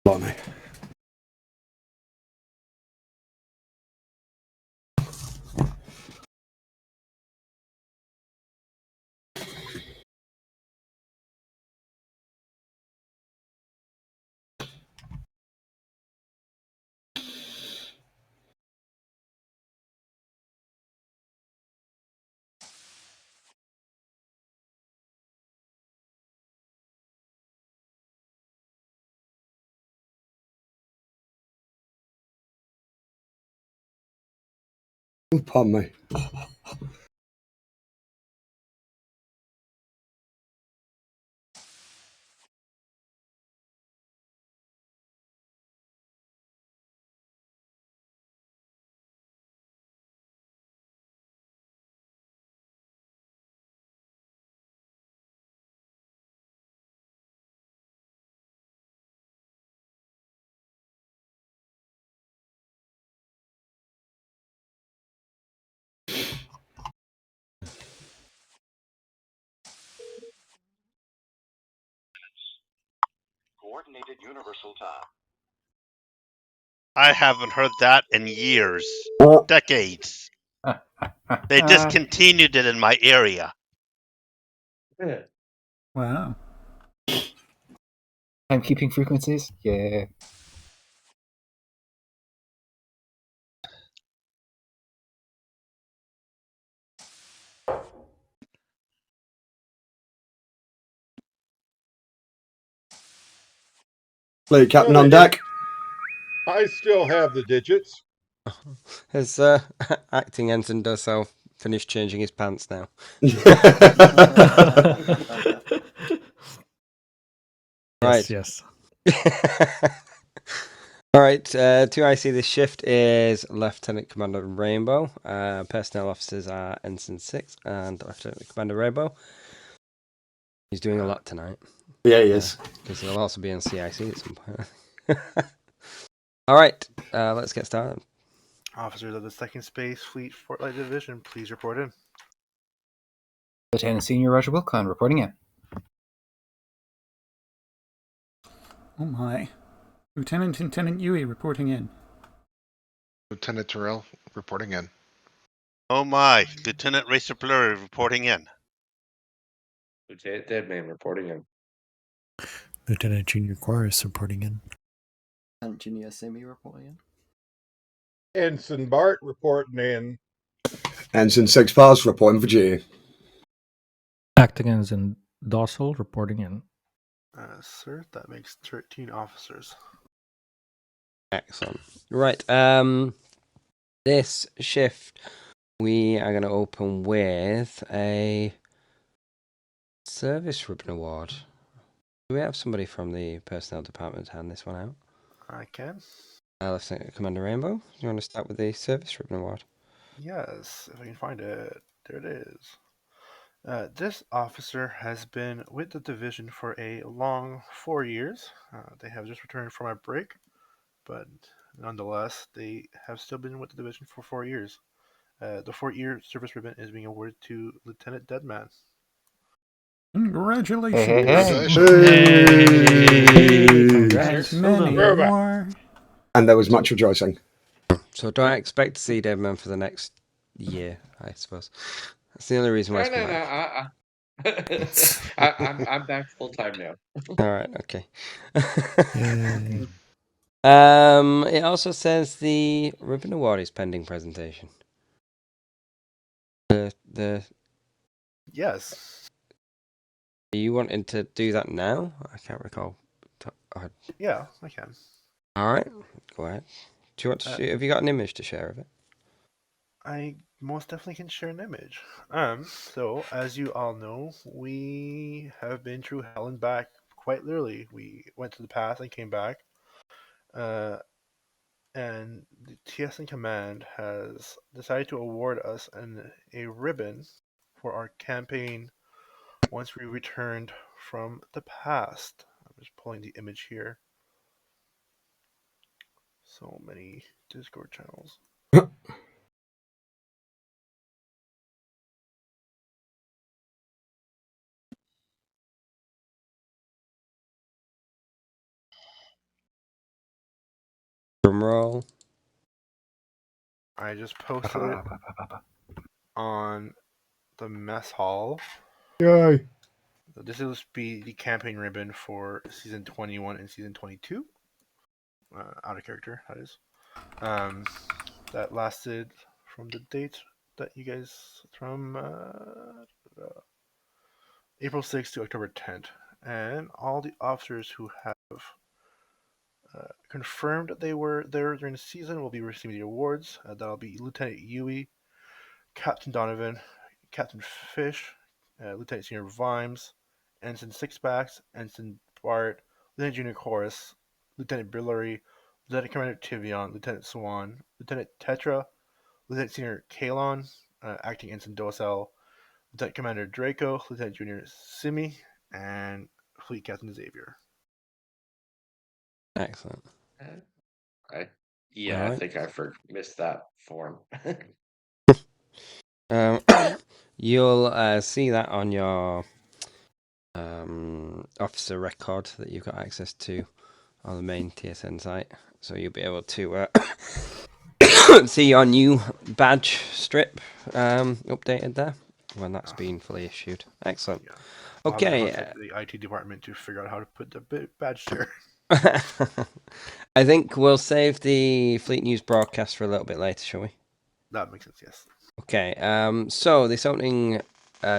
Blimey. Pardon me. Coordinated Universal Time. I haven't heard that in years, decades. They discontinued it in my area. Wow. Timekeeping frequencies? Yeah. Fleet Captain on deck. I still have the digits. His acting ensign does so finish changing his pants now. Right. Yes. All right. 2IC, this shift is Lieutenant Commander Rainbow. Personnel officers are Ensign 6 and Lieutenant Commander Rainbow. He's doing a lot tonight. Yeah, he is. Because he'll also be on CIC at some point. All right. Let's get started. Officers of the Second Space Fleet Fortlight Division, please report in. Lieutenant Senior Roger Wilcon reporting in. Oh my. Lieutenant Yui reporting in. Lieutenant Terrell reporting in. Oh my, Lieutenant Racer Blurry reporting in. Lieutenant Deadman reporting in. Lieutenant Junior Quares reporting in. Lieutenant Junior Simi reporting in. Ensign Bart reporting in. Ensign 6 Pars reporting for duty. Acting Ensign Dossel reporting in. Sir, that makes 13 officers. Excellent. Right. This shift, we are going to open with a service ribbon award. Do we have somebody from the personnel department to hand this one out? I can. Lieutenant Commander Rainbow, do you want to start with the service ribbon award? Yes, if I can find it. There it is. This officer has been with the division for a long 4 years. They have just returned from a break, but nonetheless, they have still been with the division for 4 years. The 4-year service ribbon is being awarded to Lieutenant Deadman. Congratulations. Hey. Congrats. Many more. And there was much rejoicing. So don't expect to see Deadman for the next year, I suppose. That's the only reason why. I'm back full time now. All right, okay. Yay. It also says the ribbon award is pending presentation. The Yes. Are you wanting to do that now? I can't recall. Yeah, I can. All right, go ahead. Do you want to? Have you got an image to share of it? I most definitely can share an image. So as you all know, we have been through hell and back quite literally. We went to the past and came back. And the TSN Command has decided to award us a ribbon for our campaign once we returned from the past. I'm just pulling the image here. So many Discord channels. Drum roll. I just posted it on the mess hall. Yay. This will be the campaign ribbon for season 21 and season 22. Out of character, that is. That lasted from the date that you guys from April 6th to October 10th, and all the officers who have confirmed that they were there during the season will be receiving the awards. That'll be Lieutenant Yui, Captain Donovan, Captain Fish, Lieutenant Senior Vimes, Ensign Sixpacks, Ensign Bart, Lieutenant Junior Chorus, Lieutenant Billary, Lieutenant Commander Tivion, Lieutenant Swan, Lieutenant Tetra, Lieutenant Senior Kalon, Acting Ensign Docel, Lieutenant Commander Draco, Lieutenant Junior Simi, and Fleet Captain Xavier. Excellent. I Alright. think I missed that form. You'll see that on your officer record that you've got access to on the main TSN site. So you'll be able to see your new badge strip updated there when that's been fully issued. Excellent. Yeah. Okay. I'll have to the IT department to figure out how to put the badge there. I think we'll save the Fleet News broadcast for a little bit later, shall we? That makes sense, yes. Okay, so this opening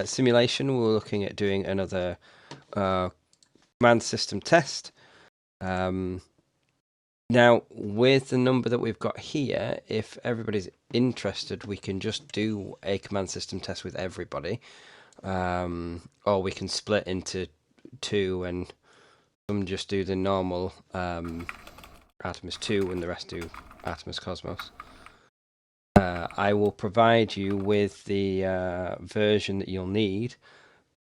simulation, we're looking at doing another command system test. Now, with the number that we've got here, if everybody's interested, we can just do a command system test with everybody. Or we can split into two and some just do the normal Artemis 2 and the rest do Artemis Cosmos. I will provide you with the version that you'll need,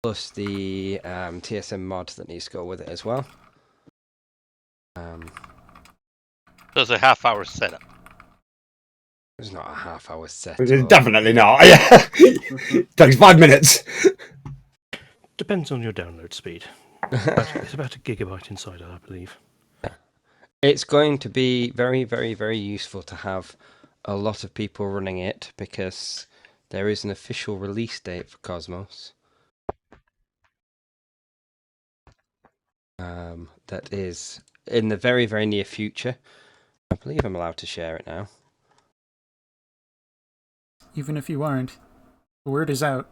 plus the TSN mod that needs to go with it as well. There's a half-hour setup. It's not a half-hour set. It's definitely not. Yeah. Takes 5 minutes. Depends on your download speed. It's about a gigabyte inside, I believe. It's going to be very, very, very useful to have a lot of people running it because there is an official release date for Cosmos. That is in the very, very near future. I believe I'm allowed to share it now. Even if you aren't, the word is out.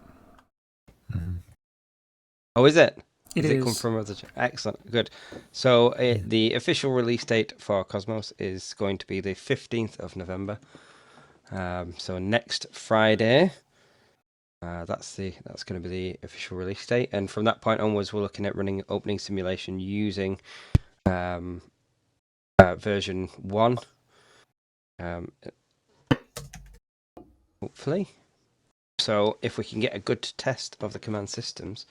Oh, is it? It Does is. it come from other? Excellent, good. So the official release date for Cosmos is going to be the 15th of November. So next Friday. That's going to be the official release date, and from that point onwards, we're looking at running opening simulation using version 1. Hopefully. So if we can get a good test of the command systems,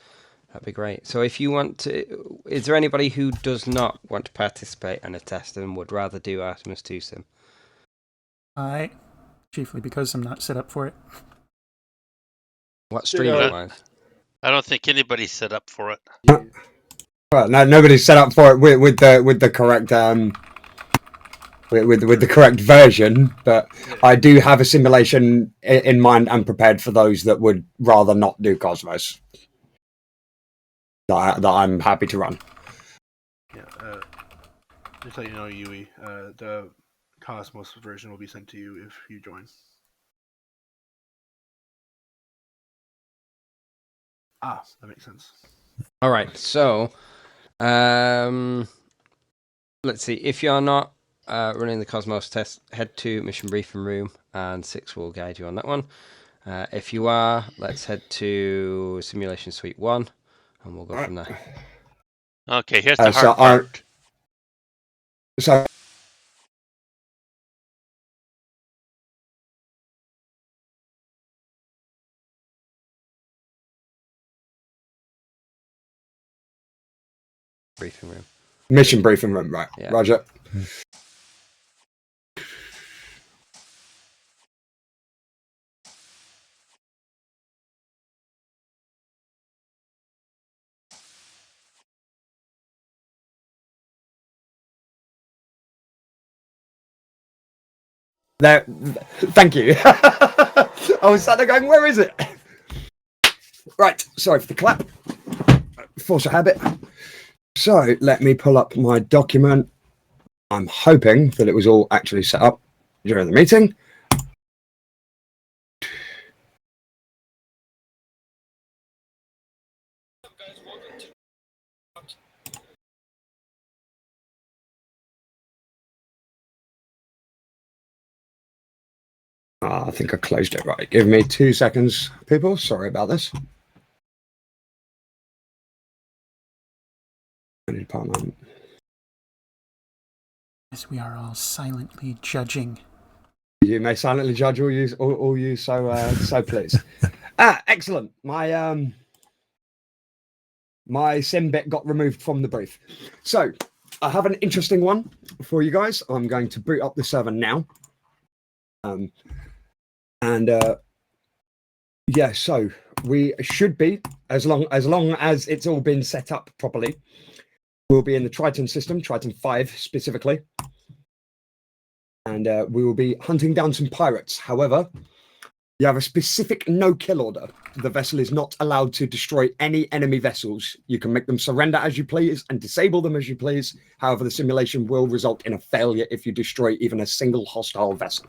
that'd be great. So if you want to, is there anybody who does not want to participate in a test and would rather do Artemis 2 Sim? Chiefly because I'm not set up for it. What stream it was? I don't think anybody's set up for it. Well, no, nobody's set up for it with the correct with the correct version, but I do have a simulation in mind and prepared for those that would rather not do Cosmos. That I'm happy to run. Yeah, just let you know, Yui, the Cosmos version will be sent to you if you join. Ah, that makes sense. All right, so let's see. If you're not running the Cosmos test, head to Mission Briefing Room, and Six will guide you on that one. If you are, let's head to Simulation Suite 1, and we'll go from there. Okay, here's the hard part. So Briefing room. Mission Briefing Room, right? Yeah. Roger. There. Thank you. I was sat there going, where is it? Right. Sorry for the clap. Force a habit. So let me pull up my document. I'm hoping that it was all actually set up during the meeting. I think I closed it right. Give me 2 seconds, people. Sorry about this. Department. As we are all silently judging. You may silently judge all you so please. Excellent. My my sim bit got removed from the brief. So I have an interesting one for you guys. I'm going to boot up the server now. Yeah, so we should be, as long as it's all been set up properly, we'll be in the Triton system, Triton 5 specifically. And we will be hunting down some pirates. However, you have a specific no-kill order. The vessel is not allowed to destroy any enemy vessels. You can make them surrender as you please and disable them as you please. However, the simulation will result in a failure if you destroy even a single hostile vessel.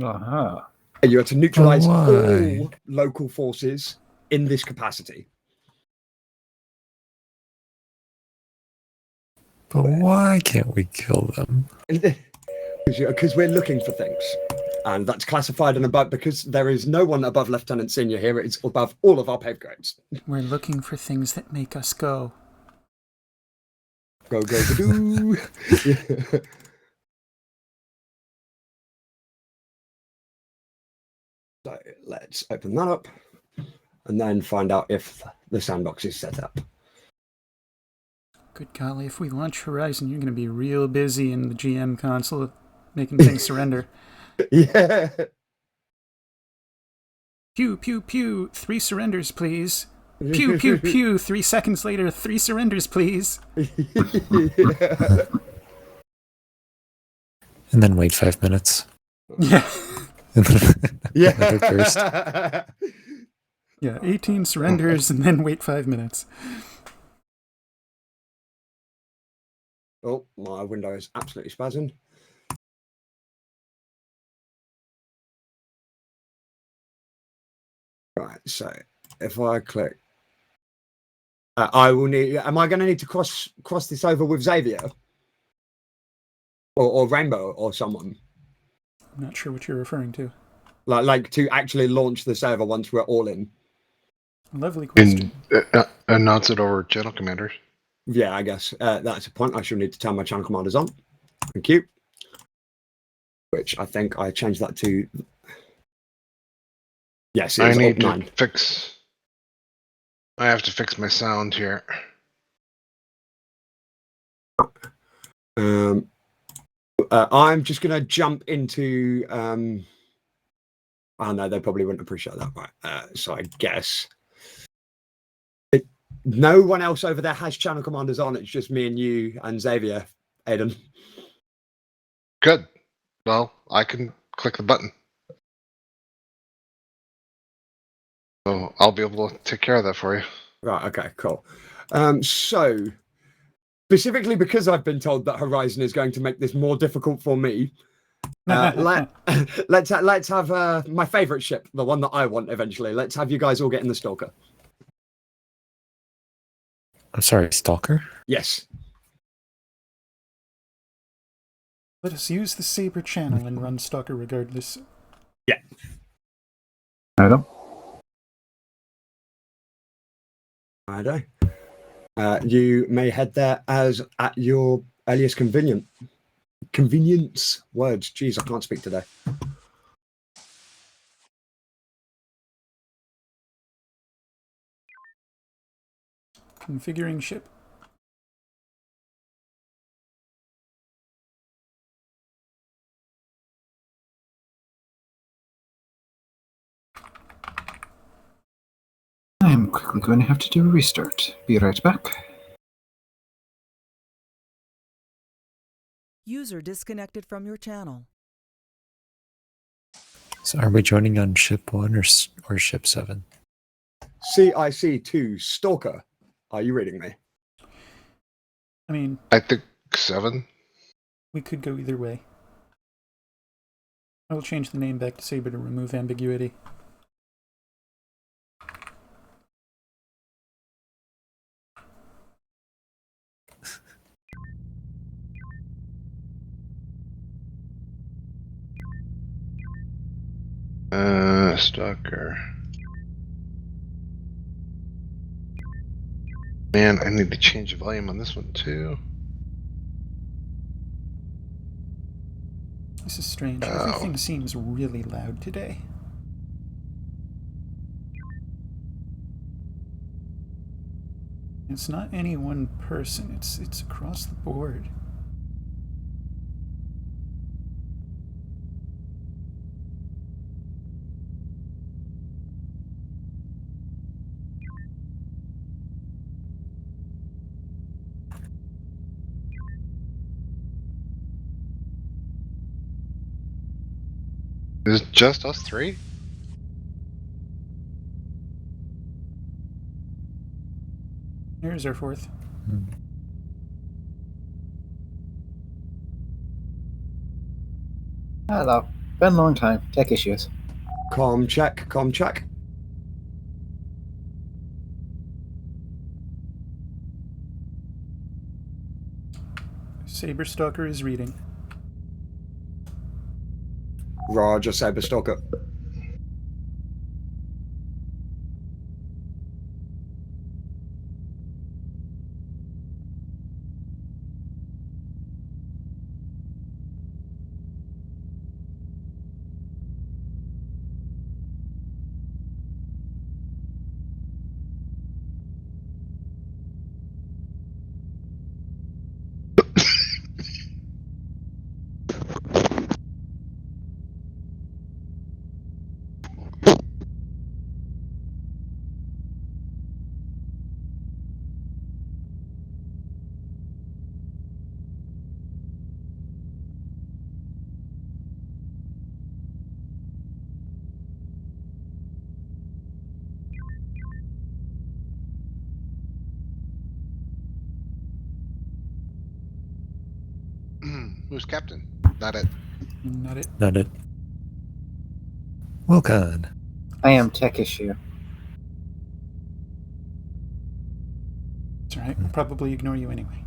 Uh-huh. You are to neutralize all local forces in this capacity. But why can't we kill them? Because we're looking for things. And that's classified and above, because there is no one above Lieutenant Senior here. It's above all of our pay grades. We're looking for things that make us go. Go, go, go, do. So let's open that up and then find out if the sandbox is set up. Good golly, if we launch Horizon, you're going to be real busy in the GM console making things surrender. Yeah. Pew, pew, pew, 3 surrenders, please. Pew, pew, pew, 3 seconds later, 3 surrenders, please. Yeah. And then wait 5 minutes. Yeah. Yeah. Another burst. Yeah, 18 surrenders and then wait 5 minutes. Oh, my window is absolutely spazzing. Right, so if I click, I will need. Am I going to need to cross this over with Xavier or Rainbow or someone? I'm not sure what you're referring to. Like to actually launch the server once we're all in. Lovely question. And announce it over channel commanders. Yeah, I guess that's a point. I should need to turn my channel commanders on. Thank you. Which I think I changed that to. Yes, I it's need to 9. fix. I have to fix my sound here. I'm just gonna jump into. Oh no, they probably wouldn't appreciate that, right? So I guess no one else over there has channel commanders on. It's just me and you and Xavier, Aiden. Good. Well, I can click the button. So I'll be able to take care of that for you. Right. Okay. Cool. So specifically because I've been told that Horizon is going to make this more difficult for me. Let's have my favorite ship, the one that I want eventually. Let's have you guys all get in the Stalker. I'm sorry, Stalker? Yes. Let us use the Saber channel and run Stalker regardless. Yeah. Righto. Righto. You may head there as at your earliest convenience. Words. Jeez, I can't speak today. Configuring ship. I'm quickly going to have to do a restart. Be right back. User disconnected from your channel. So are we joining on ship 1 or ship 7? CIC2 Stalker. Are you reading me? I mean, I think 7. we could go either way. I will change the name back to Saber to remove ambiguity. Stalker. Man, I need to change the volume on this one too. This is strange. Oh. Everything seems really loud today. It's not any one person, it's across the board. Is it just us 3? Here's our fourth. Hello. Been a long time. Tech issues. Com check, com check. Saber Stalker is reading. Roger, Saber Stalker. Who's captain? Not it. Not it. Not it. Wilcon. I am tech issue. It's alright, we'll probably ignore you anyway.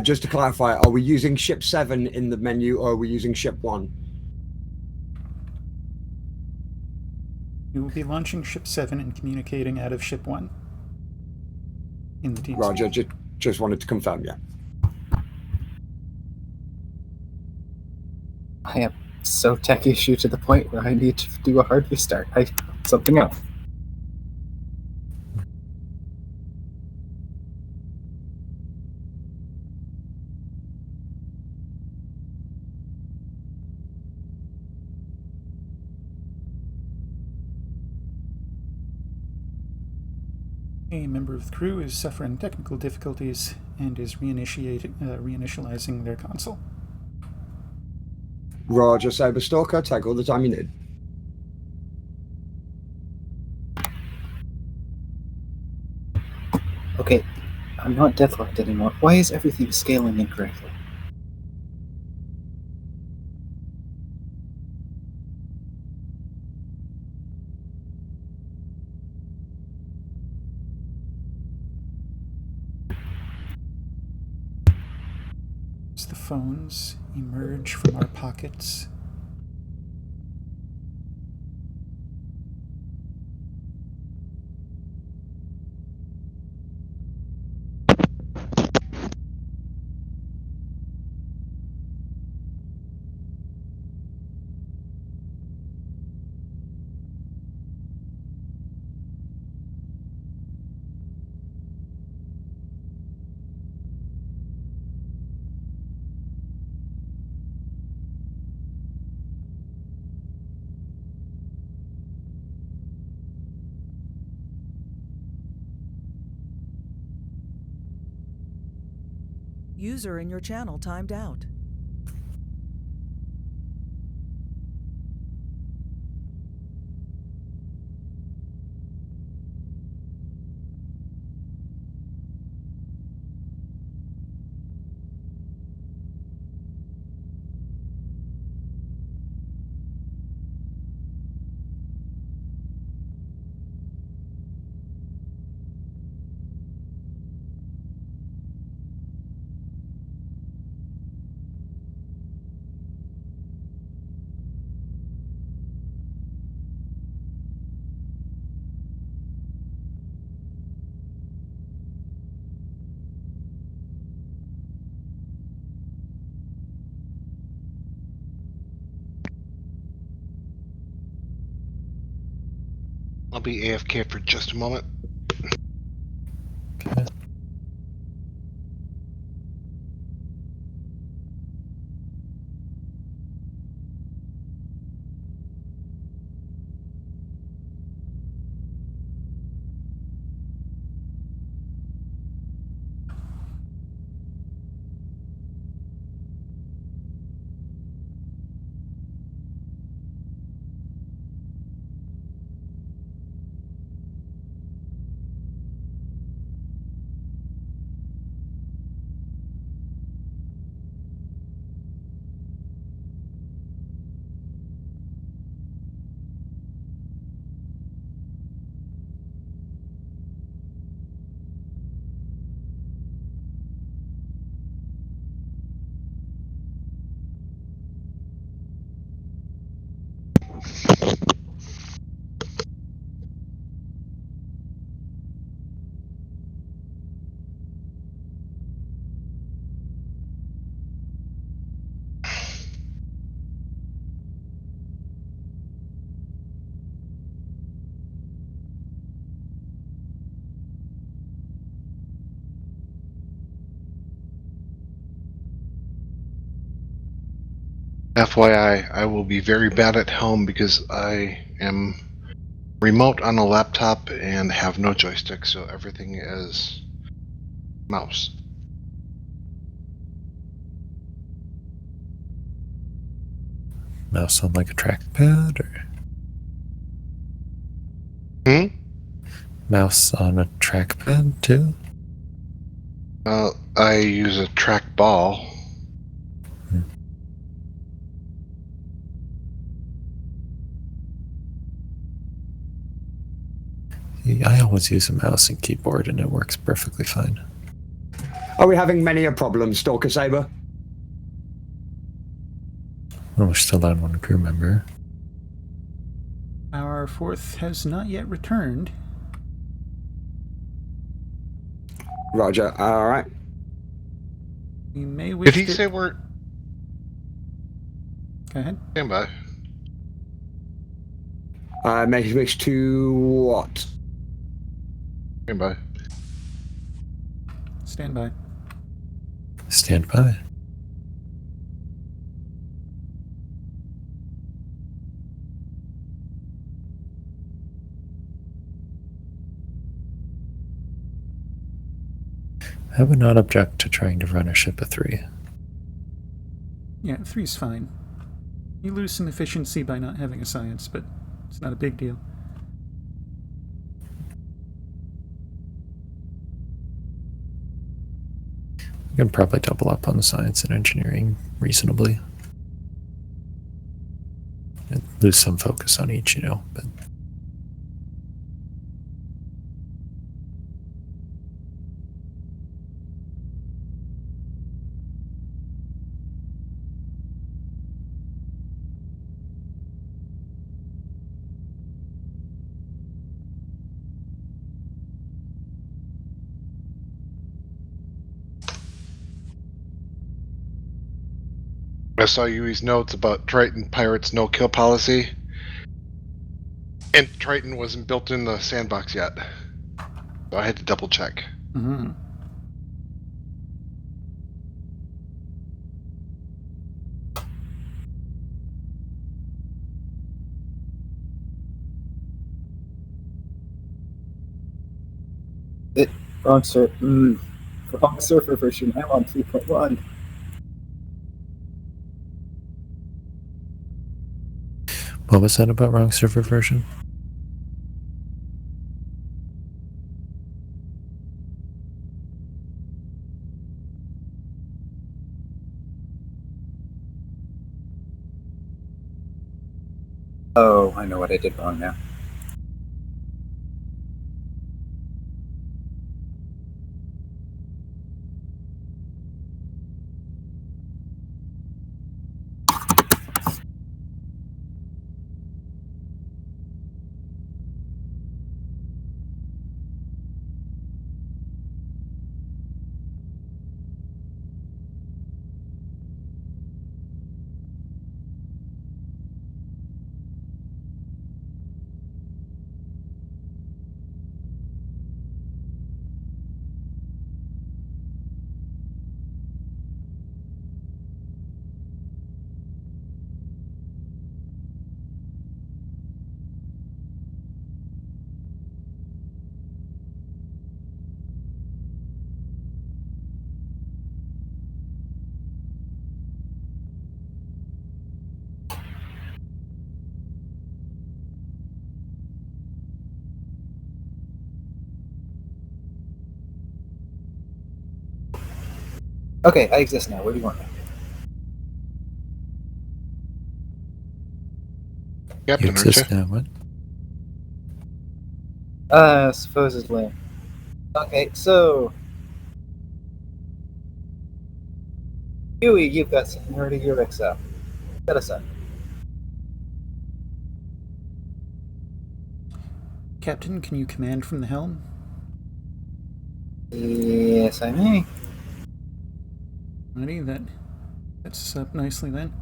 Just to clarify, are we using ship 7 in the menu or are we using ship 1? We will be launching Ship 7 and communicating out of Ship 1. In the team. Roger, just wanted to confirm, yeah. I am so tech issue to the point where I need to do a hard restart. Something else. A member of the crew is suffering technical difficulties and is reinitializing their console. Roger, Saber Stalker, take all the time you need. Okay, I'm not deathlocked anymore. Why is everything scaling incorrectly? As the phones emerge from our pockets, User in your channel timed out. I'll be AFK for just a moment. Okay. FYI, I will be very bad at home because I am remote on a laptop and have no joystick, so everything is mouse. Mouse on like a trackpad, or mouse on a trackpad too? I use a trackball. I always use a mouse and keyboard, and it works perfectly fine. Are we having many a problem, Stalker Saber? Well, we're still on one crew member. Our fourth has not yet returned. Roger. All right. We may wish Did he to... say we're... Go ahead. Stand by. May wish to what? Stand by. Stand by. Stand by. I would not object to trying to run a ship of 3. Yeah, 3's fine. You lose some efficiency by not having a science, but it's not a big deal. You can probably double up on the science and engineering reasonably. And lose some focus on each, you know, but... I saw Yui's notes about Triton Pirates no-kill policy. And Triton wasn't built in the sandbox yet. So I had to double check. Mm-hmm. Wrong, sir. Wrong server version. I'm on 3.1. What was that about wrong server version? Oh, I know what I did wrong now. Okay, I exist now. Where do you want me? You Captain, aren't you? exist now, what? Supposedly. Okay, so... Huey, you've got seniority, you're XL. Set us up. Captain, can you command from the helm? Yes, I may. Ready, that sets us up nicely then.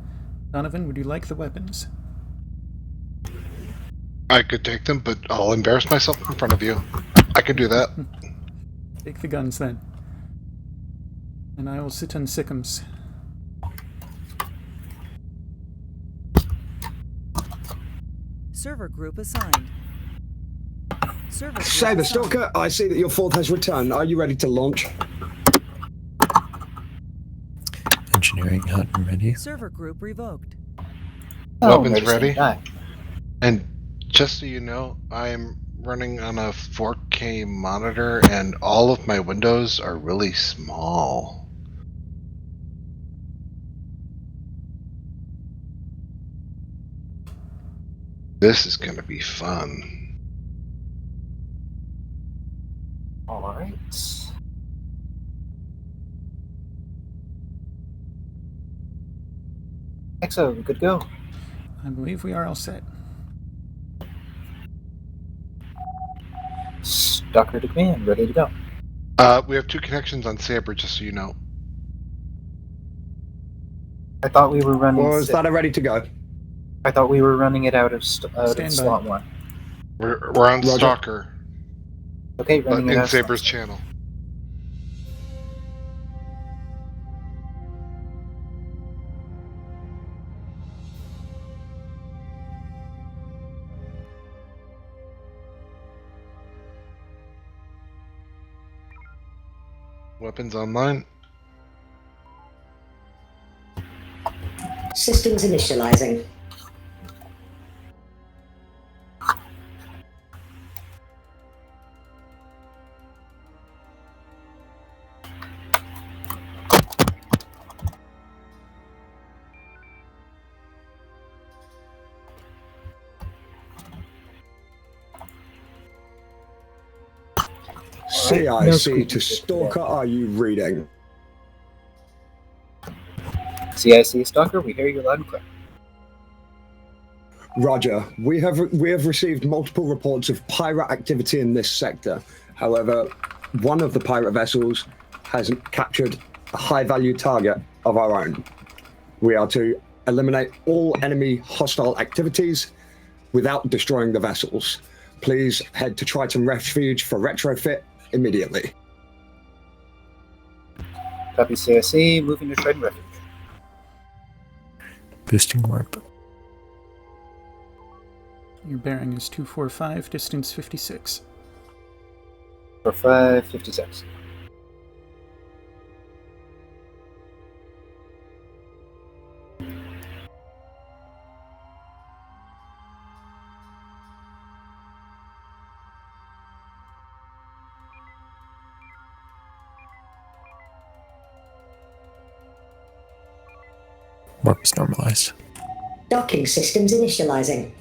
Donovan, would you like the weapons? I could take them, but I'll embarrass myself in front of you. I could do that. Take the guns then. And I will sit on Sickums. Server group assigned. Server group Saber assigned. Stalker, I see that your fourth has returned. Are you ready to launch? Engineering hot and ready. Server group revoked. Weapons ready. Die. And just so you know, I'm running on a 4K monitor and all of my windows are really small. This is going to be fun. Alright. XO, we good to go. I believe we are all set. Stalker to command, ready to go. We have 2 connections on Saber, just so you know. I thought we were running. Or is that a ready to go? I thought we were running it out of Stand by. slot 1. We're on Roger. Stalker, Okay, but running it in out of Saber's slot. channel. Weapons online. Systems initializing. CIC to Stalker, are you reading? CIC Stalker, we hear you loud and clear. Roger. We have received multiple reports of pirate activity in this sector. However, one of the pirate vessels has captured a high-value target of our own. We are to eliminate all enemy hostile activities without destroying the vessels. Please head to Triton Refuge for retrofit immediately. Copy CIC, moving to Triton Refuge. Boosting warp. Your bearing is 245, distance 56. For 556. Warp is normalized. Docking systems initializing.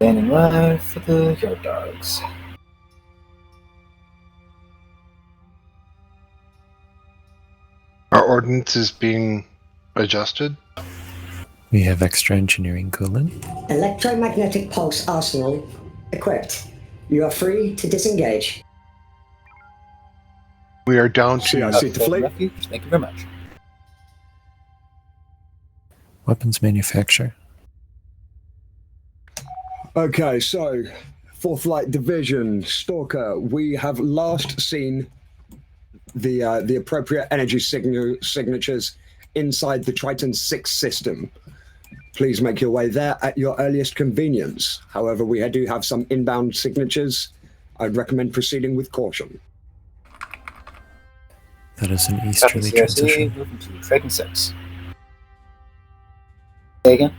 Standing live for the yard dogs. Our ordnance is being adjusted. We have extra engineering coolant. Electromagnetic pulse arsenal equipped. You are free to disengage. We are down to CIC to fleet. Refuge. Thank you very much. Weapons manufacture. Okay, so 4th Light Division, Stalker, we have last seen the appropriate energy signatures inside the Triton 6 system. Please make your way there at your earliest convenience. However, we do have some inbound signatures. I'd recommend proceeding with caution. That is an easterly transition. Moving to Triton 6. Say again?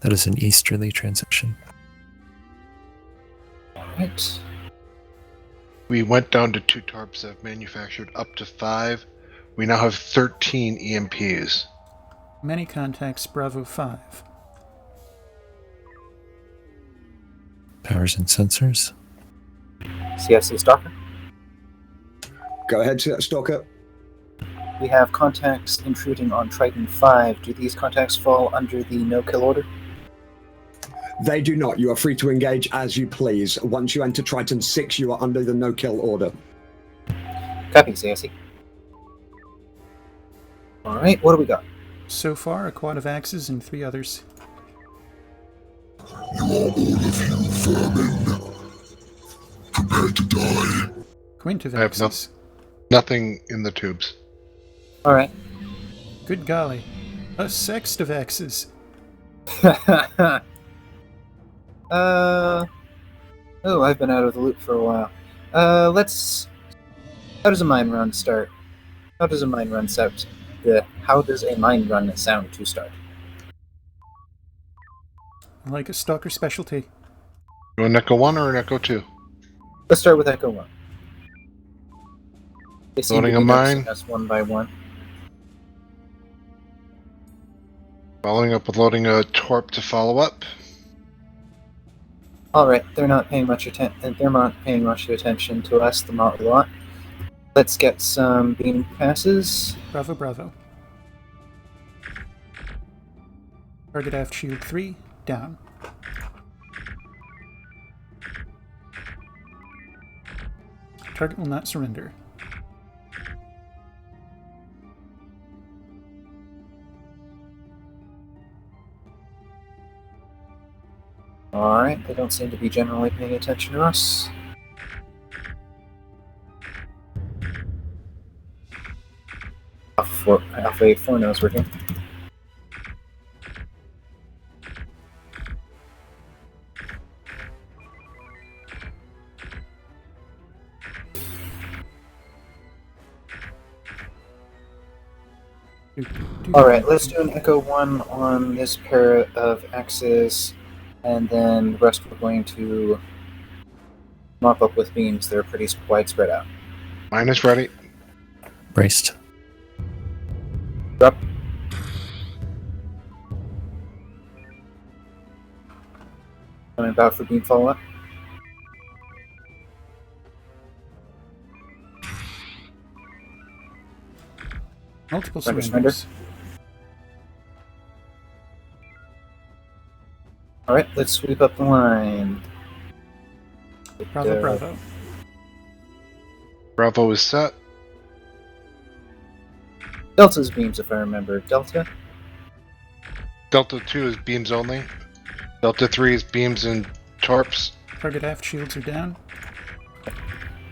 That is an easterly transition. Alright. We went down to 2 tarps that have manufactured up to 5. We now have 13 EMPs. Many contacts, Bravo 5. Powers and sensors. CIC Stalker. Go ahead, Stalker. We have contacts intruding on Triton 5. Do these contacts fall under the no-kill order? They do not. You are free to engage as you please. Once you enter Triton 6, you are under the no-kill order. Copy, CIC. Alright, what do we got? So far, a quad of axes and 3 others. You are all of you vermin. Prepare to die. Quint of I have axes. nothing in the tubes. Alright. Good golly. A sext of axes. Oh, I've been out of the loop for a while. How does a mine run start? How does a mine run sound? How does a mine run sound to start? Like a stalker specialty. You want an Echo 1 or an Echo 2? Let's start with Echo 1. They seem Loading to be a mine. noticing us one by one. Following up with loading a torp to follow up. Alright, they're not paying much attention. They're not paying much attention to us, the motley lot. Let's get some beam passes. Bravo, bravo. Target aft shield 3, down. Target will not surrender. Alright, they don't seem to be generally paying attention to us. Alpha 8-4 knows we're here. Alright, let's do an Echo 1 on this pair of axes, and then the rest we're going to mop up with beams. They're pretty widespread out. Mine is ready. Braced. Drop. I'm about for beam follow-up. Multiple Surrender. surrenders. Alright, let's sweep up the line. Bravo, bravo. Bravo is set. Delta's beams, if I remember. Delta? Delta 2 is beams only. Delta 3 is beams and torps. Target aft shields are down.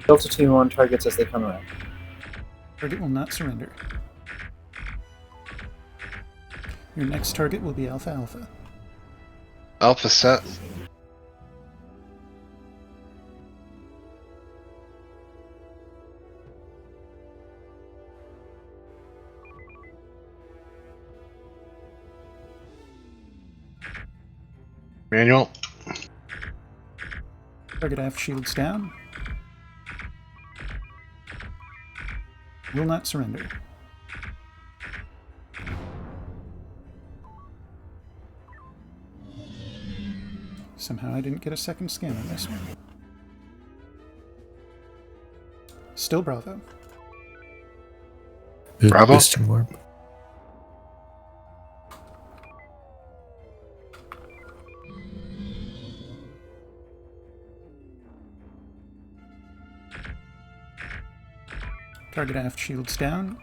Delta 2 on targets as they come around. Target will not surrender. Your next target will be Alpha Alpha. Alpha set. Manual. Target aft shields down. Will not surrender. Somehow I didn't get a second scan on this one. Still Bravo. Bravo. Boosting warp. Target aft shields down.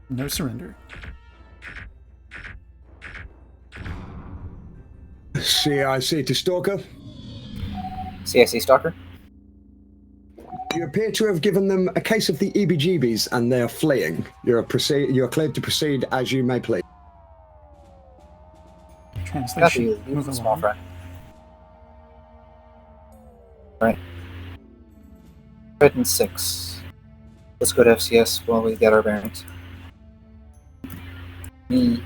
No surrender. CIC to Stalker. CIC Stalker. You appear to have given them a case of the EBGBs and they are fleeing. You're cleared to proceed as you may please. Translation. Copy. Move Small along. fry. Right. Triton 6. Let's go to FCS while we get our bearings. Me.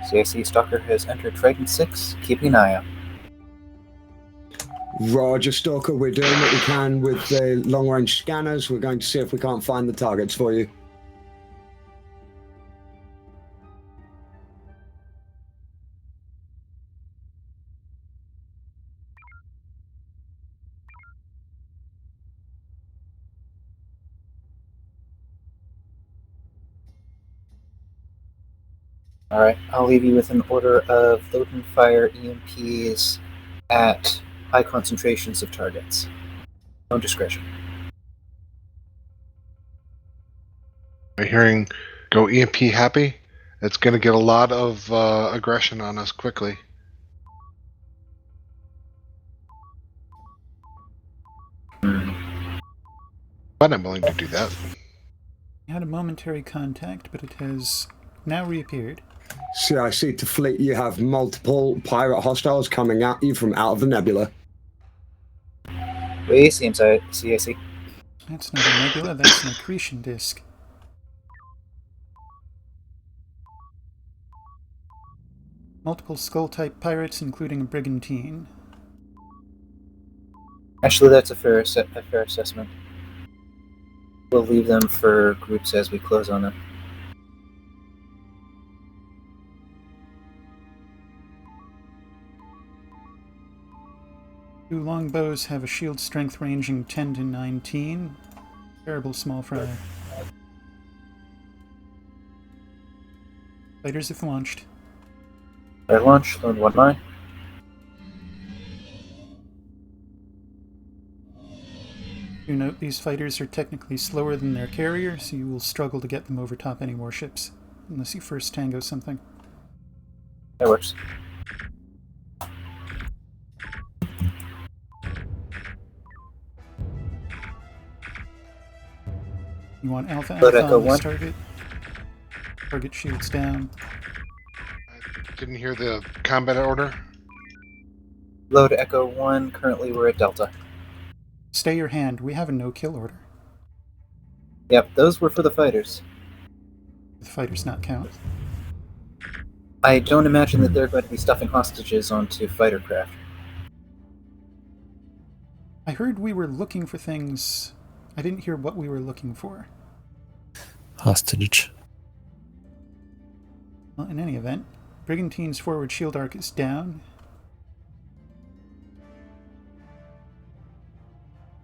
CIC Stalker has entered Triton 6. Keeping an eye out. Roger, Stalker. We're doing what we can with the long-range scanners. We're going to see if we can't find the targets for you. Alright, I'll leave you with an order of load and fire EMPs at high concentrations of targets. No discretion. I'm hearing go EMP happy. It's going to get a lot of aggression on us quickly. But I'm willing to do that. We had a momentary contact, but it has now reappeared. CIC to Fleet, you have multiple pirate hostiles coming at you from out of the nebula. We see inside CIC. That's not a nebula, that's an accretion disk. Multiple skull-type pirates, including a brigantine. Actually, that's a fair assessment. We'll leave them for groups as we close on them. Two longbows have a shield strength ranging 10 to 19. Terrible small fry. Fighters have launched. At launch, load 1-9. Do note these fighters are technically slower than their carrier, so you will struggle to get them over top any warships, unless you first tango something. That works. You want Alpha Load Alpha Echo on this 1. target. Target shields down. I didn't hear the combat order. Load Echo 1. Currently, we're at Delta. Stay your hand. We have a no-kill order. Yep, those were for the fighters. The fighters not count. I don't imagine that they're going to be stuffing hostages onto fighter craft. I heard we were looking for things. I didn't hear what we were looking for. Hostage. Well, in any event, Brigantine's forward shield arc is down.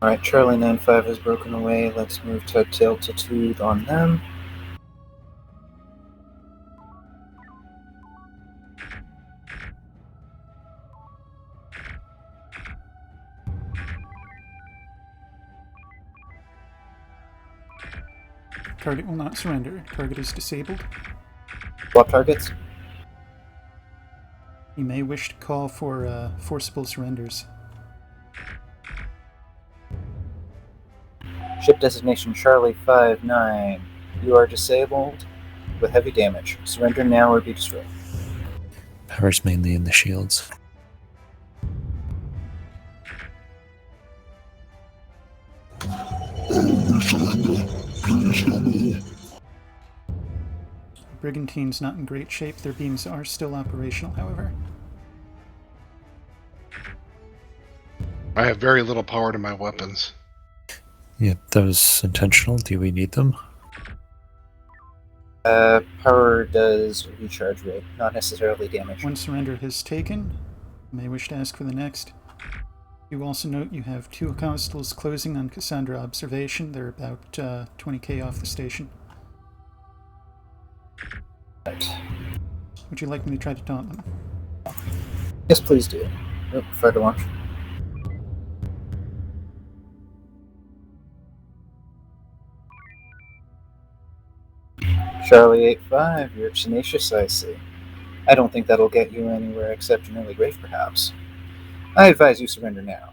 Alright, Charlie 9-5 has broken away. Let's move to altitude on them. Target will not surrender. Target is disabled. Swap targets. You may wish to call for forcible surrenders. Ship designation Charlie 5-9. You are disabled with heavy damage. Surrender now or be destroyed. Power's mainly in the shields. Brigantine's not in great shape. Their beams are still operational, however. I have very little power to my weapons. Yeah, that was intentional. Do we need them? Power does recharge rate, not necessarily damage. One surrender has taken. You may wish to ask for the next. You also note you have 2 constables closing on Cassandra observation. They're about 20k off the station. Right. Would you like me to try to taunt them? Yes, please do. Oh, fire to launch. Charlie 8-5, you're tenacious, I see. I don't think that'll get you anywhere except an early grave, perhaps. I advise you surrender now.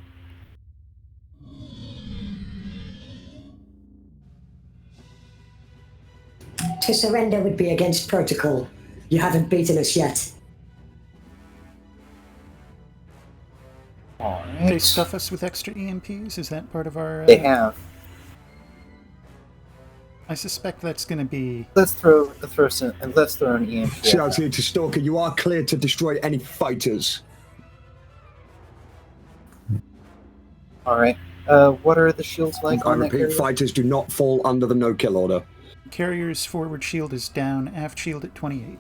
To surrender would be against protocol. You haven't beaten us yet. Alright. They stuff us with extra EMPs? Is that part of our... They have. I suspect that's going to be... Let's throw an EMP. Shouting to Stalker, you are clear to destroy any fighters. Alright. What are the shields like I on that repeat, carrier? fighters do not fall under the no-kill order. Carrier's forward shield is down, aft shield at 28.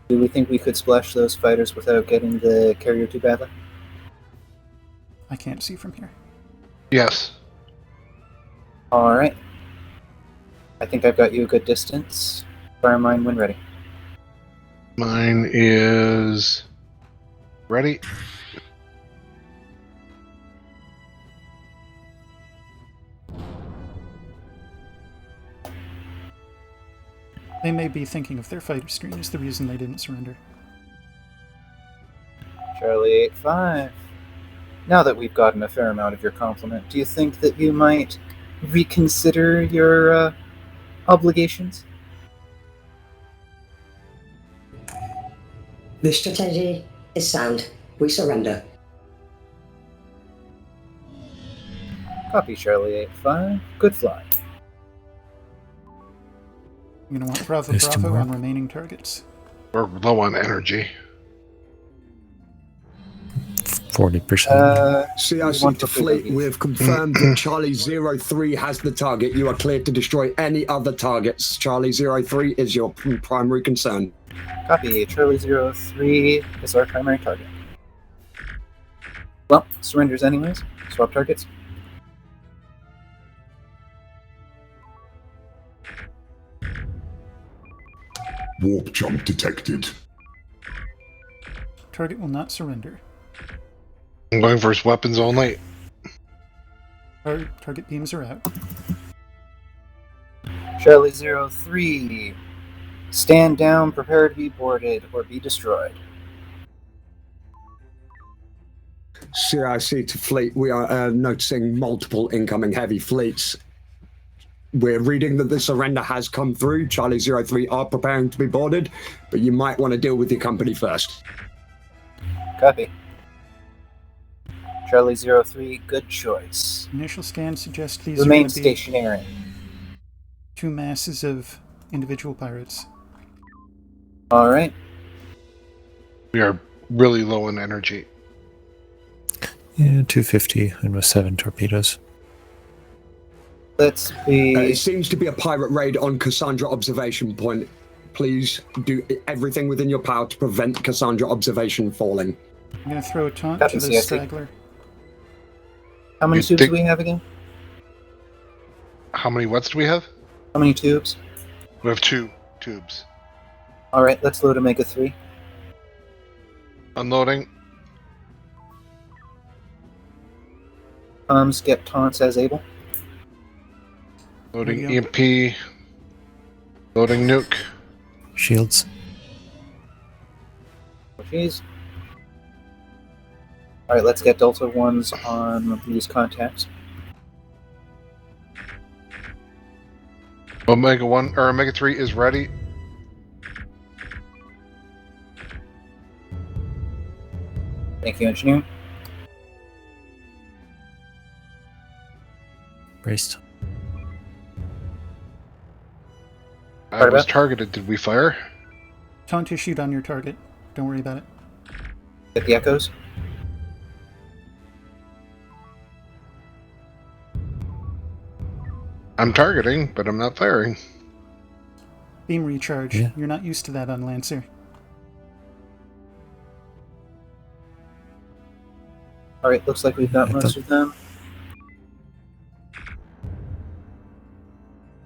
Do we think we could splash those fighters without getting the carrier too badly? I can't see from here. Yes. Alright. I think I've got you a good distance. Fire mine when ready. Mine is ready. They may be thinking of their fighter screen is the reason they didn't surrender. Charlie 8-5. Now that we've gotten a fair amount of your compliment, do you think that you might reconsider your obligations? The strategy is sound. We surrender. Copy, Charlie 8-5. Good fly. You're going to want Bravo There's two Bravo more. on remaining targets. We're low on energy. 40%. CIC to fleet, we have confirmed that Charlie 03 has the target. You are clear to destroy any other targets. Charlie 03 is your primary concern. Copy, Charlie 03 is our primary target. Well, surrenders anyways. Swap targets. Warp jump detected. Target will not surrender. I'm going for weapons only. Target beams are out. Charlie 03. Stand down, prepare to be boarded or be destroyed. CIC to fleet, we are noticing multiple incoming heavy fleets. We're reading that the surrender has come through. Charlie 03 are preparing to be boarded, but you might want to deal with your company first. Copy. Charlie 03, good choice. Initial scan suggests these Remain are going to be stationary. 2 masses of individual pirates. Alright. We are really low in energy. Yeah, 250 and with 7 torpedoes. Let's be... It seems to be a pirate raid on Cassandra observation point. Please do everything within your power to prevent Cassandra observation falling. I'm going to throw a taunt Copy, to the CIC. straggler. How many You tubes think- do we have again? How many wets do we have? How many tubes? We have 2 tubes. Alright, let's load Omega 3. Unloading. Get taunts as able. Loading There you EMP. Loading nuke. Shields. Jeez. Alright, let's get Delta 1s on these contacts. Omega 1 or Omega 3 is ready. Thank you, Engineer. Braced. I was targeted. Did we fire? Taunt to shoot on your target. Don't worry about it. Get the echoes. I'm targeting, but I'm not firing. Beam recharge. Yeah. You're not used to that on Lancer. Alright, looks like we've got most of them.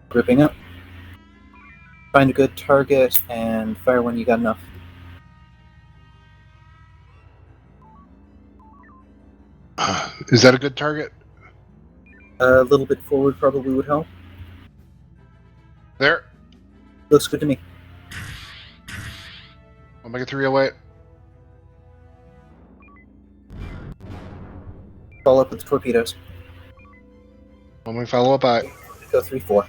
Grouping up. Find a good target and fire when you got enough. Is that a good target? A little bit forward probably would help. There. Looks good to me. Omega 3 away. Follow up with torpedoes. When we follow up, I. Go 3-4.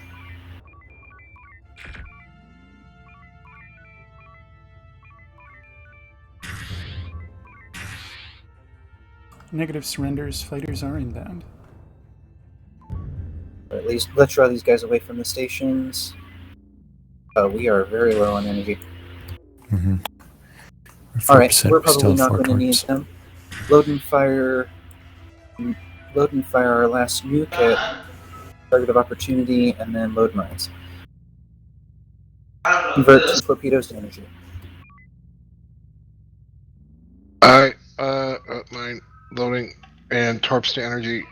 Negative surrenders. Fighters are inbound. Or at least let's draw these guys away from the stations. We are very low on energy. Mm-hmm. Alright, we're probably not going to need them. Load and fire our last nuke at target of opportunity, and then load mines. Convert 2 torpedoes to energy. I mine loading and torps to energy.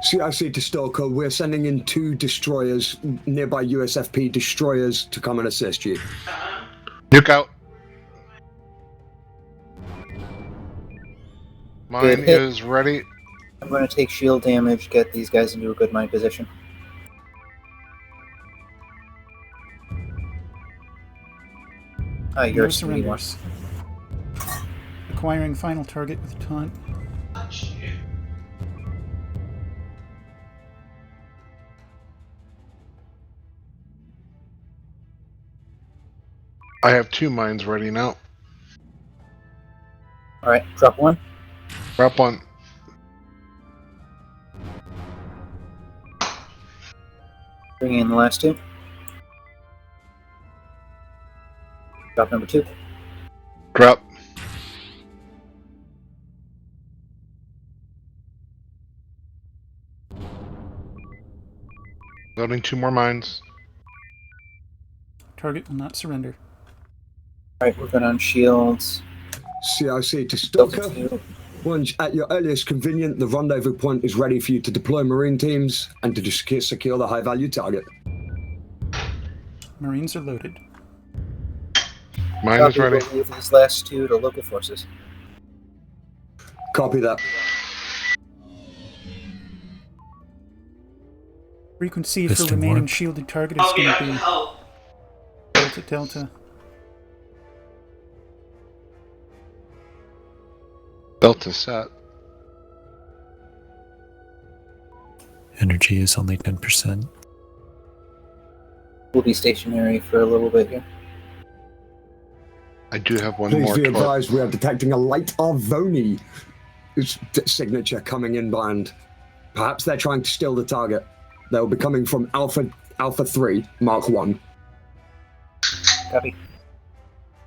CIC to Stalker, we're sending in 2 destroyers, nearby USFP destroyers, to come and assist you. Nuke out. Mine is ready. I'm going to take shield damage, get these guys into a good mine position. You're No surrenders. Acquiring final target with taunt. I have 2 mines ready now. Alright, drop 1. Drop 1. Bring in the last 2. Drop number 2. Drop. Loading 2 more mines. Target will not surrender. Alright, we're good on shields. CIC to Stalker. Once at your earliest convenience, the rendezvous point is ready for you to deploy Marine teams and to secure the high-value target. Marines are loaded. Mine is ready. We'll leave these last 2 to local forces. Copy that. Frequency for remaining shielded target is going to be Delta Delta. Delta set. Energy is only 10%. We'll be stationary for a little bit here. I do have one Please more. be advised, we are detecting a light Arvoni signature coming inbound. Perhaps they're trying to steal the target. They'll be coming from Alpha 3, Mark 1. Copy.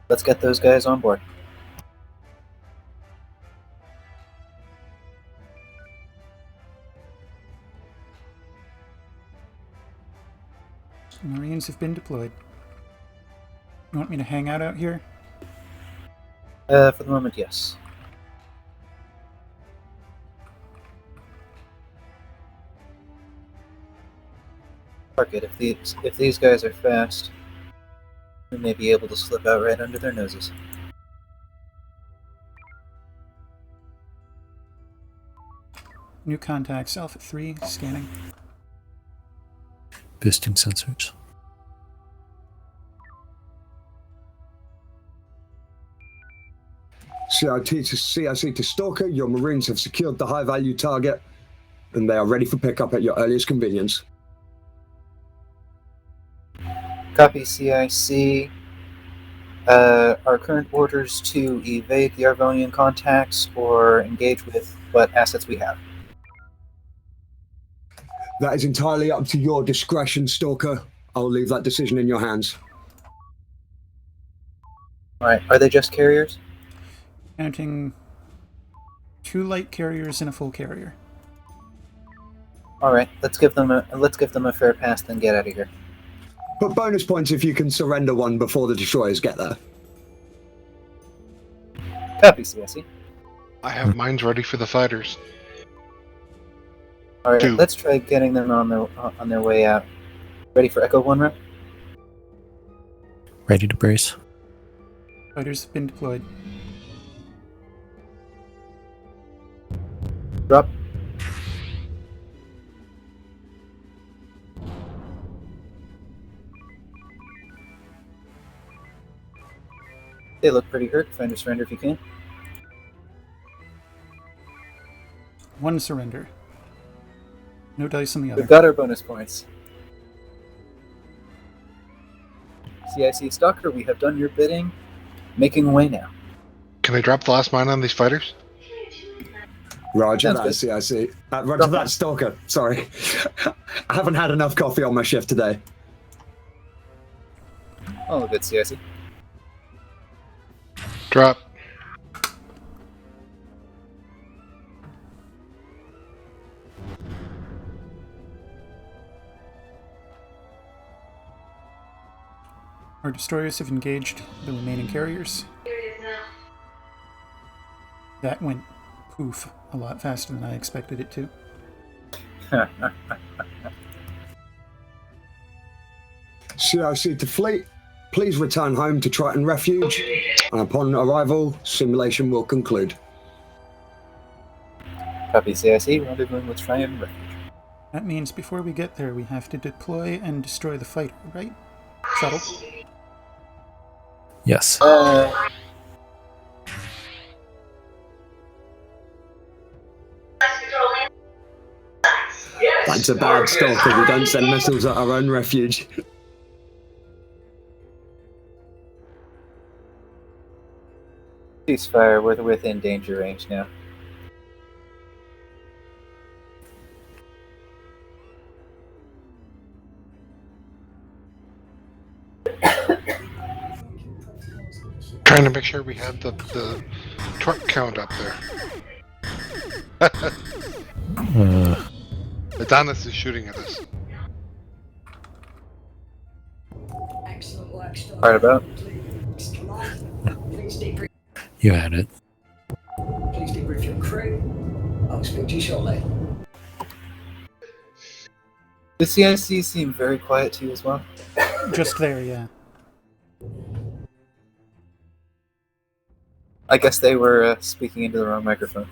Let's get those guys on board. Marines have been deployed. You want me to hang out here? For the moment, yes. Target, if these guys are fast, we may be able to slip out right under their noses. New contacts, Alpha 3, scanning. boosting sensors. CIC to Stalker, your Marines have secured the high-value target, and they are ready for pickup at your earliest convenience. Copy, CIC. Our current orders to evade the Arvonian contacts or engage with what assets we have. That is entirely up to your discretion, Stalker. I'll leave that decision in your hands. Alright, are they just carriers? Counting 2 light carriers and a full carrier. Alright, let's give them a fair pass, then get out of here. But bonus points if you can surrender one before the destroyers get there. Copy, CIC. I have mines ready for the fighters. Alright, 2. let's try getting them on their way out. Ready for Echo 1 rep? Ready to brace. Fighters have been deployed. Drop. They look pretty hurt. Find a surrender if you can. 1 surrender. No dice on the other. We've got our bonus points. CIC Stalker, we have done your bidding. Making way now. Can I drop the last mine on these fighters? Roger Sounds that, CIC. Roger that, Stalker. Sorry. I haven't had enough coffee on my shift today. All good, CIC. Drop. Our destroyers have engaged the remaining carriers. That went poof a lot faster than I expected it to. CIC to Fleet, please return home to Triton Refuge, and upon arrival, simulation will conclude. Copy, CIC. Rendezvous with Triton Refuge. That means before we get there, we have to deploy and destroy the fighter, right? Shuttle. Yes. That's a bad Stalker. We don't send missiles at our own refuge. Ceasefire. We're within danger range now. Trying to make sure we have the truck count up there. Adonis is shooting at us. Excellent work, Stalker. Right about. Please debrief. You had it. Please debrief your crew. I'll speak to you shortly. The CIC seem very quiet to you as well. Just there, yeah. I guess they were speaking into the wrong microphone.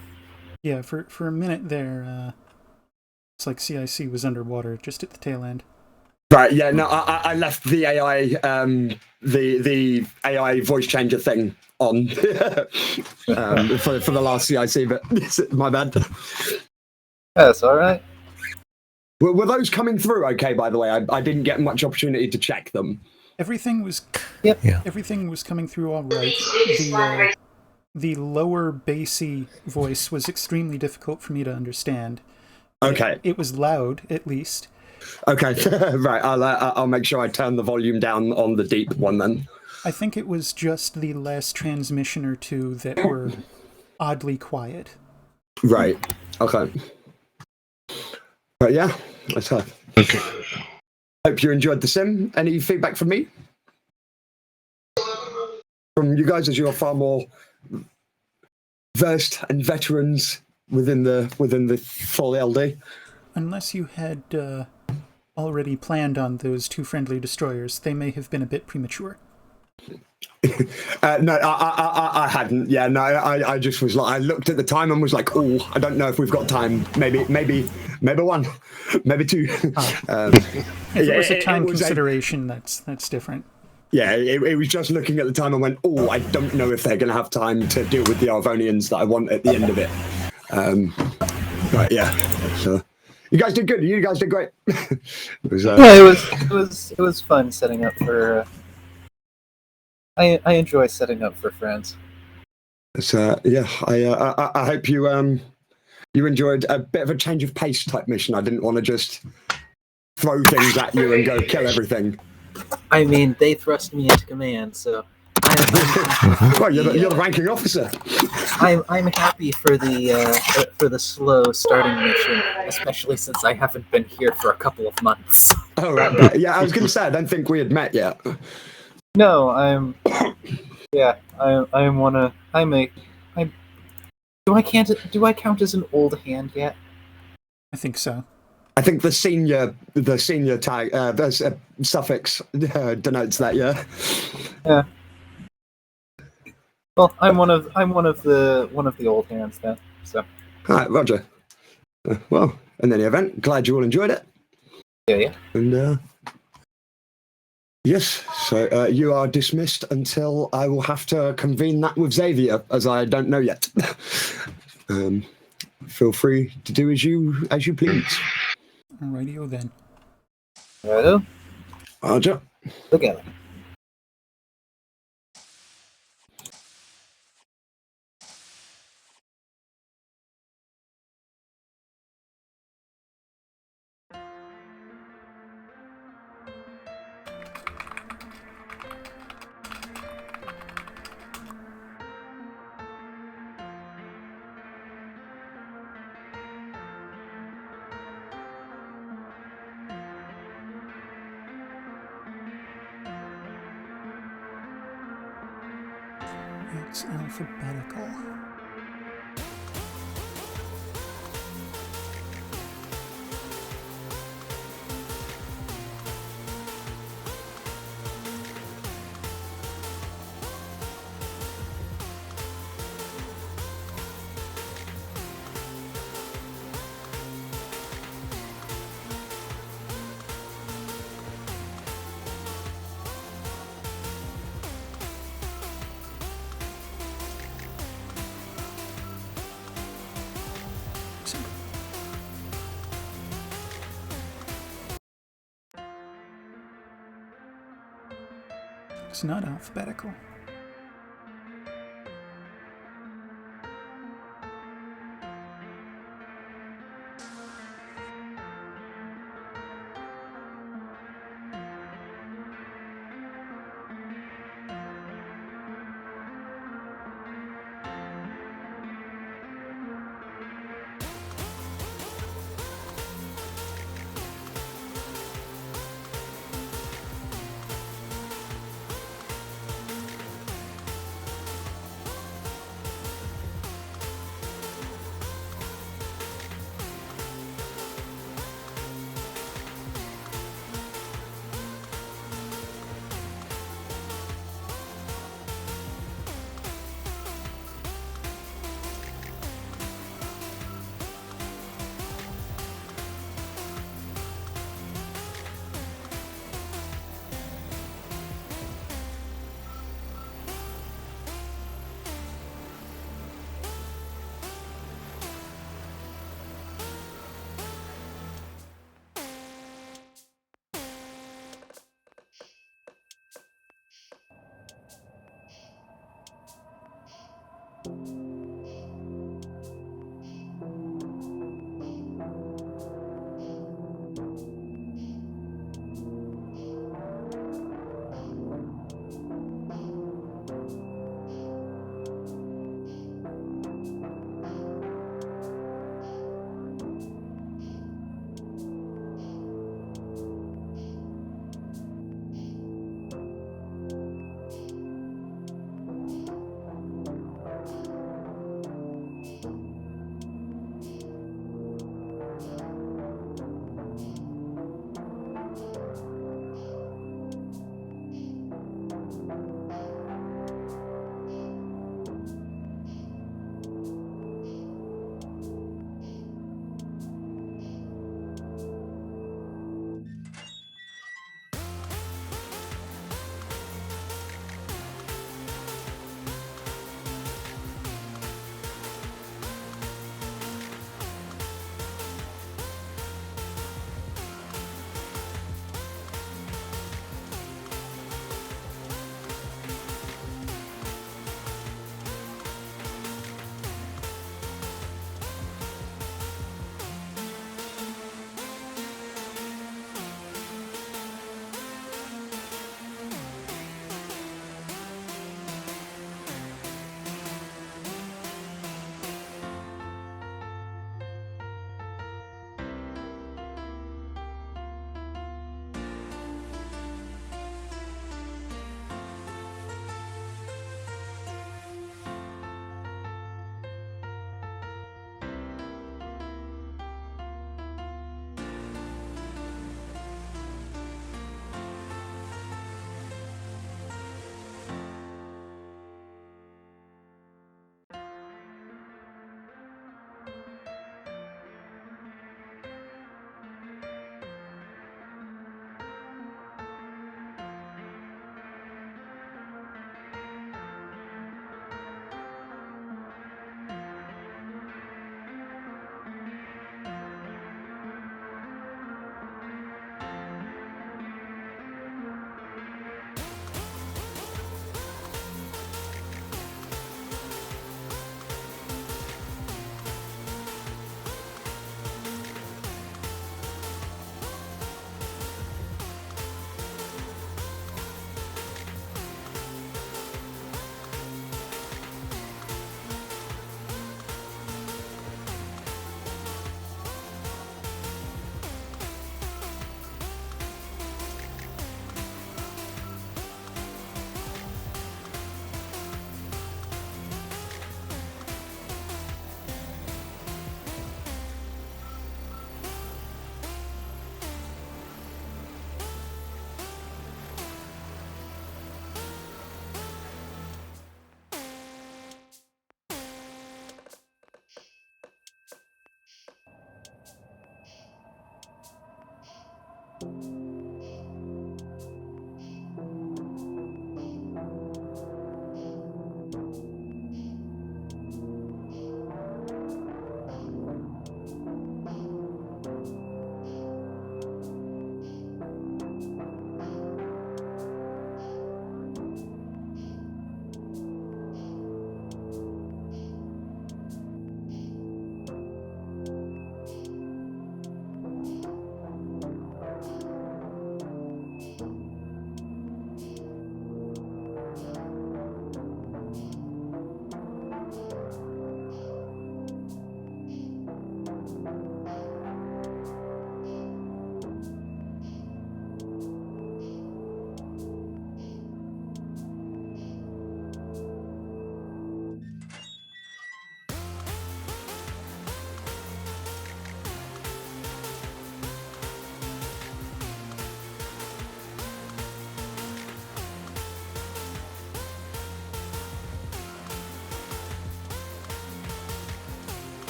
Yeah, for a minute there, it's like CIC was underwater just at the tail end. Right, yeah, no, I left the AI, the AI voice changer thing on for the last CIC, but my bad. That's alright. Were those coming through okay, by the way? I didn't get much opportunity to check them. Everything was Yeah. everything was coming through all right. The lower bassy voice was extremely difficult for me to understand. Okay. It was loud, at least. Okay, right. I'll make sure I turn the volume down on the deep one then. I think it was just the last transmission or two that were oddly quiet. Right. Okay. But yeah, that's her. Okay. Hope you enjoyed the sim. Any feedback from me? From you guys, as you're far more versed and veterans within the full LD. Unless you had already planned on those 2 friendly destroyers, they may have been a bit premature. No, I hadn't. Yeah, no, I just was like, I looked at the time and was like, oh, I don't know if we've got time. Maybe one, maybe two. If it was a time consideration, that's different. Yeah, it was just looking at the time and went, oh, I don't know if they're going to have time to deal with the Arvonians that I want at the end of it. But yeah, so you guys did good. You guys did great. It was fun setting up for. I enjoy setting up for friends. So yeah, I hope you you enjoyed a bit of a change of pace type mission. I didn't want to just throw things at you and go kill everything. I mean, they thrust me into command, so. Well, you're the ranking officer. I'm happy for the slow starting mission, especially since I haven't been here for a couple of months. Oh right, yeah. I was going to say I don't think we had met yet. No, do I count as an old hand yet? I think so. I think the senior tag, suffix denotes that. Yeah. Yeah. Well, I'm one of the old hands then. So. All right, Roger. Well, in any event, glad you all enjoyed it. Yeah. And yes, so you are dismissed until I will have to convene that with Xavier, as I don't know yet. Feel free to do as you please. Radio then. Righto. Roger. Together. It's alphabetical. It's not alphabetical.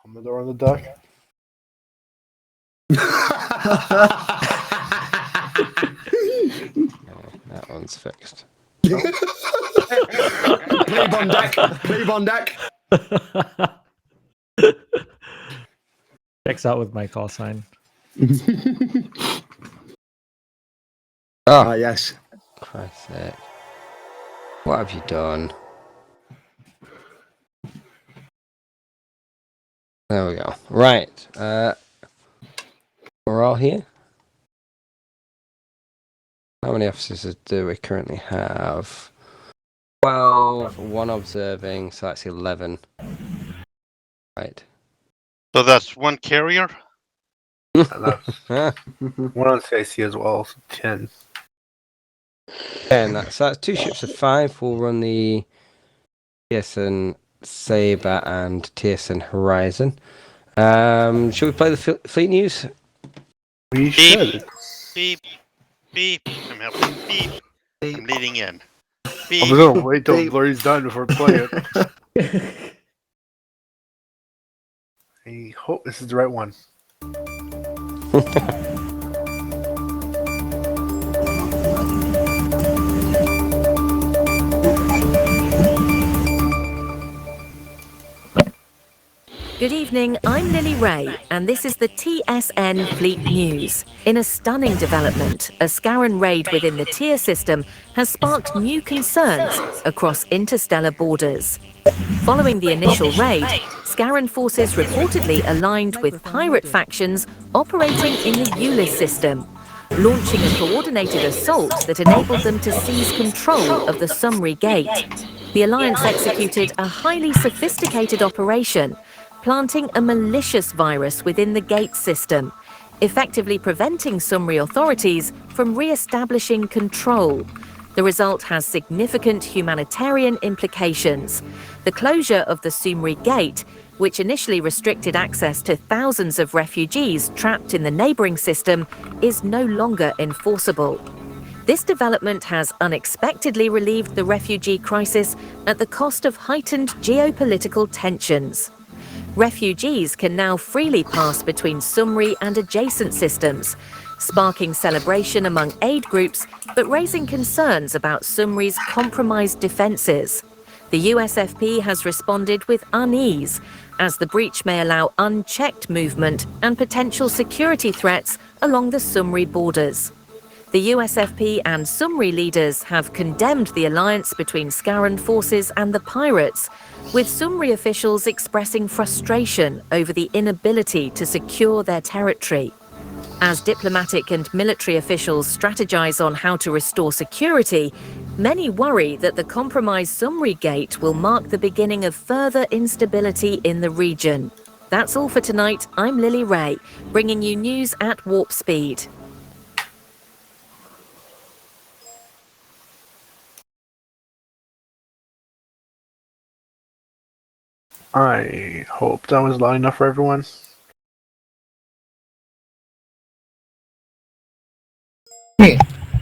Commodore on the deck. That one's fixed. Plebe on deck. Plebe on deck. Checks out with my call sign. Ah, yes. Christ's sake. What have you done? There we go. Right. We're all here. How many officers do we currently have? 12, one observing, so that's 11. Right. So that's one carrier? That's one on CIC as well, so 10. And that's 2 ships of 5. We'll run the TSN Sabre and TSN Horizon. Should we play the fleet news? We should. Beep. Beep. I'm helping. Beep. I'm leading in. Beep. I'm gonna wait till Blurry's done before playing it. I hope this is the right one. Good evening, I'm Lily Ray, and this is the TSN Fleet News. In a stunning development, a Scarran raid within the Tier system has sparked new concerns across interstellar borders. Following the initial raid, Scarran forces reportedly aligned with pirate factions operating in the Ulyss system, launching a coordinated assault that enabled them to seize control of the Sumri Gate. The Alliance executed a highly sophisticated operation, planting a malicious virus within the gate system, effectively preventing Sumri authorities from re-establishing control. The result has significant humanitarian implications. The closure of the Sumri Gate, which initially restricted access to thousands of refugees trapped in the neighbouring system, is no longer enforceable. This development has unexpectedly relieved the refugee crisis at the cost of heightened geopolitical tensions. Refugees can now freely pass between Sumri and adjacent systems, sparking celebration among aid groups, but raising concerns about Sumri's compromised defences. The USFP has responded with unease, as the breach may allow unchecked movement and potential security threats along the Sumri borders. The USFP and Sumri leaders have condemned the alliance between Scarran forces and the pirates, with Sumri officials expressing frustration over the inability to secure their territory. As diplomatic and military officials strategize on how to restore security, many worry that the compromised Sumri Gate will mark the beginning of further instability in the region. That's all for tonight. I'm Lily Ray, bringing you news at warp speed. I hope that was loud enough for everyone.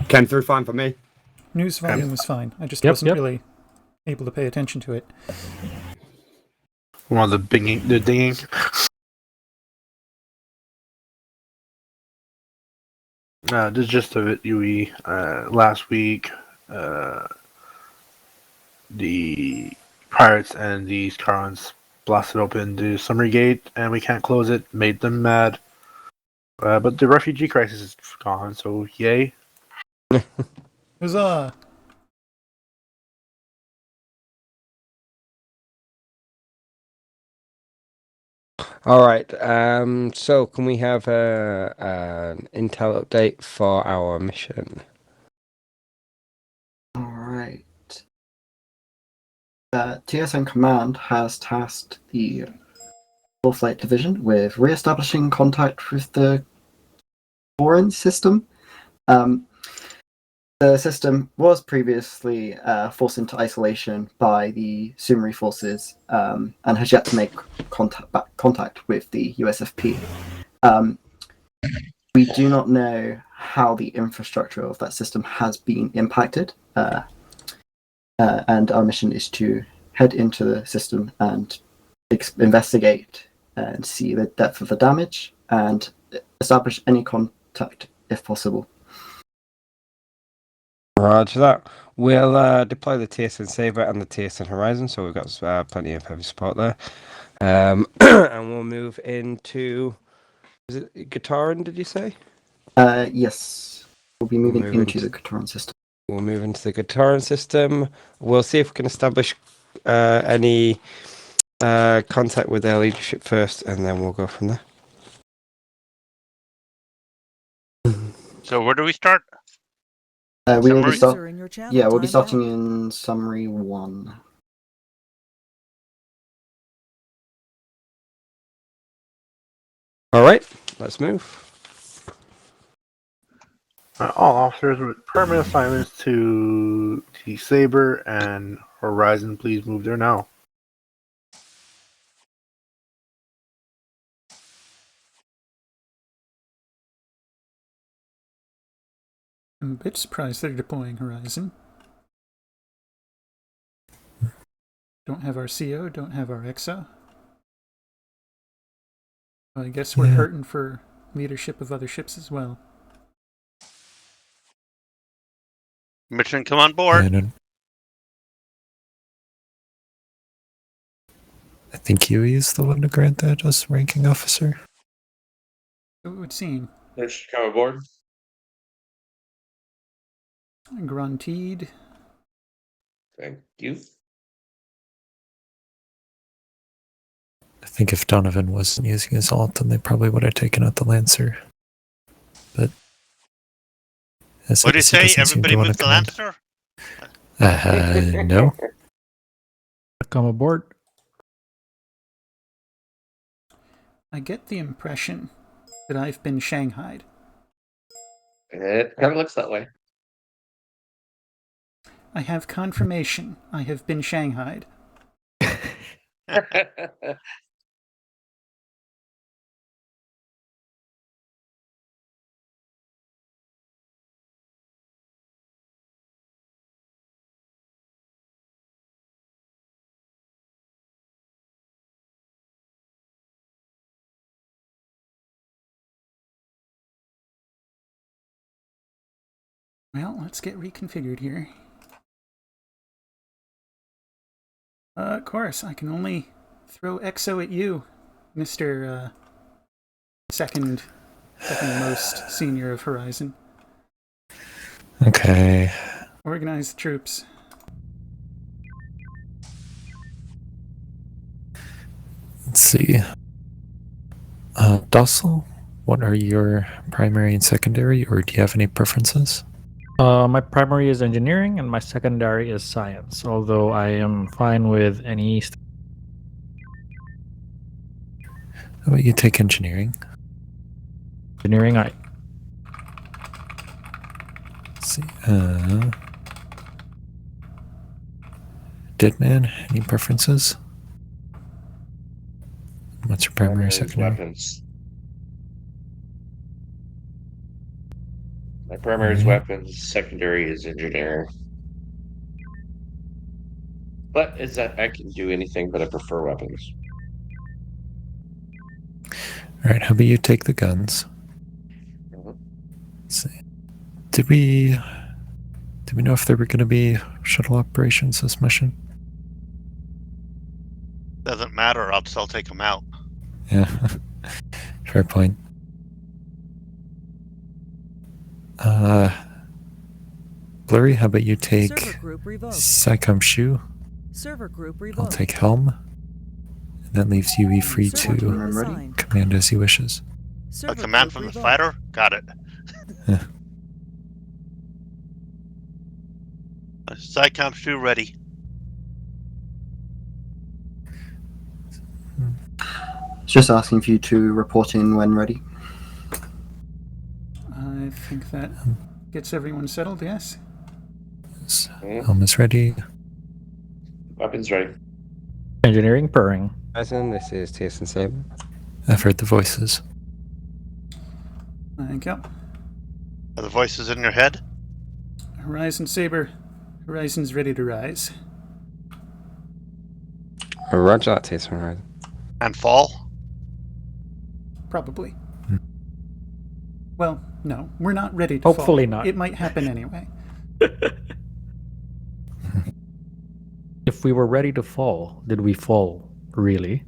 Came through fine for me. News volume was fine. I just wasn't really able to pay attention to it. One of the dinging. The gist of it, Yui, last week, the pirates and the Scarrans blasted open the Sumri Gate, and we can't close it. Made them mad. But the refugee crisis is gone, so yay. Huzzah! All right. So can we have an intel update for our mission? All right. TSN Command has tasked the Full Flight Division with re-establishing contact with the Terran system. The system was previously forced into isolation by the Sumri forces and has yet to make contact with the USFP. We do not know how the infrastructure of that system has been impacted, and our mission is to head into the system and investigate and see the depth of the damage and establish any contact if possible. Roger that. We'll deploy the TSN Sabre and the TSN Horizon, so we've got plenty of heavy support there. And we'll move into... Is it Gitaran, did you say? Yes. We'll be moving into the Gitaran system. We'll move into the Gitaran system. We'll see if we can establish any contact with their leadership first, and then we'll go from there. So where do we start? We will be Summary? we'll be starting in summary 1. All right, let's move. All officers with permanent assignments to the Sabre and Horizon, please move there now. I'm a bit surprised they're deploying Horizon. Don't have our CO, don't have our XO. Well, I guess we're hurting for leadership of other ships as well. Mission, come on board. I think Yui is the one to grant that as ranking officer. It would seem. Mission, come aboard. Granted. Thank you. I think if Donovan wasn't using his alt, then they probably would have taken out the Lancer. But What do you say? Everybody moves the Lancer? No. Come aboard. I get the impression that I've been shanghaied. It kind of looks that way. I have confirmation I have been shanghaied. Well, let's get reconfigured here. Of course, I can only throw EXO at you, Mr. Second most senior of Horizon. Okay. Organize the troops. Let's see. Docile, what are your primary and secondary, or do you have any preferences? My primary is engineering and my secondary is science, although I am fine with any. How about you take engineering? Engineering, Let's see. Deadman, any preferences? What's your primary, secondary? Weapons. My primary is weapons, secondary is engineering. But is that I can do anything, but I prefer weapons. Alright, how about you take the guns? Let's see. Did we know if there were going to be shuttle operations this mission? Doesn't matter, I'll still take them out. Yeah, fair point. Blurry, how about you take Psycom Shu? Server group I'll take Helm. And that leaves Yui free to command as he wishes. A command from the fighter? Got it. Yeah. Psycom Shu ready. Just asking for you to report in when ready. I think that gets everyone settled, yes? Helm is ready. Weapons ready. Engineering purring. Horizon, this is TSN Sabre. I've heard the voices. Thank you. Are the voices in your head? Horizon Saber. Horizon's ready to rise. Roger that, TSN Horizon. And fall? Probably. Well, no, we're not ready to Hopefully fall. not. It might happen anyway. If we were ready to fall, did we fall, really?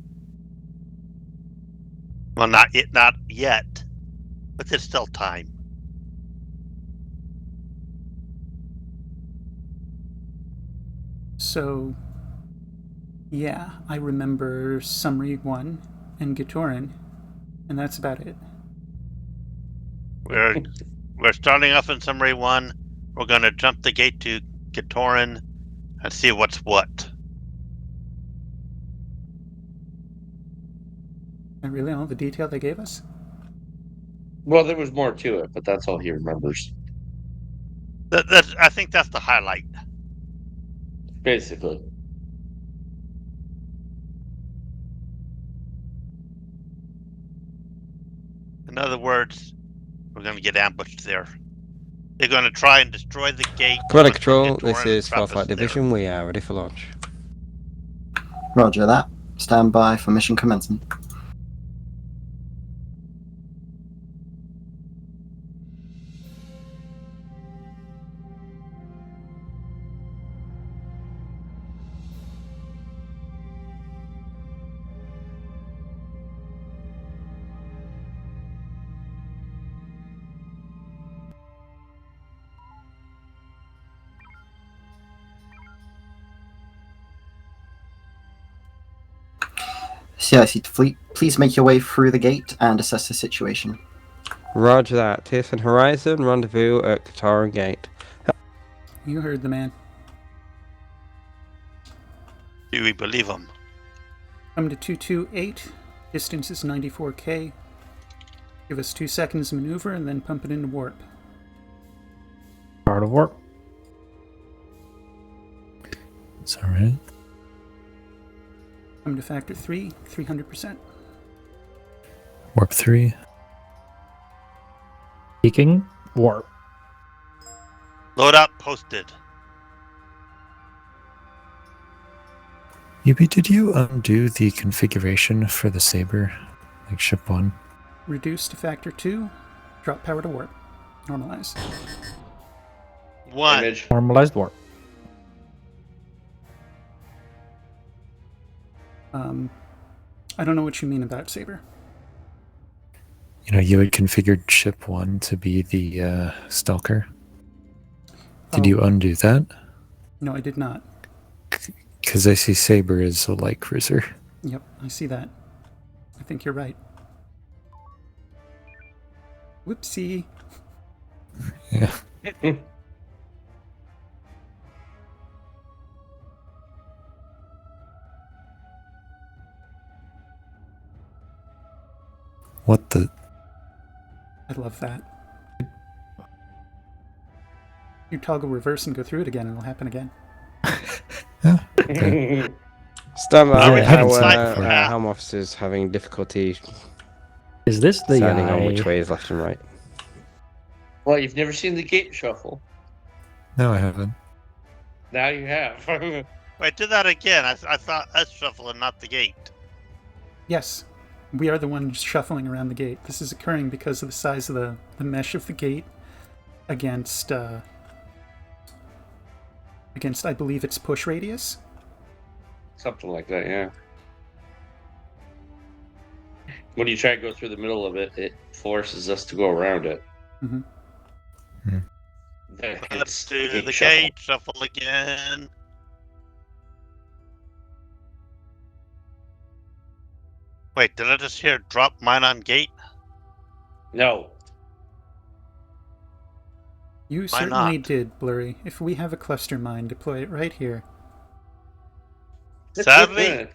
Well, not yet. But there's still time. So, yeah, I remember Summary 1 and Gatoran, and that's about it. We're starting off in Summary 1. We're going to jump the gate to Gatoran and see what's what. And really all the detail they gave us? Well, there was more to it, but that's all he remembers. I think that's the highlight. Basically. In other words, we're going to get ambushed there. They're going to try and destroy the gate. Commander Control, this is Farflight Division. We are ready for launch. Roger that. Stand by for mission commencement. CIC Fleet, please make your way through the gate and assess the situation. Roger that. TSN Horizon, rendezvous at Kataran Gate. You heard the man. Do we believe him? Come to 228. Distance is 94K. Give us 2 seconds to maneuver and then pump it into warp. Part of warp. It's alright. Come to factor 3, 300%. Warp 3. Peaking warp. Load up, posted. Yubi, did you undo the configuration for the Saber? Like ship 1? Reduce to factor 2. Drop power to warp. Normalize. 1. Image. Normalized warp. I don't know what you mean about Saber. You know, you had configured ship 1 to be the Stalker. Did you undo that? No, I did not. Because I see Saber as a light cruiser. Yep, I see that. I think you're right. Whoopsie. Yeah. What the? I love that. You toggle reverse and go through it again, and it'll happen again. Yeah. Okay. Stand by. I haven't seen it before. Helm officers having difficulty Is this the deciding on which way is left and right. Well, you've never seen the gate shuffle. No, I haven't. Now you have. Wait, do that again. I thought us shuffling, not the gate. Yes, we are the ones shuffling around the gate. This is occurring because of the size of the mesh of the gate against, I believe, its push radius. Something like that, yeah. When you try to go through the middle of it, it forces us to go around it. Mm-hmm. Let's do the gate shuffle again. Wait, did I just hear drop mine on gate? No. You Why certainly not? did, Blurry. If we have a cluster mine, deploy it right here. Sadly,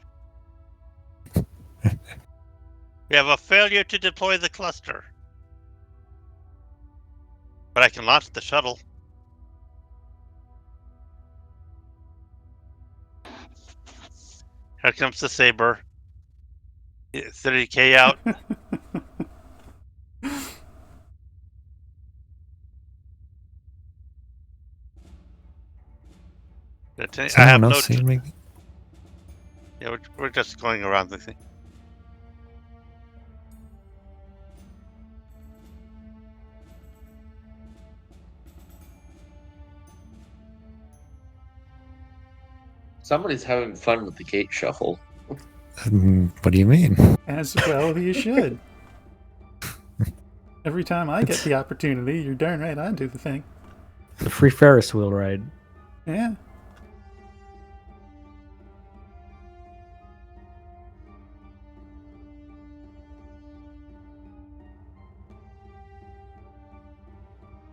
we have a failure to deploy the cluster. But I can launch the shuttle. Here comes the Saber. 30K out. Has I have anyone no. else seen me? Yeah, we're just going around the thing. Somebody's having fun with the gate shuffle. What do you mean? As well you should. Every time I get the opportunity, you're darn right I do the thing. The free Ferris wheel ride. Yeah.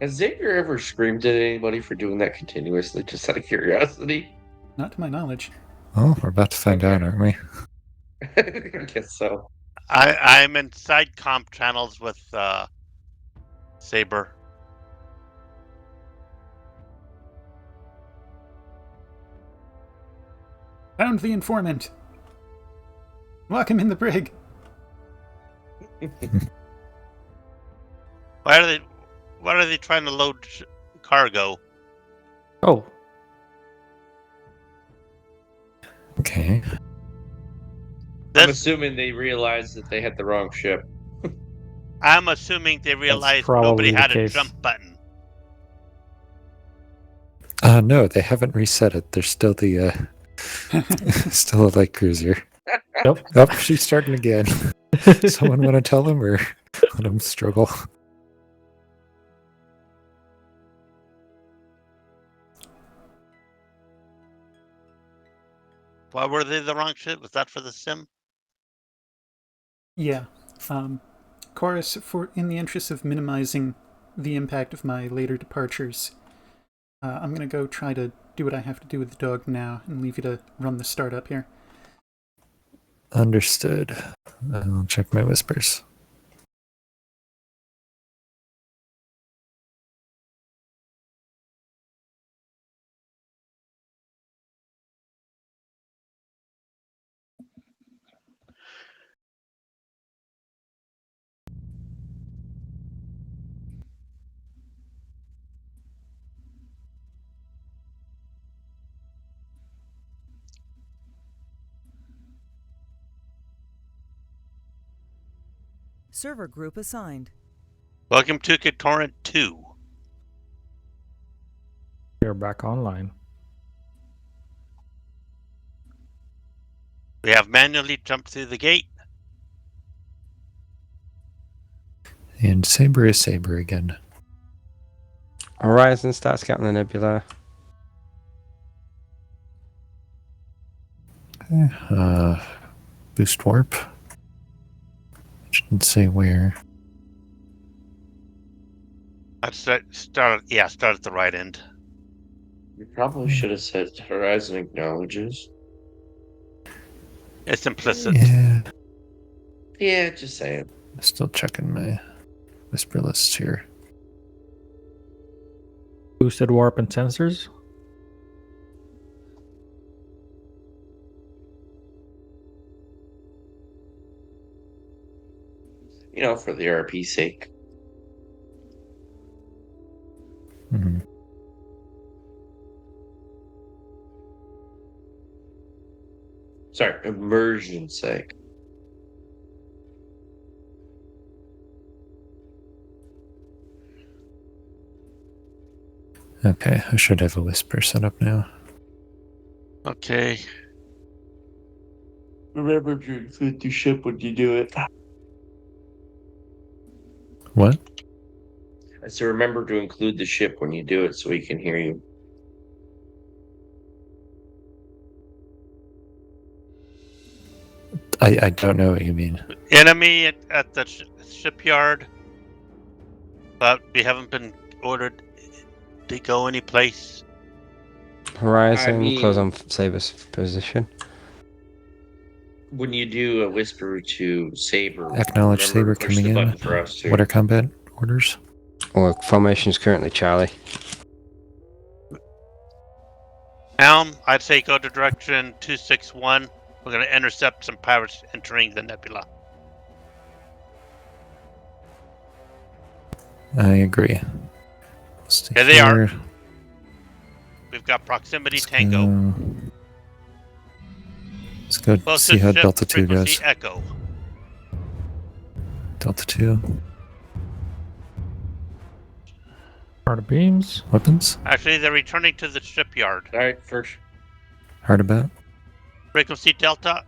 Has Xavier ever screamed at anybody for doing that continuously, just out of curiosity? Not to my knowledge. Oh, we're about to find out, aren't we? I guess so. I'm in side comp channels with Saber. Found the informant. Lock him in the brig. Why are they trying to load cargo? Oh, Okay. I'm assuming they realized that they had the wrong ship. I'm assuming they realized probably nobody the had a case. jump button. No, they haven't reset it. There's still the still a light cruiser. Nope. Oh, she's starting again. Someone want to tell him or let him struggle? Why were they the wrong ship? Was that for the sim? Yeah. Chorus, in the interest of minimizing the impact of my later departures, I'm going to go try to do what I have to do with the dog now and leave you to run the startup here. Understood. I'll check my whispers. Server group assigned. Welcome to Torrent 2. You're back online. We have manually jumped through the gate. And Saber is Saber again. Horizon starts scouting the nebula. Boost warp. Shouldn't say where. Let's start at the right end. You probably should have said Horizon acknowledges. It's implicit. Yeah. Yeah, just saying. Still checking my whisper lists here. Boosted warp and sensors. You know, for the RP's sake. Mm-hmm. Sorry, immersion's sake. Okay, I should have a whisper set up now. Okay. Remember to include the ship when you do it. What? I said remember to include the ship when you do it so we can hear you. I don't know what you mean. Enemy at the shipyard, but we haven't been ordered to go any place. Horizon, close on Saber's position. When you do a whisper to Saber, Acknowledge remember Saber to push coming the in. button for us too. What are combat orders? Well, formation is currently Charlie. Helm, I'd say go to direction 261. We're going to intercept some pirates entering the nebula. I agree. Here they are. We've got proximity Tango. Let's go Closest see how ship Delta 2 frequency goes. Echo. Delta 2. Hard beams. Weapons. Actually, they're returning to the shipyard. All right, first. Hard about. Frequency Delta.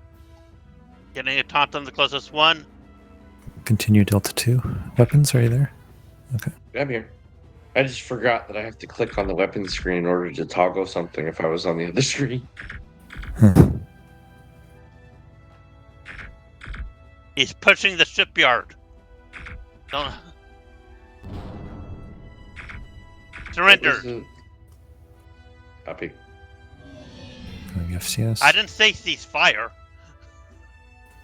Getting a taunt on the closest one. Continue Delta 2. Weapons, are you there? Okay. I'm here. I just forgot that I have to click on the weapons screen in order to toggle something if I was on the other screen. He's pushing the shipyard. Don't... Surrender. Copy. Going FCS. I didn't say ceasefire.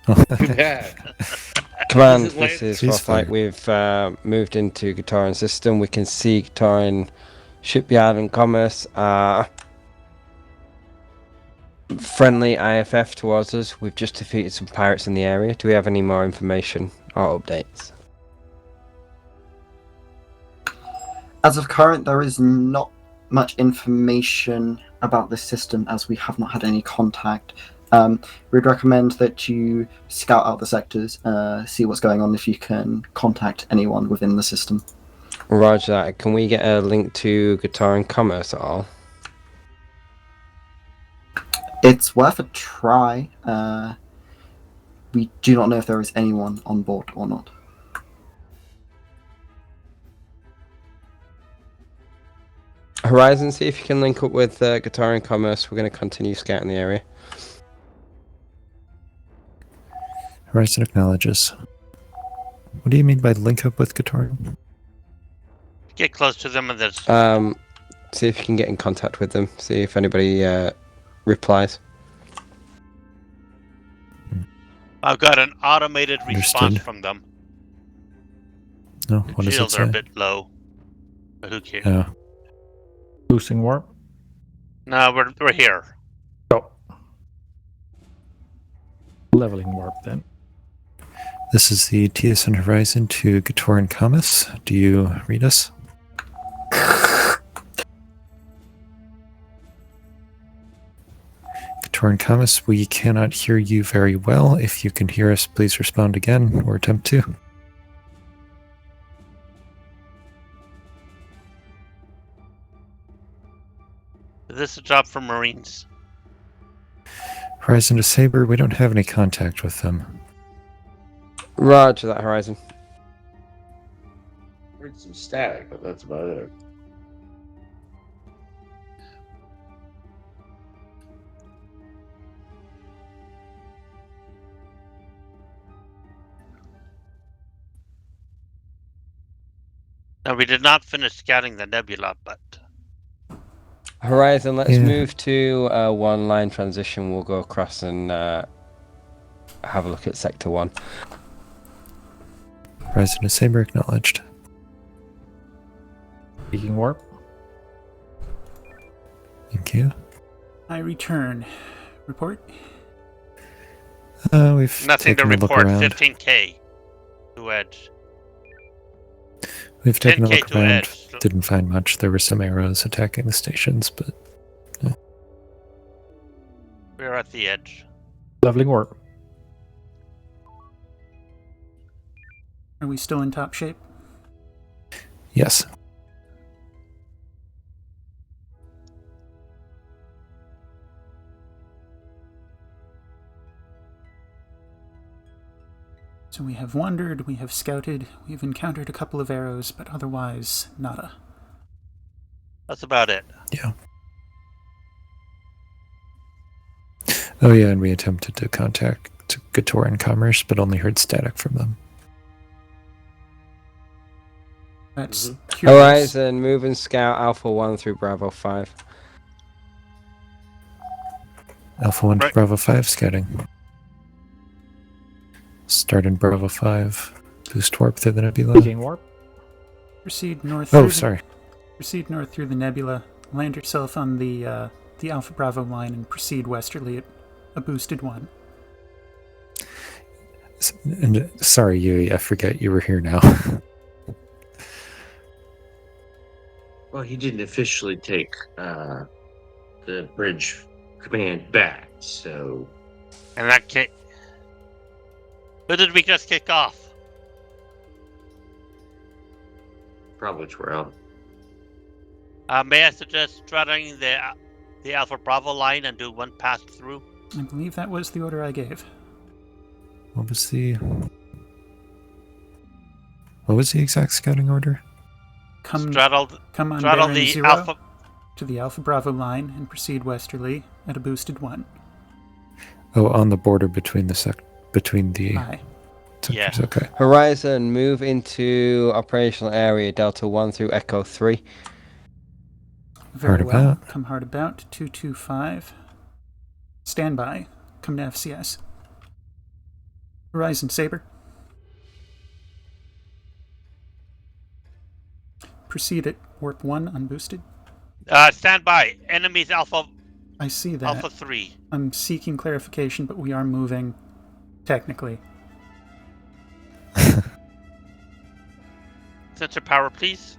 Too bad. Command, Is it this is Ceasefire. Frostlight. We've moved into Gataran system. We can see Gataran shipyard and commerce are friendly IFF towards us. We've just defeated some pirates in the area. Do we have any more information or updates? As of current, there is not much information about this system as we have not had any contact. We'd recommend that you scout out the sectors, see what's going on if you can contact anyone within the system. Roger that. Can we get a link to Gataran commerce at all? It's worth a try. We do not know if there is anyone on board or not. Horizon, see if you can link up with Gataran commerce. We're going to continue scouting the area. Horizon acknowledges. What do you mean by link up with Gataran? Get close to them and there's... See if you can get in contact with them. See if anybody replies. I've got an automated response Understood. from them. No, what does it Shields are a say? bit low. But who cares? Oh, Boosting warp. No, we're here. Oh. Leveling warp then. this is the TSN Horizon to Gataran commerce. Do you read us? Gataran commerce, we cannot hear you very well. If you can hear us, please respond again or attempt to. Is this a job for Marines? Horizon to Saber, we don't have any contact with them. Roger that, Horizon. Heard some static, but that's about it. Now, we did not finish scouting the nebula, but... Horizon, let's Yeah. move to one line transition. We'll go across and have a look at Sector 1. Horizon to Saber acknowledged. Speaking warp. Thank you. I return. Report. We've Nothing to taken a look report. around. 15K to edge. We've taken a 10K look to around. edge. Didn't find much. There were some arrows attacking the stations, but We're at the edge. Leveling warp. Are we still in top shape? yes. So we have wandered, we have scouted, we've encountered a couple of arrows, but otherwise, nada. That's about it. Yeah. Oh yeah, and we attempted to contact Gataran commerce, but only heard static from them. That's curious. Horizon, move and scout Alpha 1 through Bravo 5. Alpha 1 Right. to Bravo 5 scouting. Start in Bravo 5. Boost warp through the nebula. Speaking warp. Proceed north. Oh, through sorry. Proceed north through the nebula. Land yourself on the Alpha Bravo line and proceed westerly at a boosted one. And sorry, Yui, I forget you were here now. Well, he didn't officially take the bridge command back. So, In that case, who did we just kick off? probably Terran. May I suggest straddling the Alpha Bravo line and do one pass through? I believe that was the order I gave. What was the exact scouting order? Come on straddle bearing the 0 Alpha to the Alpha Bravo line and proceed westerly at a boosted 1. Oh, on the border between the Aye. sectors. Yeah. Okay. Horizon, move into operational area Delta 1 through Echo 3. Very Hard well. about. Come hard about. 225. Stand by. Come to FCS. Horizon Saber. Proceed at warp 1 unboosted. stand by. Enemies Alpha. I see that. Alpha 3. I'm seeking clarification, but we are moving technically. Sensor power, please.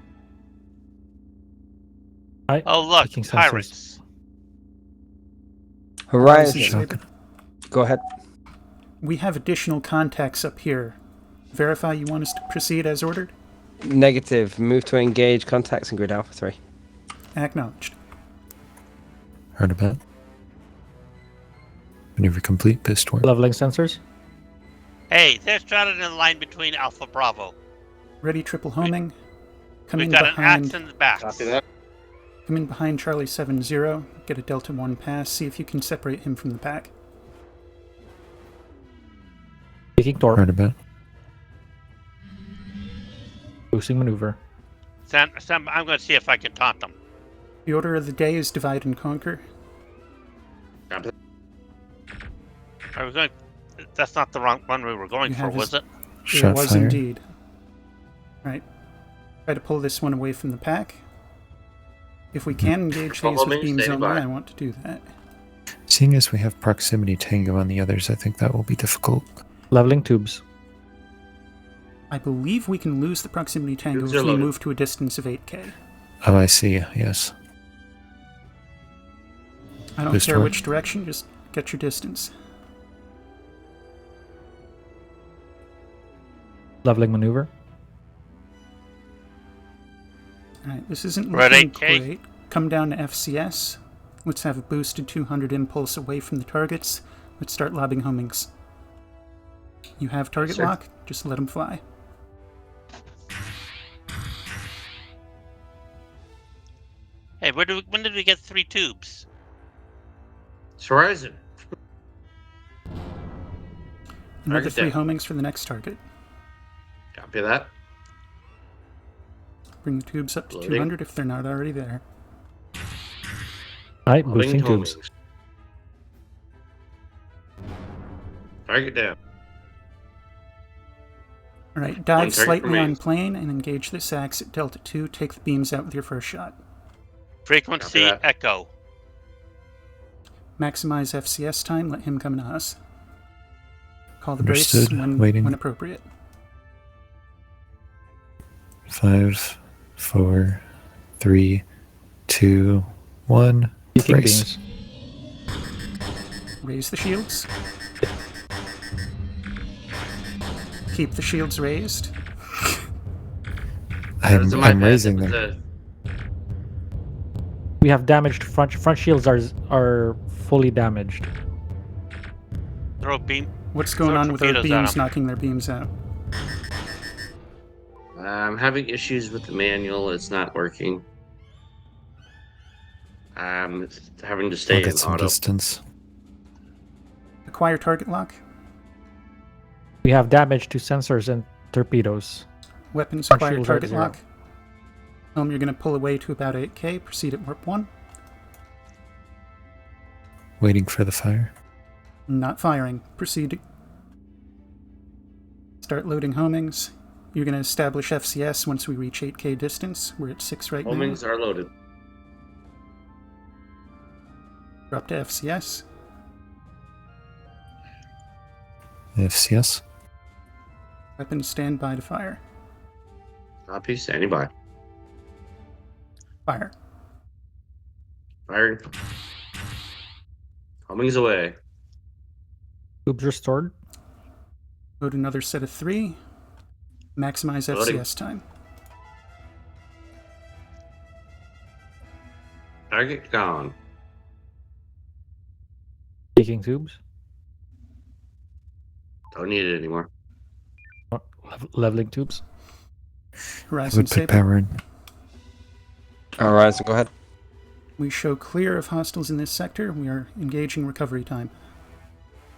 Aye. Oh look, Taking sensors. pirates. Horizon. Saber. Go ahead. We have additional contacts up here. Verify you want us to proceed as ordered? Negative. Move to engage contacts in grid Alpha 3. Acknowledged. Heard about. Maneuver complete. Pissed work. Leveling sensors. Hey, they're straddling the line between Alpha Bravo. Ready triple homing. Come We've in got an behind. axe in the back. Copy that. Come in behind Charlie 7-0. Get a Delta 1 pass. See if you can separate him from the pack. Taking torp. Heard about. Boosting maneuver. Sam, I'm going to see if I can taunt them. The order of the day is divide and conquer. Copy Are we going? That's not the wrong one we were going You for, have was it? Shot It was fire. indeed. Right. Try to pull this one away from the pack. If we can engage Follow these with me, beams standing only, by. I want to do that. Seeing as we have proximity tango on the others, I think that will be difficult. Leveling tubes. I believe we can lose the proximity tango Tubes if are we loaded. move to a distance of 8k. Oh, I see. Yes. I don't Boost care one. which direction, just get your distance. Leveling maneuver. Alright, this isn't We're at looking 8K. great. Come down to FCS. Let's have a boosted 200 impulse away from the targets. Let's start lobbing homings. You have target Sir. lock, just let them fly. Hey, when did we get 3 tubes? It's Horizon. Another Target 3 down. homings for the next target. Copy that. Bring the tubes up to Loading. 200 if they're not already there. Aye, Loading boosting tubes. homings. Target down. Alright, dive target slightly on remains. plane and engage this axe at Delta 2. Take the beams out with your first shot. Frequency Copy that. echo. Maximize FCS time, let him come to us. Call the brace Understood. when Waiting. appropriate. 5, 4, 3, 2, 1. Taking Brace. beams. Raise the shields. Keep the shields raised. That's my I'm bad. raising That was them. We have damaged front shields are fully damaged. Throw beam. What's going Throw on with our torpedoes at beams 'em. knocking their beams out? I'm having issues with the manual. It's not working. I'm having to I'll stay in get some auto. distance. Acquire target lock. We have damage to sensors and torpedoes. Weapons Front acquire shields are at target 0. lock. You're going to pull away to about 8k. Proceed at warp 1. Waiting for the fire. Not firing. Proceed. Start loading homings. You're going to establish FCS once we reach 8k distance. We're at 6 right Homings are loaded. now. Drop to FCS. FCS. Weapons stand by to fire. Copy. Standing by. Fire. Firing. Humming's away. Tubes restored. Load another set of 3. Maximize Loading. FCS time. Target gone. Taking tubes. Don't need it anymore. Leveling tubes. I Horizon would put Saber. power in. Horizon, go ahead. We show clear of hostiles in this sector. We are engaging recovery time.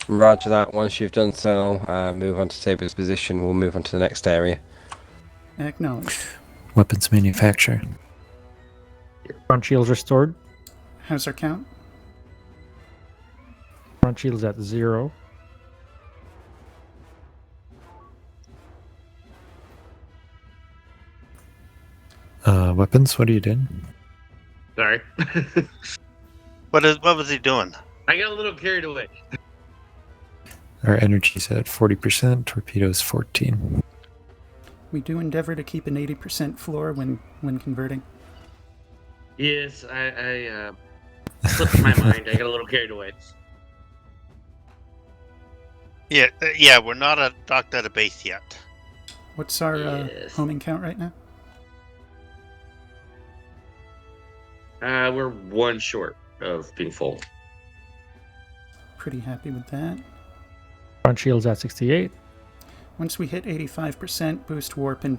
Roger that. Once you've done so, move on to Saber's position. We'll move on to the next area. Acknowledged. Weapons manufacture. Front shields restored. How's our count? Front shields at 0. Weapons, what are you doing? Sorry. What was he doing? I got a little carried away. Our energy's at 40%, torpedoes 14. We do endeavor to keep an 80% floor when converting. Yes, I slipped my mind. I got a little carried away. Yeah, we're not docked at a base yet. What's our Yes. homing count right now? We're 1 short of being full. Pretty happy with that. Front shields at 68. Once we hit 85%, boost warp and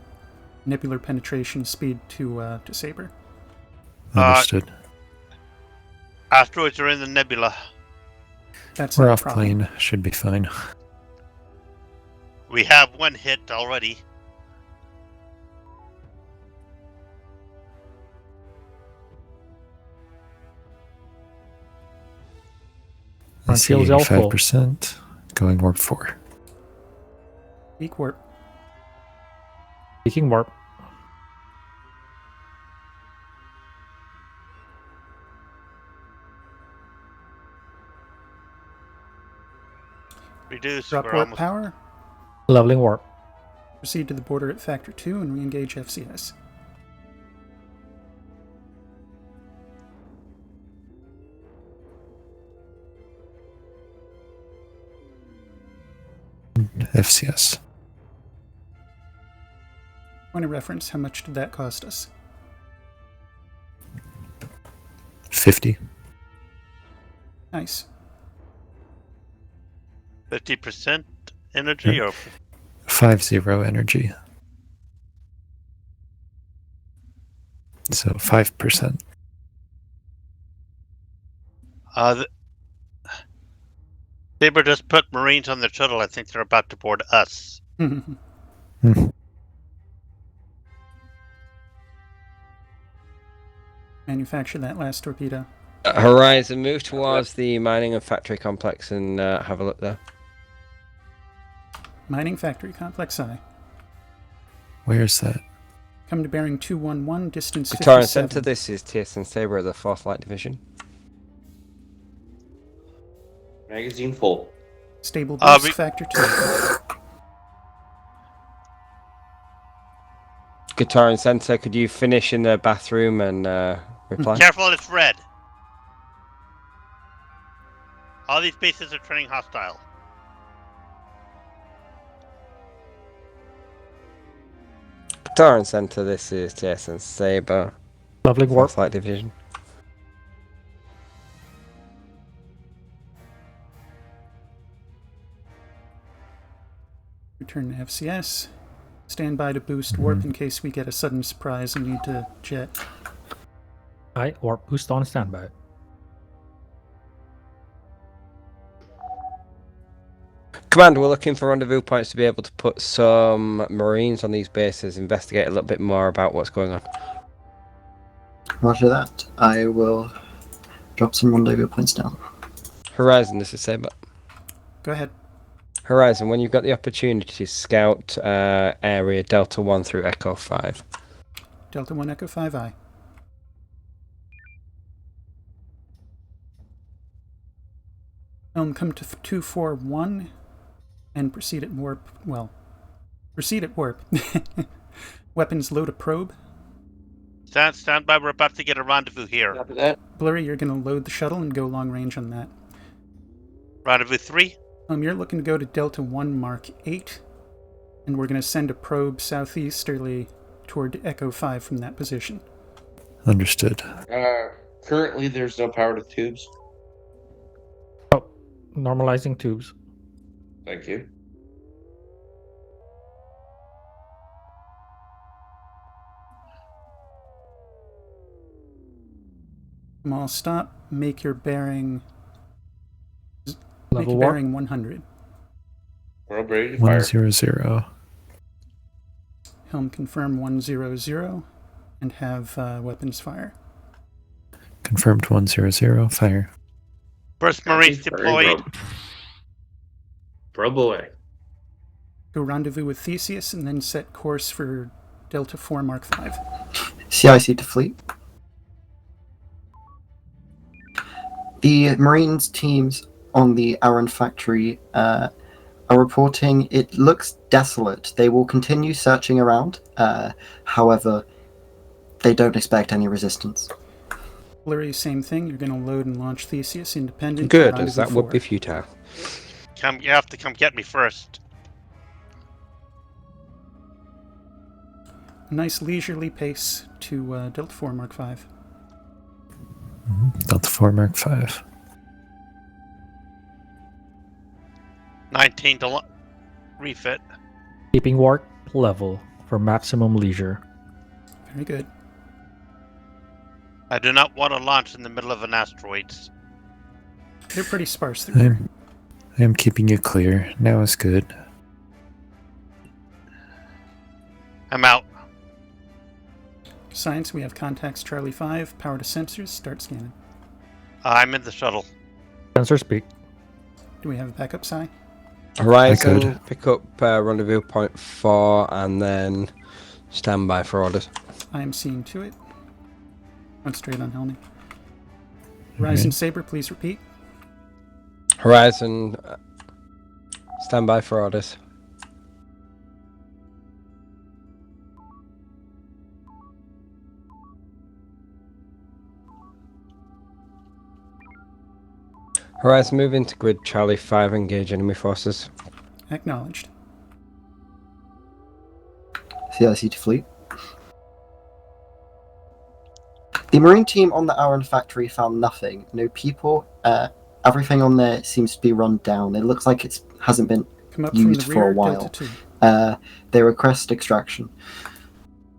nebular penetration speed to Saber. Understood. Asteroids are in the nebula. That's We're not a off problem. plane, should be fine. We have 1 hit already. I see shields all full. 85%, going warp 4. Weak warp. Taking warp. Reduce. Drop We're warp almost. power. Leveling warp. Proceed to the border at factor 2 and re-engage FCS. FCS. Point of reference, how much did that cost us? 50. Nice. 50% energy or 50 energy. So 5%. Saber just put Marines on their shuttle. I think they're about to board us. Manufacture that last torpedo. Horizon, move towards the mining and factory complex and have a look there. Mining factory complex I. Where's that? Come to bearing 211, distance Terran 57. Center, this is TSN Saber of the 4th Light Division. Magazine full. Stable boost factor 2. Guitar Center, could you finish in the bathroom and reply? Careful, it's red. All these bases are turning hostile. Terran Center, this is TSN Saber. Leveling warp. 4th Light Division. Return to FCS. Stand by to boost warp in case we get a sudden surprise and need to jet. Aye, warp boost on standby. Command, we're looking for rendezvous points to be able to put some Marines on these bases, investigate a little bit more about what's going on. Roger that. I will drop some rendezvous points down. Horizon, this is Saber. Go ahead. Horizon, when you've got the opportunity, scout area Delta 1 through Echo 5. Delta 1 Echo 5I. Come to 241 and proceed at warp. Well, proceed at warp. Weapons load a probe. Stand by. We're about to get a rendezvous here. Blurry, you're going to load the shuttle and go long range on that. Rendezvous 3? You're looking to go to Delta 1 Mark 8, and we're going to send a probe southeasterly toward Echo 5 from that position. Understood. Currently, there's no power to tubes. Oh, normalizing tubes. Thank you. I'll stop. Make your bearing. Level Make your warp. bearing 100. We're all ready to fire. 100. Helm confirm 100 and have weapons fire. Confirmed 100. Fire. First Marines deployed. Probe away. Go rendezvous with Theseus and then set course for Delta 4 Mark 5. CIC to fleet. The Marines teams on the Aaron factory are reporting it looks desolate. They will continue searching around. However, they don't expect any resistance. Blurry, same thing. You're going to load and launch Theseus independent. Good, as that would be futile. You have to come get me first. A nice leisurely pace to Delta 4 Mark 5. Delta 4 Mark 5. 19 to refit. Keeping warp level for maximum leisure. Very good. I do not want to launch in the middle of an asteroid. They're pretty sparse through here. I am keeping you clear. Now is good. I'm out. Science, we have contacts Charlie 5. Power to sensors. Start scanning. I'm in the shuttle. Sensor speak. Do we have a backup, Psi? Horizon, pick up rendezvous point 4 and then stand by for orders. I am seeing to it. One straight on helming. Horizon Saber, please repeat. Horizon, stand by for orders. Horizon, move into grid Charlie 5, engage enemy forces. Acknowledged. CIC to fleet. The Marine team on the Aaron factory found nothing. No people. Everything on there seems to be run down. It looks like it hasn't been used for a while. They request extraction.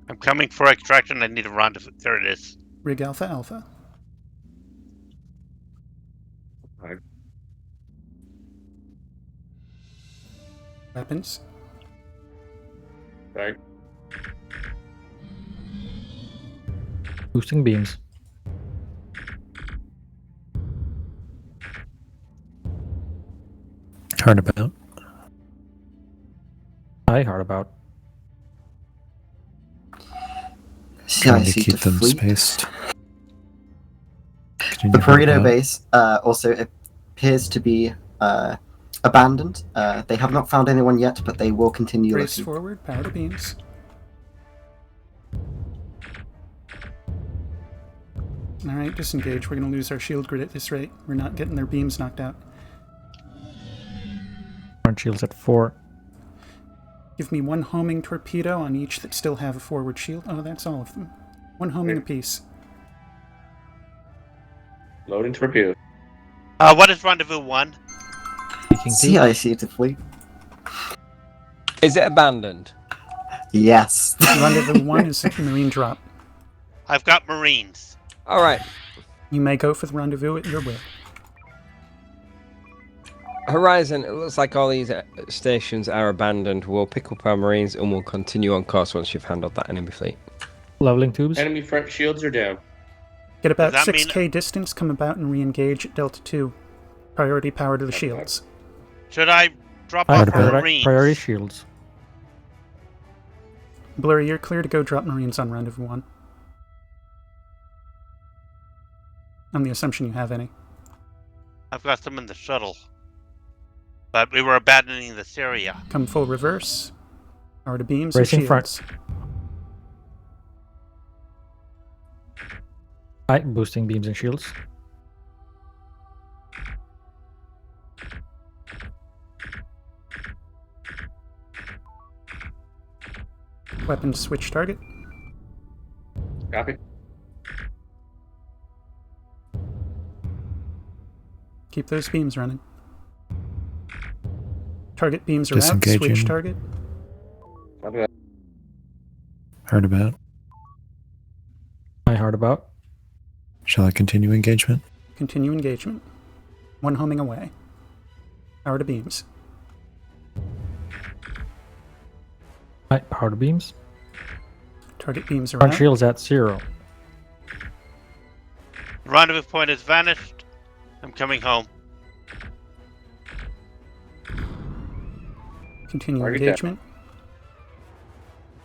I'm coming for extraction. I need a rendezvous. There it is. Rig Alpha Alpha. Right. Weapons. Right. Boosting beams. Hard about. Hi, hard about. Trying to CIC keep to them fleet. spaced. The Pareto base also appears to be abandoned. They have not found anyone yet, but they will continue Race looking. forward. Power to beams. Alright, disengage. We're going to lose our shield grid at this rate. We're not getting their beams knocked out. Front shields at 4. Give me one homing torpedo on each that still have a forward shield. Oh, that's all of them. One homing apiece. Loading torpedo. What is rendezvous 1? CIC to fleet. Is it abandoned? Yes. Rendezvous 1 is a Marine drop. I've got Marines. Alright. You may go for the rendezvous at your will. Horizon, it looks like all these stations are abandoned. We'll pick up our Marines and we'll continue on course once you've handled that enemy fleet. Leveling tubes. Enemy front shields are down. Get about Does that 6k distance, come about and re-engage at Delta 2. Priority power to the shields. Should I drop off Marines? Priority shields. Blurry, you're clear to go drop Marines on Rendezvous 1. On the assumption you have any. I've got some in the shuttle. But we were abandoning this area. Come full reverse. Power to beams Racing and shields. front. Hi, boosting beams and shields. Weapon to switch target. Copy. Keep those beams running. Target beams are out. Switch Disengaging. target. Copy that. Heard about. I heard about. Shall I continue engagement? Continue engagement. One homing away. Power to beams. Right, power to beams. Target beams are Front out. shield's at 0. Rendezvous point has vanished. I'm coming home. Continue Target engagement.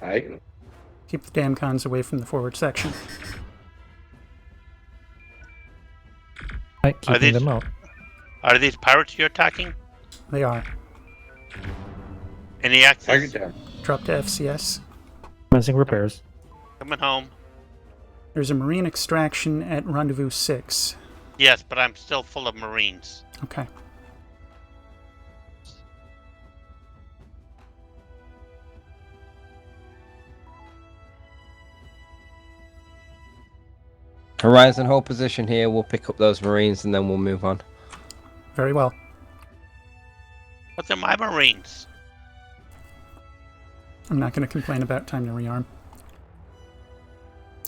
Aye. Keep the damn cons away from the forward section. Right, keeping them out. Are these pirates you're attacking? They are. Any access? Target down. Drop to FCS. Commencing repairs. Coming home. There's a marine extraction at Rendezvous 6. Yes, but I'm still full of Marines. Okay. Horizon, hold position here. We'll pick up those Marines and then we'll move on. Very well. But they're my Marines. I'm not going to complain about time to rearm.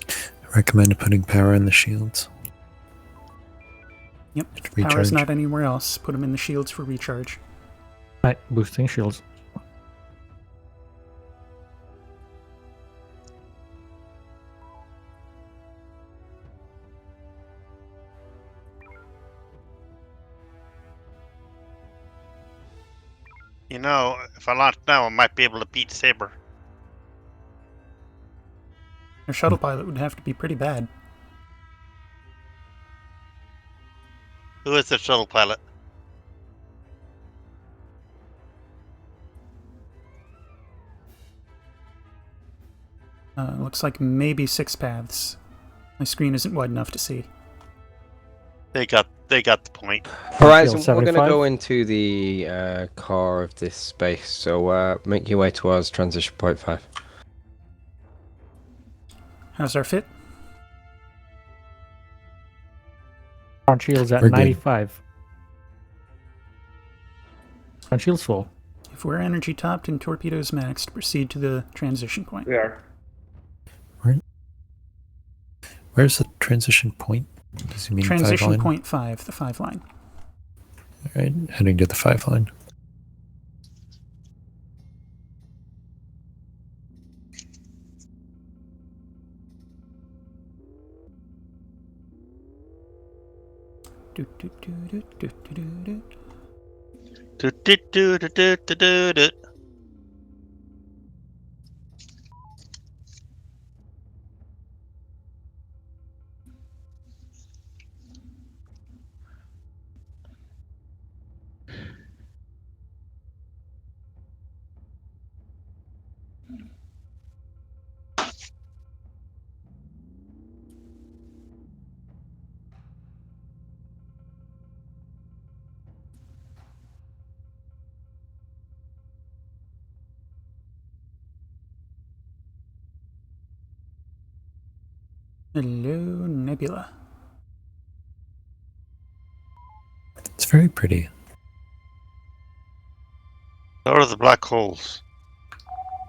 I recommend putting power in the shields. Yep. Recharge. Power's not anywhere else. Put them in the shields for recharge. Right, boosting shields. You know, if I launch now, I might be able to beat Saber. Their shuttle pilot would have to be pretty bad. Who is the shuttle pilot? Looks like maybe 6 paths. My screen isn't wide enough to see. They got the point. Horizon, we're going to 75. go into the core of this space, so make your way towards transition point 5. How's our fit? Front shield's at We're good. 95. Front shield's full. If we're energy topped and torpedoes maxed, proceed to the transition point. We are. Where's the transition point? Does he mean Transition 5 line? point 5, the 5 line. Alright, heading to the 5 line. Do, do, do, do, do, do, do, do. Do, do, do, do, do, do, do, do. Hello, Nebula. It's very pretty. What are the black holes?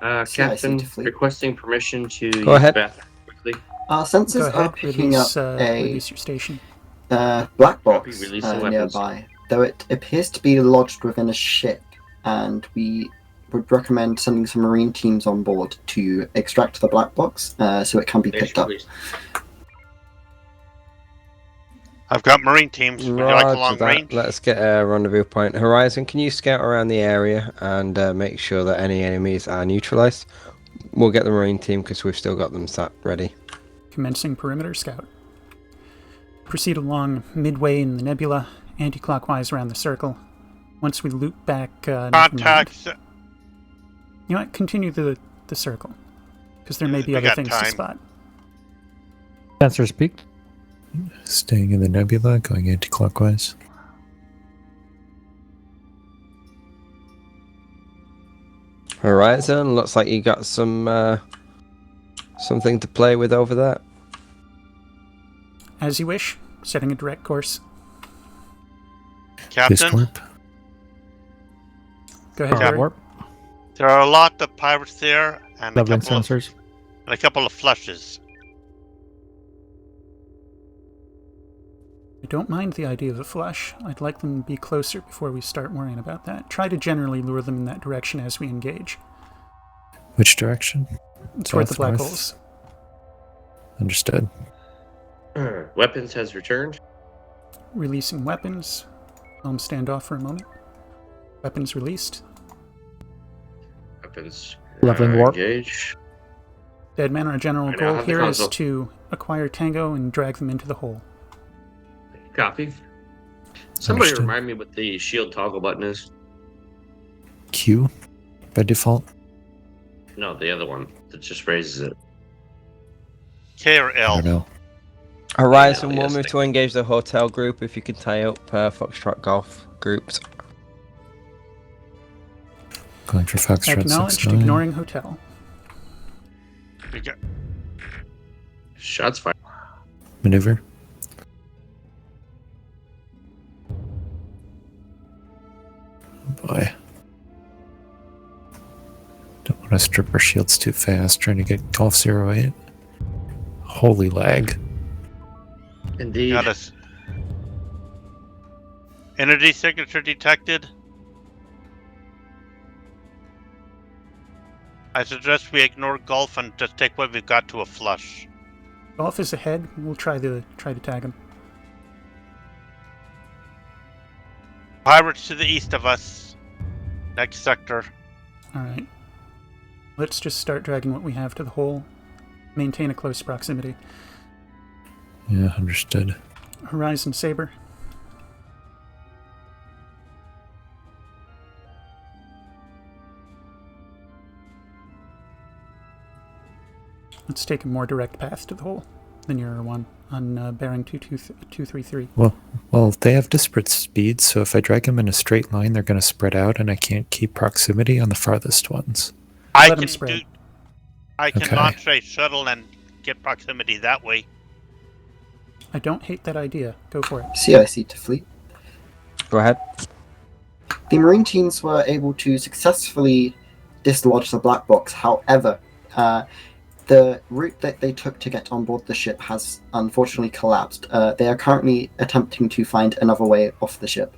See, I Captain, see to fleet. requesting permission to Go use ahead. bathroom quickly. Go Sensors are ahead, picking up release, a release your station. black box Release the weapons. nearby, though it appears to be lodged within a ship, and we would recommend sending some marine teams on board to extract the black box so it can be picked up. I've got Marine teams. Would you like a Roger long that. range? Let's get a rendezvous point. Horizon, can you scout around the area and make sure that any enemies are neutralized? We'll get the Marine team because we've still got them sat ready. Commencing perimeter scout. Proceed along midway in the nebula, anti-clockwise around the circle. Once we loop back... never mind. Contacts. You know what? Continue the circle, because there may be We other got things time. to spot. Sensors peaked. Staying in the nebula, going anti-clockwise. Horizon, looks like you got some Something to play with over there? As you wish. Setting a direct course. Captain, warp. Go ahead, Barry. Warp. there are a lot of pirates there, and Leveling sensors. a couple of flushes. I don't mind the idea of a flush. I'd like them to be closer before we start worrying about that. Try to generally lure them in that direction as we engage. Which direction? Toward the South, black north? holes. Understood. Weapons has returned. Releasing weapons. Let them stand off for a moment. Weapons released. Weapons. Leveling warp. Engage. Deadman, our general I now goal have the here is console. to acquire Tango and drag them into the hole. Copy. Somebody Understood. remind me what the shield toggle button is. Q by default. No, the other one that just raises it. K or I L? don't know. Horizon Yeah, will yes, move thank to engage the hotel group if you can tie up Foxtrot Golf groups. Going for Foxtrot Acknowledged, 69. ignoring hotel. We got- Shots fired. Maneuver. Oh boy. Don't want to strip our shields too fast. Trying to get Golf 08. Holy lag. Indeed. Got us. Energy signature detected. I suggest we ignore Gulf and just take what we've got to a flush. Golf is ahead. We'll try to tag him. Pirates to the east of us. Next sector. Alright. Let's just start dragging what we have to the hole. Maintain a close proximity. Yeah, understood. Horizon Saber. Let's take a more direct path to the hole. The nearer one on bearing 233. Well, they have disparate speeds, so if I drag them in a straight line, they're going to spread out, and I can't keep proximity on the farthest ones. I Let 'em can spread. Okay. launch a shuttle and get proximity that way. I don't hate that idea. Go for it. CIC to fleet. Go ahead. The Marine teams were able to successfully dislodge the black box. However, the route that they took to get on board the ship has unfortunately collapsed. They are currently attempting to find another way off the ship.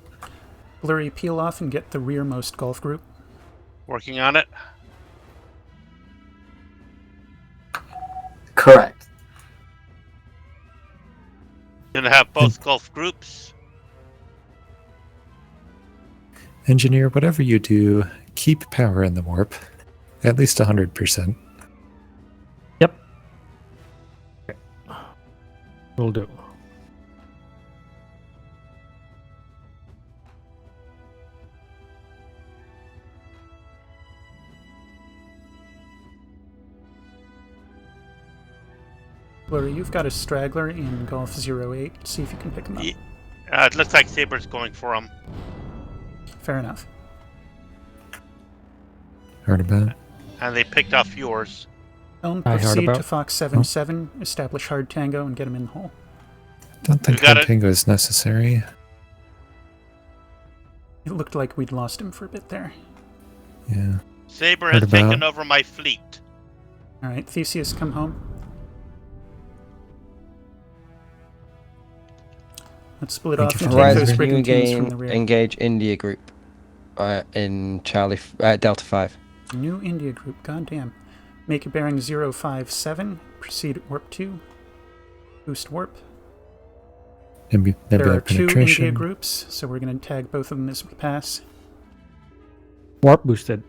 Blurry, peel off and get the rearmost Golf group. Working on it. Correct. Gonna have both Gulf groups. Engineer, whatever you do, keep power in the warp. At least 100%. Will do. Blurry, you've got a straggler in Golf 08. See if you can pick him up. It looks like Saber's going for him. Fair enough. Heard about it? And they picked off yours. Elm, I heard proceed about- to Fox 77, establish hard tango, and get him in the hole. Don't think got hard tango is necessary. It looked like we'd lost him for a bit there. Yeah. Saber Heard has taken about- over my fleet. Alright, Theseus, come home. Let's split Thank off you and for take Horizon, those Horizon, you brigantines from the rear. engage India group in Delta 5. New India group, goddamn. Make a bearing 057, proceed at warp 2. Boost warp. There Nebula are 2 India penetration. groups, so we're going to tag both of them as we pass. Warp boosted.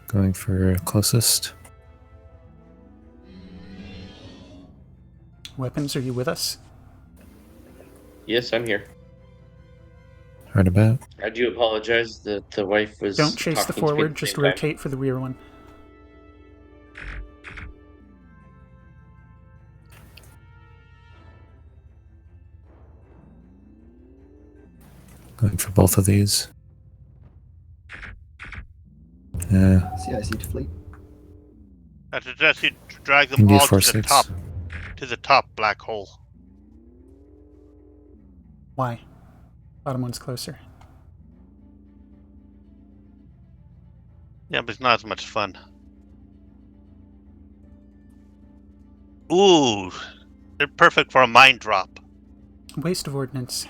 Going for closest. Weapons, are you with us? Yes, I'm here. Heard about. I do apologize that the wife was. Don't chase the talking to me at forward, the just same time. rotate for the rear one. Going for both of these. Yeah. CIC to fleet. I suggest you drag them India all to the 46. top. To the top black hole. Why? Bottom one's closer. Yeah, but it's not as much fun. Ooh, they're perfect for a mine drop. Waste of ordnance.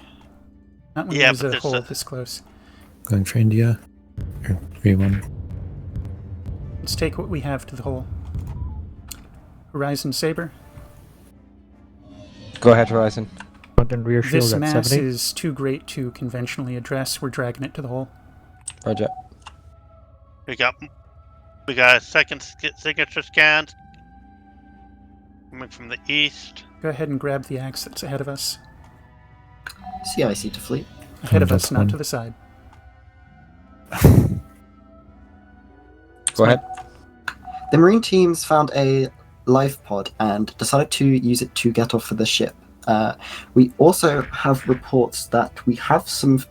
Not when Yeah, there's but a there's hole a- this close. Going for India. Or 3-1. Let's take what we have to the hole. Horizon Saber. Go ahead, Horizon. Content rear shield This at mass 70. is too great to conventionally address. We're dragging it to the hole. Roger. We got a second signature scan coming from the east. Go ahead and grab the axe that's ahead of us. CIC to fleet. Ahead of us, Delta not one. to the side. Go ahead. The Marine teams found a life pod and decided to use it to get off of the ship. We also have reports that we have some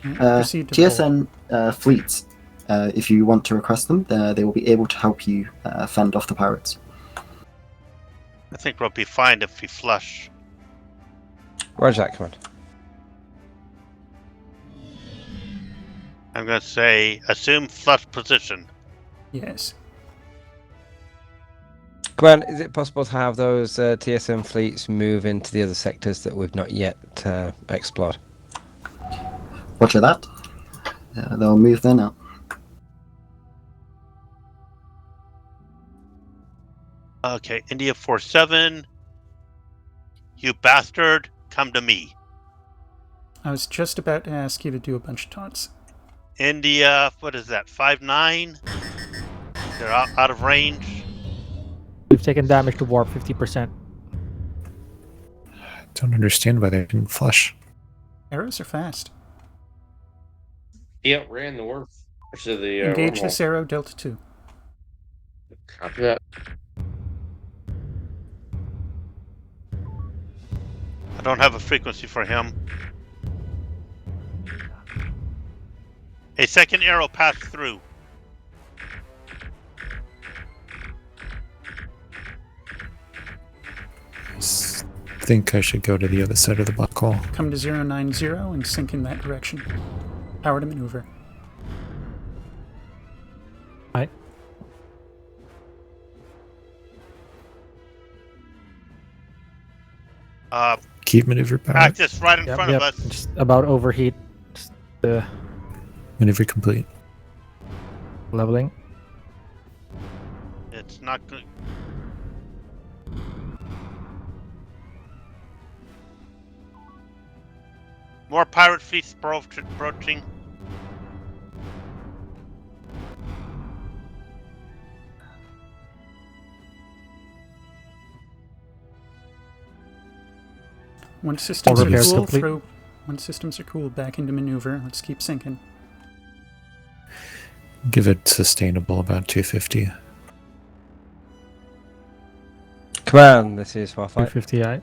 Proceed to the hole. TSN fleets. If you want to request them, they will be able to help you fend off the pirates. I think we'll be fine if we flush. Roger that, command. I'm going to say assume flush position. Yes. Command, is it possible to have those TSN fleets move into the other sectors that we've not yet explored? Roger that. They'll move there now. Okay, India 47. You bastard, come to me. I was just about to ask you to do a bunch of taunts. India, what is that, 5-9? They're out of range. We've taken damage to warp 50%. Don't understand why they didn't flush. Arrows are fast. He outran the warp. To the, Engage wormhole. this arrow, Delta 2. Copy that. I don't have a frequency for him. A second arrow passed through. I think I should go to the other side of the black hole. Come to 090 and sink in that direction. Power to maneuver. Right. Keep maneuver power. Practice right in front of us. Just about overheat. Just, Maneuver complete. leveling. It's not good. More pirate fleets approaching. Once systems All are repairs cool, complete. Once systems are cool, back into maneuver. Let's keep sinking. Give it sustainable about 250. Command, this is Warfight. 250i.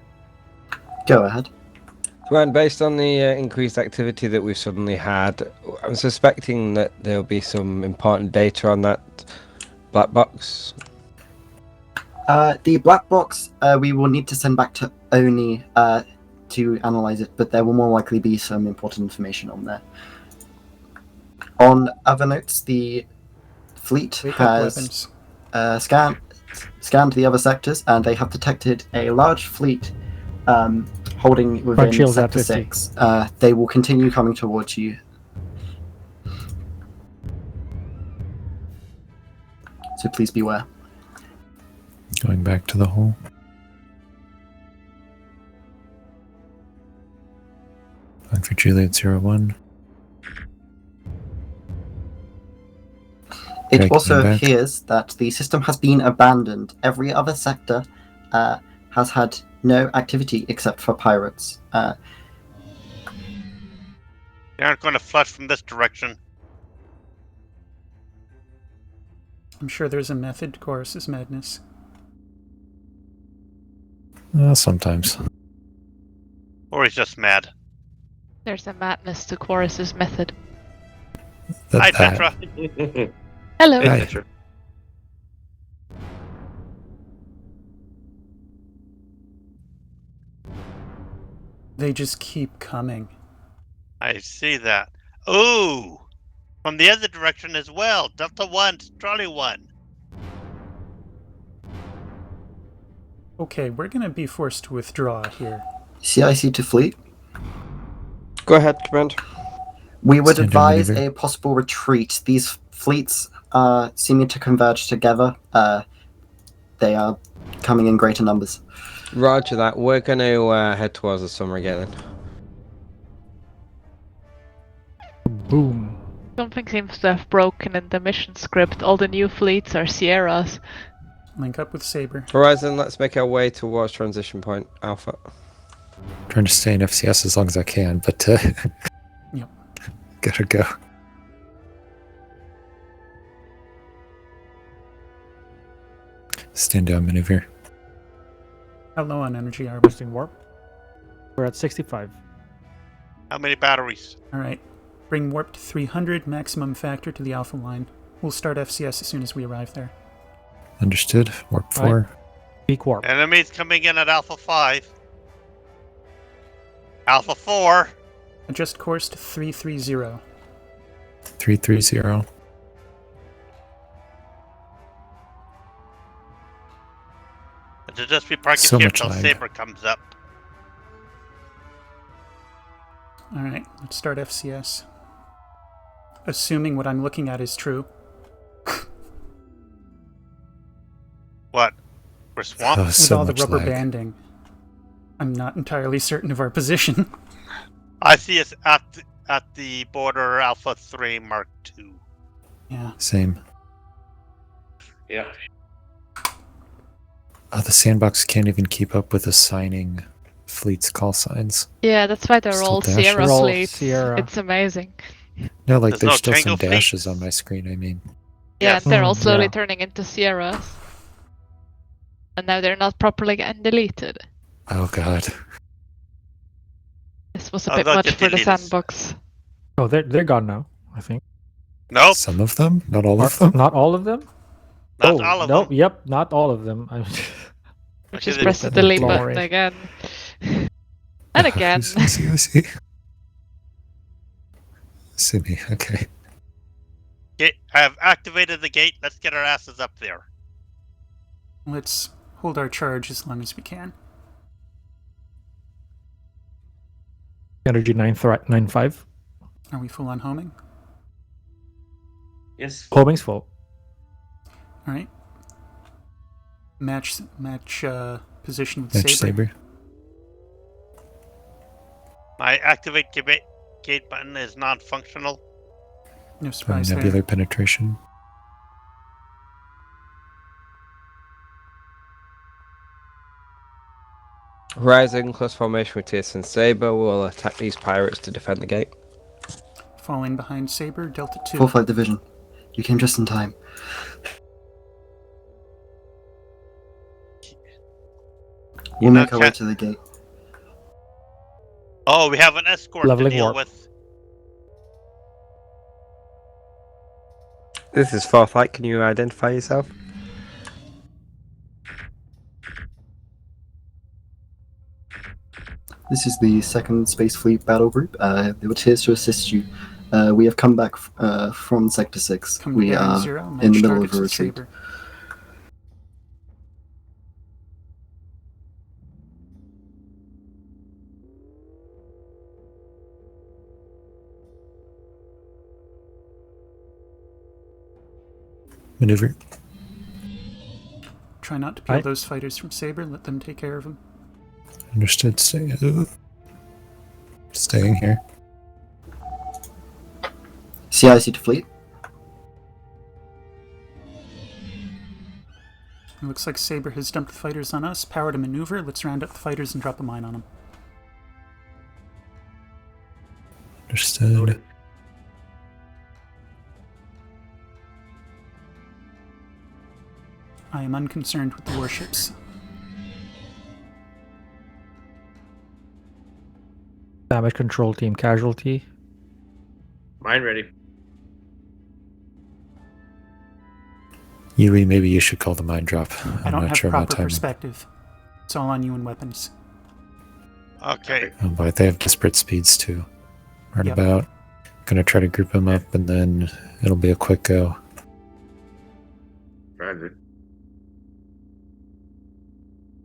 Go ahead. Command, based on the increased activity that we've suddenly had, I'm suspecting that there'll be some important data on that black box. The black box we will need to send back to Oni to analyze it, but there will more likely be some important information on there. On other notes, the fleet Wake up has weapons. scanned the other sectors, and they have detected a large fleet holding Front within shields at Sector 50. 6. They will continue coming towards you. So please beware. Going back to the hole. Going for Juliet 01. It Okay, also coming back. appears that the system has been abandoned. Every other sector has had no activity except for pirates. They aren't going to flush from this direction. I'm sure there's a method to Chorus's madness. Sometimes. Or he's just mad. There's a madness to Chorus's method. Hi, That- Petra. Hello. Hey, Hi. Petra. They just keep coming. I see that. Ooh! From the other direction as well. Delta 1, Charlie 1. Okay, we're gonna be forced to withdraw here. CIC to fleet. Go ahead, Command. We would Standard advise maneuver. a possible retreat. These fleets are seeming to converge together. They are coming in greater numbers. Roger that. We're going to head towards the summer again. Boom. Something seems to have broken in the mission script. All the new fleets are Sierras. Link up with Saber. Horizon, let's make our way towards transition point Alpha. Trying to stay in FCS as long as I can, but Yep. gotta go. Stand down maneuver. How low on energy are we? Boosting warp. We're at 65. How many batteries? Alright. Bring warp to 300, maximum factor to the Alpha line. We'll start FCS as soon as we arrive there. Understood. Warp 4. Right. Peak warp. Enemies coming in at Alpha 5. Alpha 4. Adjust course to 330. 330. To just be parking So here much till lag. Saber comes up. Alright, let's start FCS. Assuming what I'm looking at is true. What? We're swamped? Oh, With so all the much rubber lag. banding. I'm not entirely certain of our position. I see us at the border Alpha 3 Mark II. Yeah. Same. Yeah. The sandbox can't even keep up with assigning fleet's call signs. Yeah, that's why they're Still all dashes. Sierra They're all fleets. Sierra. It's amazing. No, like There's there's no still some Tango dashes fleets. on my screen, I mean. Yeah, Yes. they're all slowly yeah. turning into Sierras. And now they're not properly getting deleted. Oh god. This was a Oh, bit they'll much get for the deleted. sandbox. Oh, they're gone now, I think. Nope, Some of them? Not all Or- of them? Not all of them? not oh, all of nope, them. Yep, not all of them. Which Okay, is they- press the Oh, delete dear. button again. And again. I see. See me, okay. Okay, I have activated the gate. Let's get our asses up there. Let's hold our charge as long as we can. Energy 9.5. Are we full on homing? Yes. Homing's full. Alright. Match position with Match Saber. Saber. My activate gate button is non-functional. No surprise there. Nebular penetration. Horizon, close formation with TSN Saber. We'll attack these pirates to defend the gate. Fall in behind Saber, Delta 2. Full flight division. You came just in time. We'll make our way to the gate. Oh, we have an escort Leveling to deal warp. with. This is Fourth Light. Can you identify yourself? This is the Second Space Fleet battle group. They were here to assist you. We have come back from Sector 6. Come We bearing are 0, in match the middle of targets a with retreat. Saber. Maneuver. Try not to peel Aye. those fighters from Saber, let them take care of them. Understood. Staying here. CIC to fleet. It looks like Saber has dumped the fighters on us. Power to maneuver. Let's round up the fighters and drop a mine on them. Understood. I am unconcerned with the warships. Damage control team casualty. Mine ready. Yui, maybe you should call the mine drop. I I'm don't not have sure about proper timing. perspective. It's all on you and weapons. Okay. Oh boy, they have disparate speeds too. Right Yep. about. Gonna try to group them up, and then it'll be a quick go. Roger.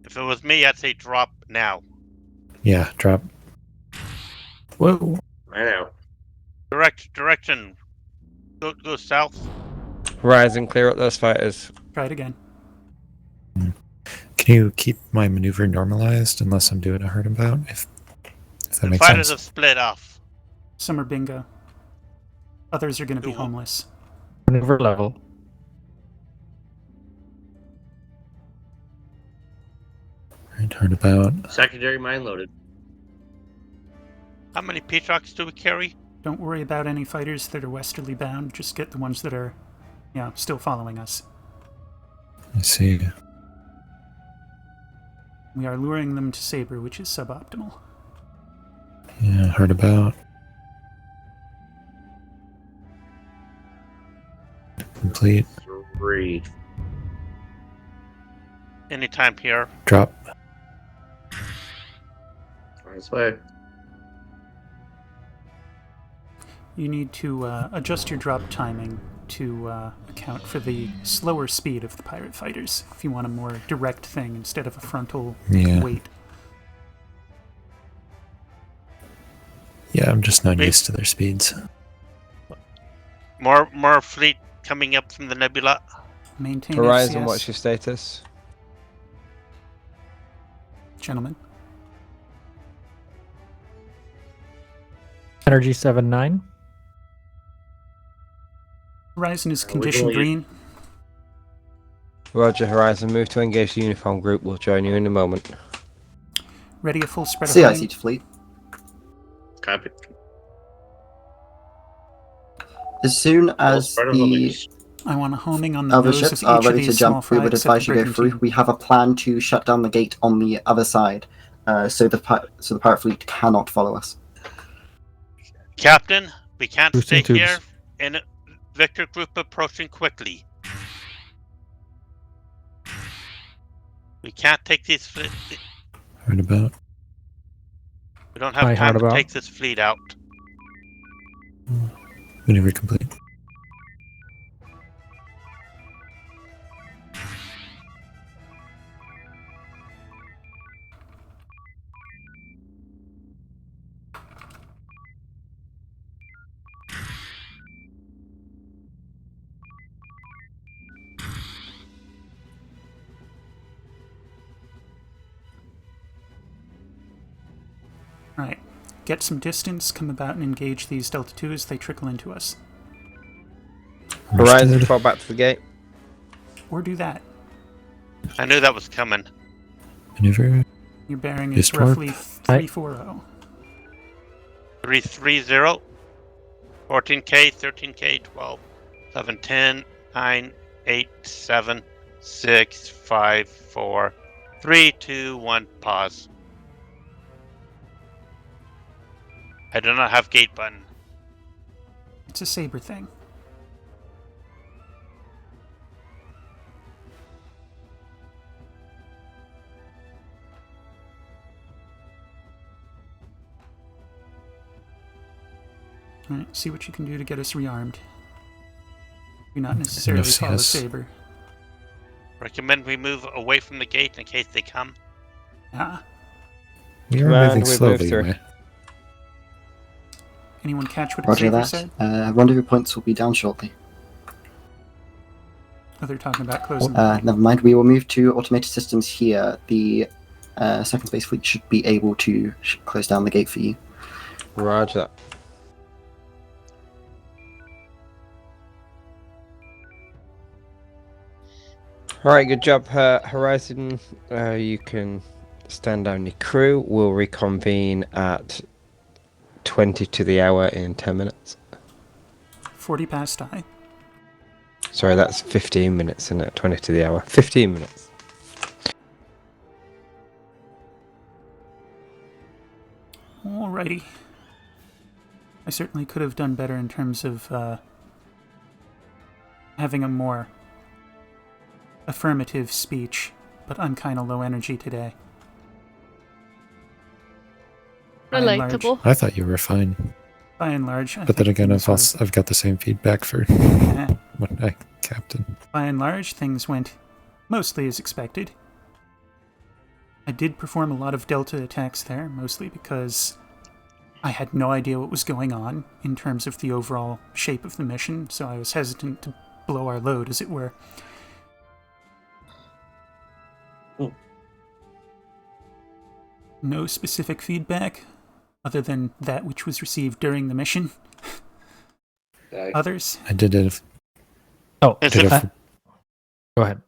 If it was me, I'd say drop now. Yeah, drop. Whoa. Right out. Direction. Go south. Horizon, clear up those fighters. Try it again. Can you keep my maneuver normalized unless I'm doing a herd about? If that The makes fighters sense. have split off. Some are bingo. Others are going to be Ooh. homeless. Maneuver level. Right, herd about. Secondary mine loaded. How many Petrocks do we carry? Don't worry about any fighters that are westerly bound. Just get the ones that are, still following us. I see. We are luring them to Saber, which is suboptimal. Yeah, herd about. Complete. 3. Anytime here. Drop. On its way. You need to adjust your drop timing to account for the slower speed of the pirate fighters if you want a more direct thing instead of a frontal weight. Yeah, I'm just not used to their speeds. More fleet coming up from the nebula. Maintain Horizon, FCS. what's your status? Gentlemen. Energy 7-9. Horizon is condition green. Roger, Horizon, move to engage the uniform group. We'll join you in a moment. Ready a full spread of CIC to fleet. Copy. As soon as the I want a homing on the other nose ships of are each of ready to these small jump, we would flags except advise the you go brigantine. through. We have a plan to shut down the gate on the other side, so the pirate fleet cannot follow us. Captain, we can't Boosting stay tubes. here. In Victor group approaching quickly. We can't take these. Herd about. We don't have time to take this fleet out. Maneuver complete. Alright. Get some distance, come about and engage these Delta 2 as they trickle into us. Horizon, fall back to the gate. Or do that. I knew that was coming. Maneuver. Your bearing is Distort. roughly 340. 330. 14K, 13K, 12, 11, 10, 9, 8, 7, 6, 5, 4, 3, 2, 1, pause. I do not have gate button. It's a Saber thing. Alright, see what you can do to get us rearmed. Do not necessarily follow FCS. Saber. Recommend we move away from the gate in case they come. Ah. We are Command, moving we move slowly, through. right? Anyone catch what Roger Xavier that. said? Rendezvous points will be down shortly. Oh, they're talking about closing the line. Never mind, we will move to automated systems here. The Second Space Fleet should be able to close down the gate for you. Roger that. Alright, good job, Horizon. You can stand down your crew. We'll reconvene at 20 to the hour in 10 minutes. 40 past I. Sorry, that's 15 minutes, isn't it? 20 to the hour. 15 minutes. Alrighty. I certainly could have done better in terms of having a more affirmative speech, but I'm kind of low energy today. By and large. Relatable. I thought you were fine. By and large, But then again, I've got the same feedback for when I captain. By and large, things went mostly as expected. I did perform a lot of Delta attacks there, mostly because I had no idea what was going on in terms of the overall shape of the mission, so I was hesitant to blow our load, as it were. No specific feedback, other than that which was received during the mission. Others? I did it. Oh, did it. Go ahead.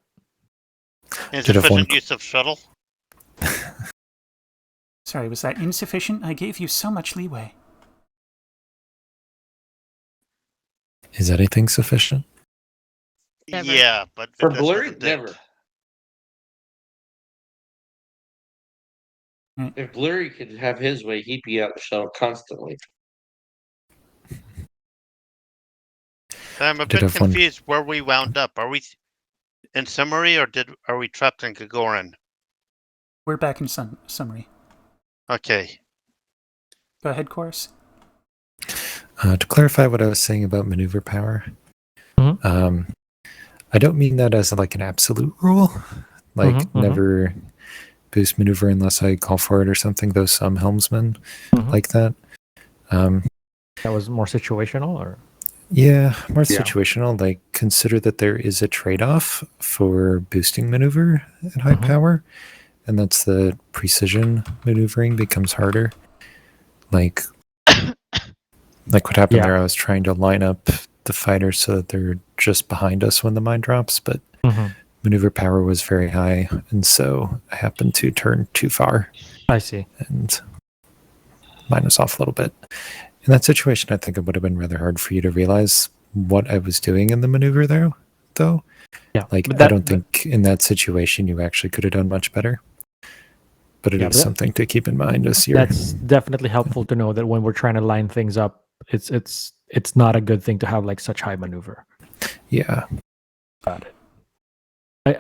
Insufficient use of shuttle? Sorry, was that insufficient? I gave you so much leeway. Is anything sufficient? Never. Yeah, but for Blurry, never. If Blurry could have his way, he'd be out the shuttle constantly. I'm a bit confused where we wound up. Are we in summary, or are we trapped in Gagarin? We're back in summary. Okay. Go ahead, Chorus. To clarify what I was saying about maneuver power, I don't mean that as like an absolute rule, like never boost maneuver unless I call for it or something, though some helmsmen like that. That was more situational, or? Yeah, more situational. Like, consider that there is a trade-off for boosting maneuver at high power, and that's the precision maneuvering becomes harder. Like what happened there, I was trying to line up the fighters so that they're just behind us when the mine drops, but maneuver power was very high, and so I happened to turn too far. I see. And mine was off a little bit. In that situation, I think it would have been rather hard for you to realize what I was doing in the maneuver there, though. Yeah. Like, I don't think in that situation you actually could have done much better. But it is something to keep in mind as you're... That's definitely helpful to know that when we're trying to line things up, it's not a good thing to have like such high maneuver. Yeah. Got it.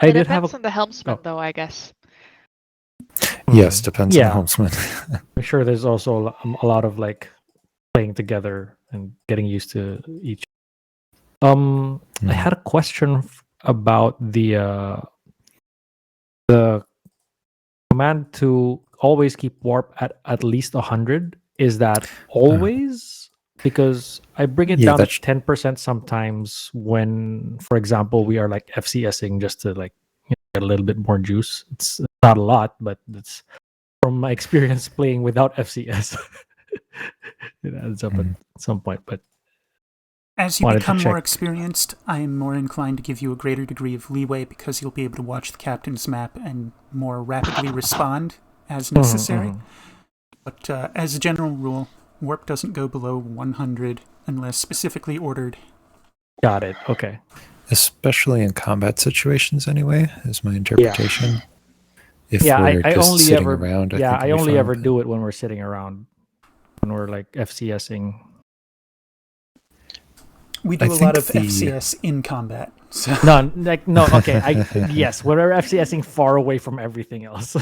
It depends on the helmsman, though, I guess. Yes, depends on the helmsman. I'm sure there's also a lot of like playing together and getting used to each. I had a question about the command to always keep warp at least 100. Is that always? Because I bring it down to 10% sometimes when, for example, we are like FCSing just to like get a little bit more juice. It's not a lot, but it's from my experience playing without FCS. It adds up at some point, but as you become more experienced, I am more inclined to give you a greater degree of leeway because you'll be able to watch the captain's map and more rapidly respond as necessary. But as a general rule, warp doesn't go below 100 unless specifically ordered. Got it. Okay. Especially in combat situations, anyway, is my interpretation. If I just only sitting ever around, I only ever do it when we're sitting around, when we're like FCSing. We do a lot of FCS in combat. So. No, okay. Yes, we're FCSing far away from everything else.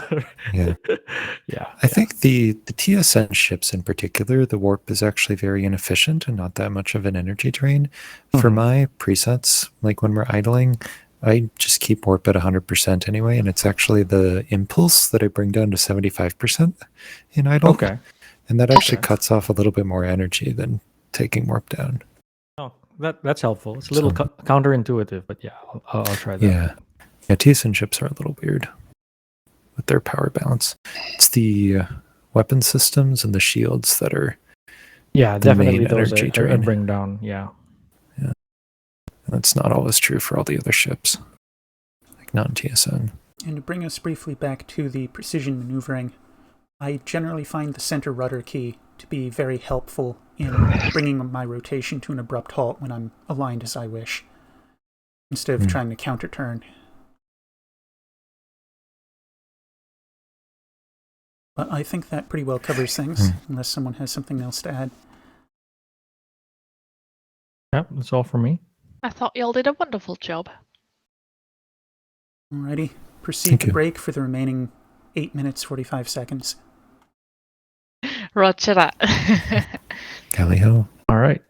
Yeah. I think the TSN ships in particular, the warp is actually very inefficient and not that much of an energy drain. For my presets, like when we're idling, I just keep warp at 100% anyway, and it's actually the impulse that I bring down to 75% in idle. Okay. And that actually cuts off a little bit more energy than taking warp down. Oh, that's helpful. It's a little counterintuitive, but yeah, I'll try that. Yeah, TSN ships are a little weird with their power balance. It's the weapon systems and the shields that are definitely main those energy I drain. bring down. Yeah. And that's not always true for all the other ships, like non-TSN. And to bring us briefly back to the precision maneuvering, I generally find the center rudder key to be very helpful in bringing my rotation to an abrupt halt when I'm aligned as I wish, instead of trying to counter-turn. But I think that pretty well covers things, unless someone has something else to add. Yep, that's all for me. I thought y'all did a wonderful job. Alrighty, proceed to break for the remaining 8 minutes, 45 seconds. Roger that. Tally ho. All right.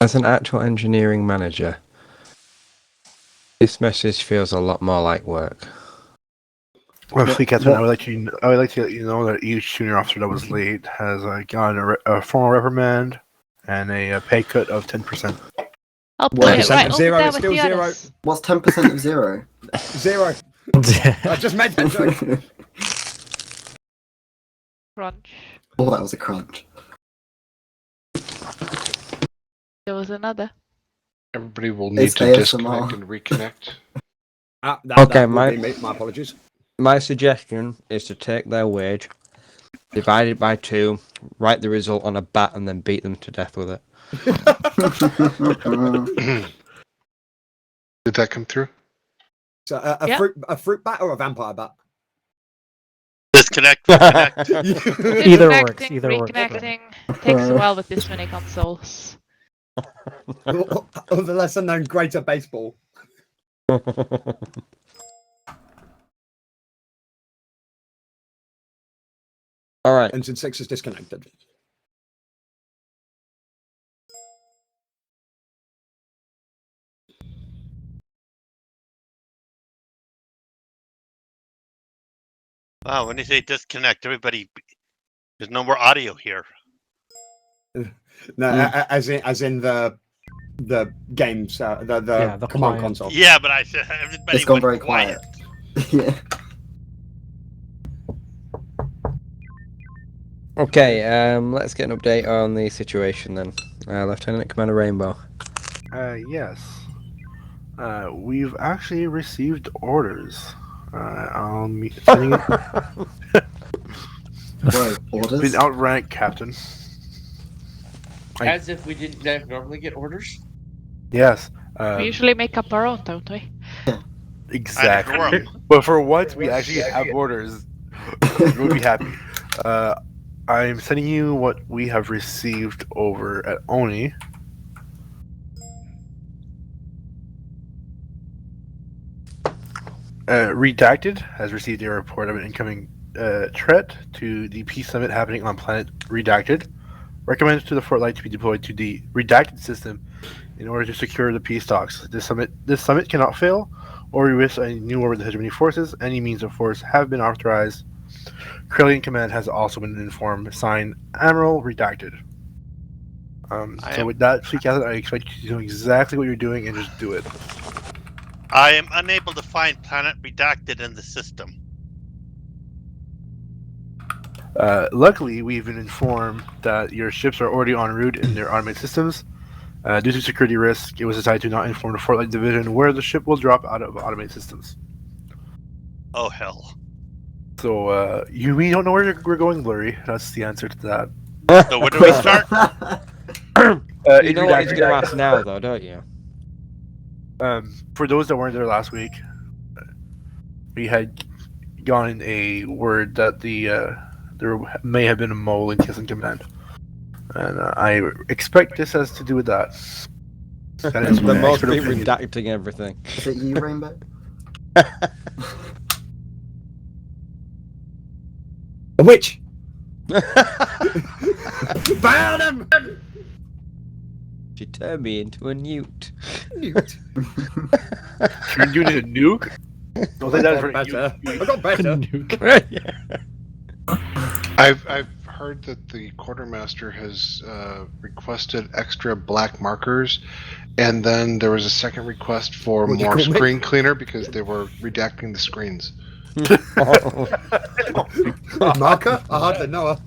As an actual engineering manager, this message feels a lot more like work. Well, Fleet Captain, I would like to let you know that each junior officer that was late has gotten a formal reprimand and a pay cut of 10%. I'll put it right over Zero there is with still the zero. others. What's 10% of zero? Zero. I just made that joke. Crunch. Oh, that was a crunch. There was another. Everybody will need It's to ASMR. disconnect and reconnect. Okay, that will be me. My apologies. My suggestion is to take their wage, divide it by 2, write the result on a bat, and then beat them to death with it. Did that come through? So a fruit bat or a vampire bat? Disconnect, reconnect. Either works. Either works. Reconnecting. Takes a while with this many consoles. Or the lesser known greater baseball. All right. Engine 6 is disconnected. Wow, when you say disconnect, everybody, there's no more audio here. No, as in the games, the command console. Yeah, but I said everybody. It's gone went very quiet. Yeah. Okay, let's get an update on the situation then. Lieutenant Commander Rainbow. Yes. We've actually received orders. Sending it. Whoa, orders? Been outranked, Captain. As if we didn't normally get orders? Yes. We usually make up our own, don't we? Exactly. But for once, we actually have orders. We'll be happy. I'm sending you what we have received over at Oni. Redacted has received a report of an incoming threat to the peace summit happening on planet Redacted. Recommends to the Fort Light to be deployed to the Redacted system in order to secure the peace talks. This summit cannot fail, or we risk a new war with the hegemony forces. Any means of force have been authorized. Krellian Command has also been informed. Signed, Admiral Redacted. So with that, Fleet Captain, I expect you to know exactly what you're doing and just do it. I am unable to find Planet Redacted in the system. Luckily, we've been informed that your ships are already en route in their automated systems. Due to security risk, it was decided to not inform the Fort Light Division where the ship will drop out of automated systems. Oh, hell. So, we don't know where we're going, Blurry. That's the answer to that. So where do we start? You know what he's going to ask now, though, don't you? For those that weren't there last week, we had gotten a word that there may have been a mole in TSN Command. And I expect this has to do with that. That is The my most expert be opinion. redacting everything. Is it you, Rainbow? A witch! Found him! She turned me into a newt. Newt. Turned you into a nuke? Don't say that for better. you. I got better. I've heard that the quartermaster has requested extra black markers, and then there was a second request for What'd you more call me? screen cleaner because they were redacting the screens. Marker? I hardly know her.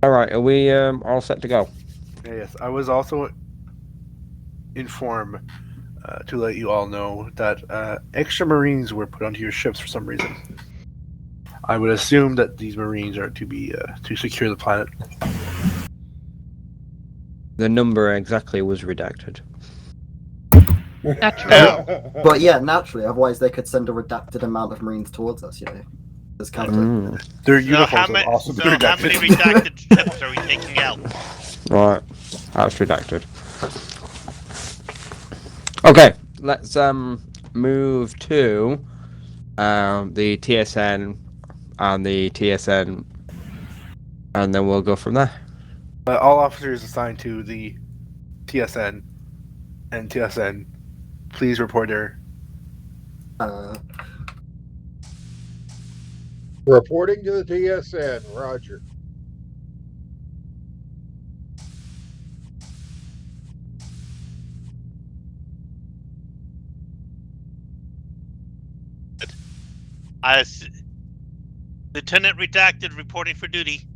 All right, are we all set to go? Yes, I was also informed to let you all know that extra Marines were put onto your ships for some reason. I would assume that these Marines are to be to secure the planet. The number exactly was redacted. Naturally. But yeah, naturally, otherwise they could send a redacted amount of Marines towards us, you know. As counter. Their So uniforms how have many, also so been how many redacted ships are we taking out? Right, that's redacted. Okay, let's move to the TSN and the TSN, and then we'll go from there. All officers assigned to the TSN and TSN, please report their. Reporting to the TSN, Roger. Lieutenant Redacted reporting for duty.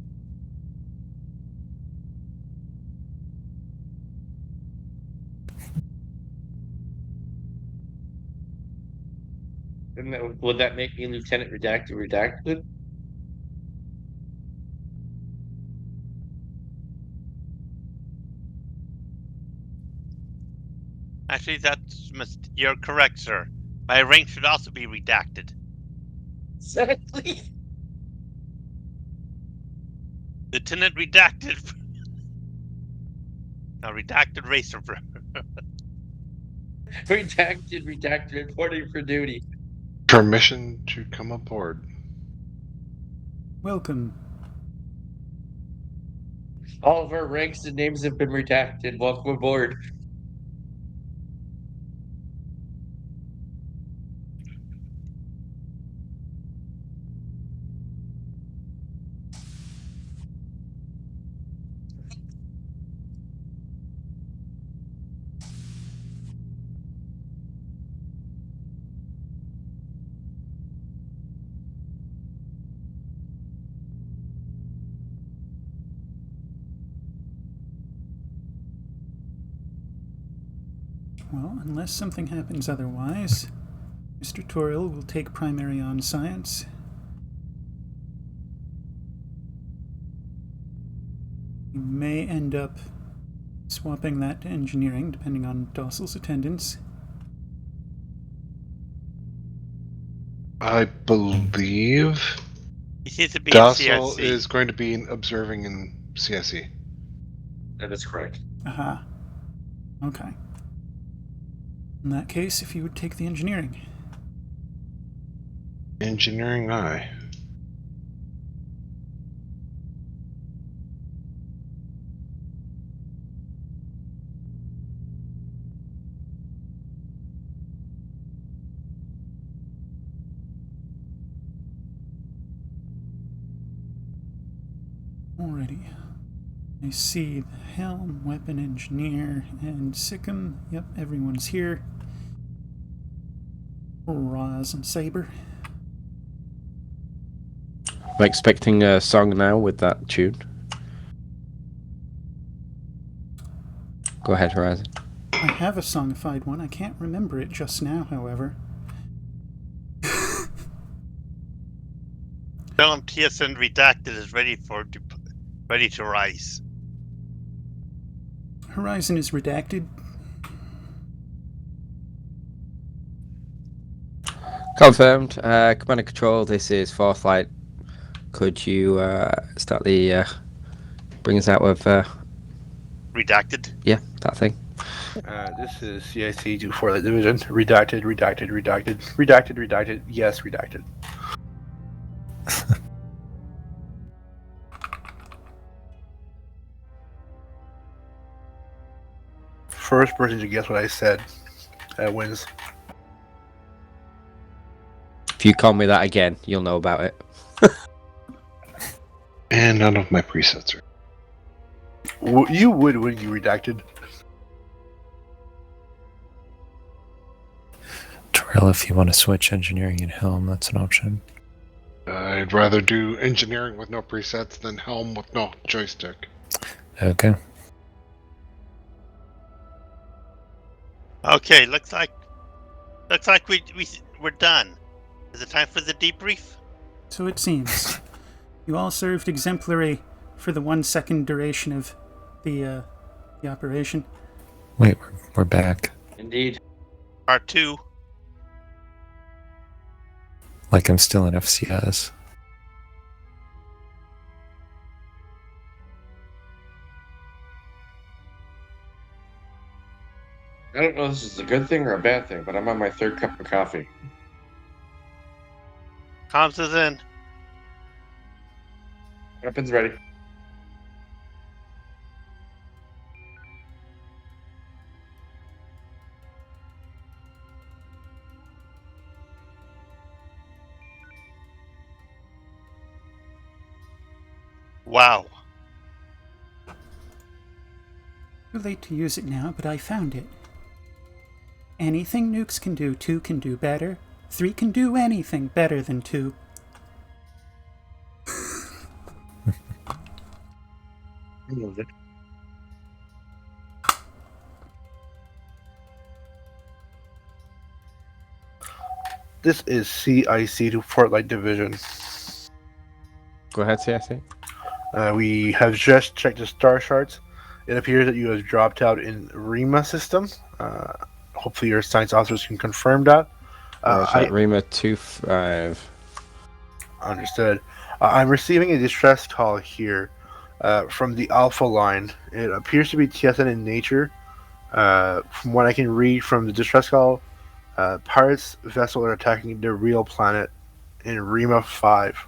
Would that make me Lieutenant Redacted? Actually, you're correct, sir. My rank should also be redacted. Exactly. Lieutenant Redacted. No, Redacted Racer. Redacted, reporting for duty. Permission to come aboard. Welcome. All of our ranks and names have been redacted. Welcome aboard. Well, unless something happens otherwise, Mr. Toril will take primary on science. We may end up swapping that to engineering, depending on Dossel's attendance. I believe He seems to be Dossel in CSC. is going to be observing in CSE. That is correct. Aha. Okay. In that case, if you would take the engineering. Engineering eye. Alrighty. I see the helm, weapon engineer, and Sikkim. Yep, everyone's here. Roz and Saber. I'm expecting a song now with that tune. Go ahead, Horizon. I have a songified one. I can't remember it just now, however. Tell him TSN Redacted is ready to rise. Horizon is redacted. Confirmed. Command and Control, this is Fourth Flight. Could you start the... bring us out of... Redacted? Yeah, that thing. This is CIC to Flight Division. Redacted. Yes, redacted. First person to guess what I said wins. If you call me that again, you'll know about it. And none of my presets are. You would when you redacted. Toril, if you want to switch engineering and helm, that's an option. I'd rather do engineering with no presets than helm with no joystick. Okay. Okay, looks like we're done. Is it time for the debrief? So it seems. You all served exemplary for the 1 second duration of the operation. Wait, we're back. Indeed. Part 2. Like I'm still in FCS. I don't know if this is a good thing or a bad thing, but I'm on my third cup of coffee. Comms is in. Weapons ready. Wow. Too late to use it now, but I found it. Anything nukes can do, 2 can do better. 3 can do anything better than 2. I love it. This is CIC to Fort Light Division. Go ahead, CIC. We have just checked the star charts. It appears that you have dropped out in REMA system. Hopefully your science officers can confirm that. Rima 25. Understood. I'm receiving a distress call here from the Alpha line. It appears to be TSN in nature. From what I can read from the distress call, pirates vessel are attacking the real planet in Rima 5.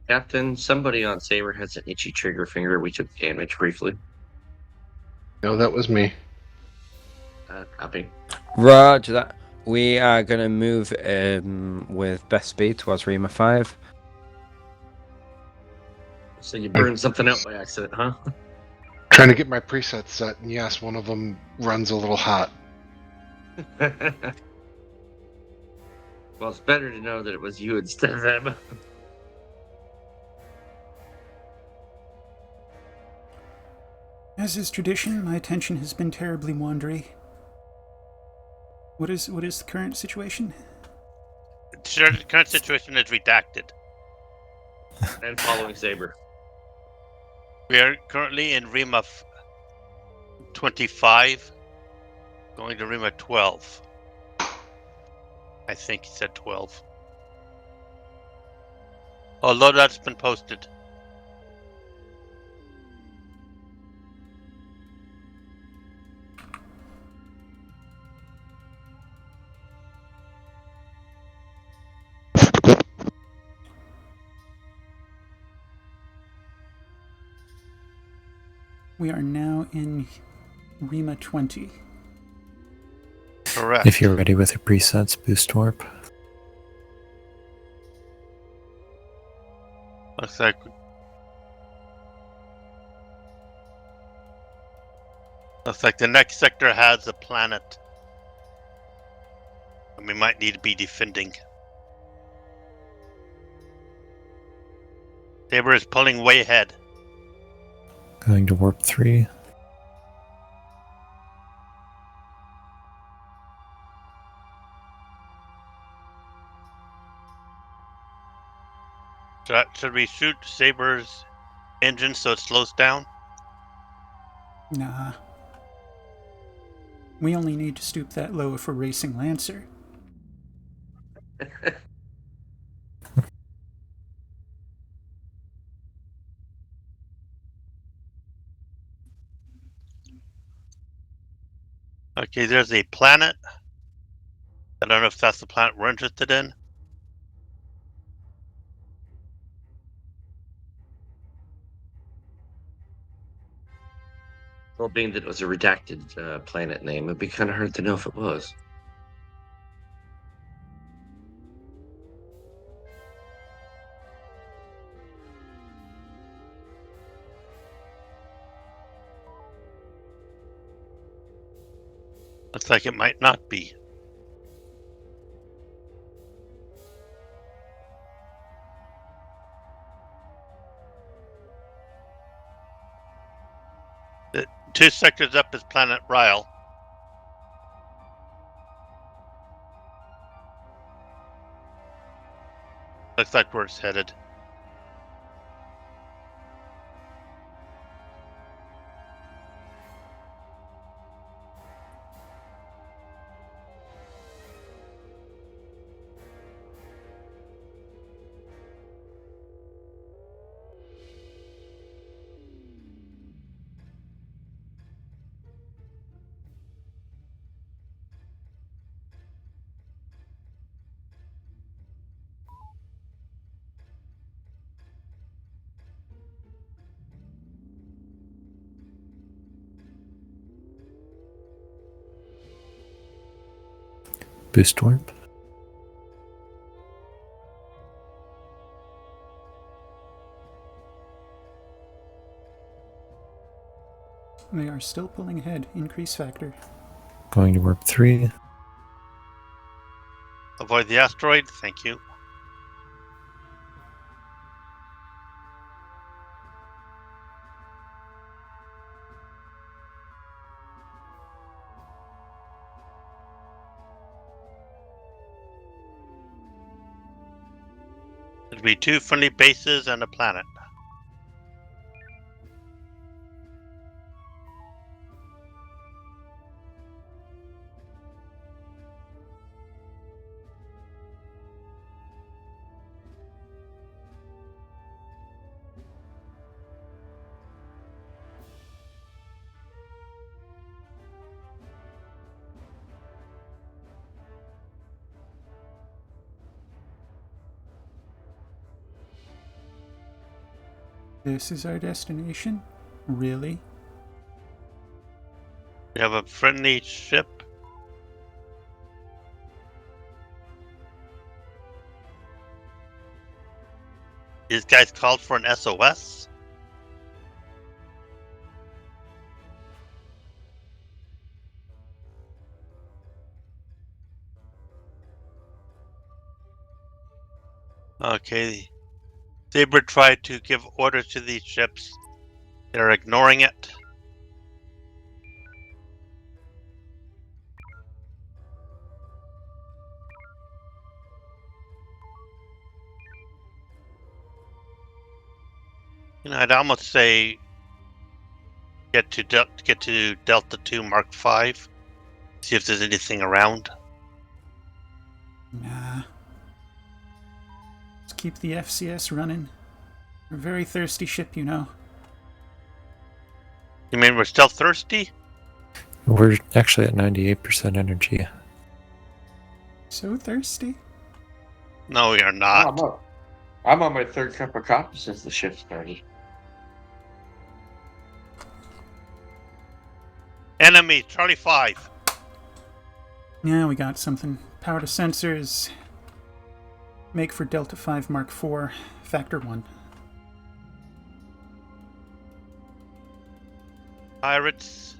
Captain, somebody on Saber has an itchy trigger finger. We took damage briefly. No, that was me. Copy. Roger that. We are going to move with best speed towards Rima 5. So you burned something out by accident, huh? Trying to get my presets set, and yes, one of them runs a little hot. Well, it's better to know that it was you instead of them. As is tradition, my attention has been terribly wandery. What is the current situation? The current situation is redacted. And following Saber. We are currently in Rima 25, going to Rima 12. I think he said 12. Although that's been posted. We are now in Rima 20. Correct. If you're ready with your presets, boost warp. Looks like the next sector has a planet. And we might need to be defending. Saber is pulling way ahead. Going to warp 3. Should we shoot Saber's engine so it slows down? Nah. We only need to stoop that low if we're racing Lancer. Okay, there's a planet. I don't know if that's the planet we're interested in. Well, being that it was a redacted planet name, it'd be kind of hard to know if it was. Looks like it might not be. The 2 sectors up is planet Ryle. Looks like where it's headed. Boost warp. They are still pulling ahead. Increase factor. Going to warp 3. Avoid the asteroid. Thank you. There'll be 2 friendly bases and a planet. This is our destination? Really? We have a friendly ship. These guys called for an SOS. Okay. Saber tried to give orders to these ships. They're ignoring it. You know, I'd almost say get to Delta 2 Mark 5. See if there's anything around. Nah. Let's keep the FCS running. We're a very thirsty ship, you know. You mean we're still thirsty? We're actually at 98% energy. So thirsty? No, we are not. I'm on my 3rd cup of coffee since the shift started. Enemy, Charlie 5. Yeah, we got something. Power to sensors. Make for Delta 5 Mark 4, Factor 1. Pirates.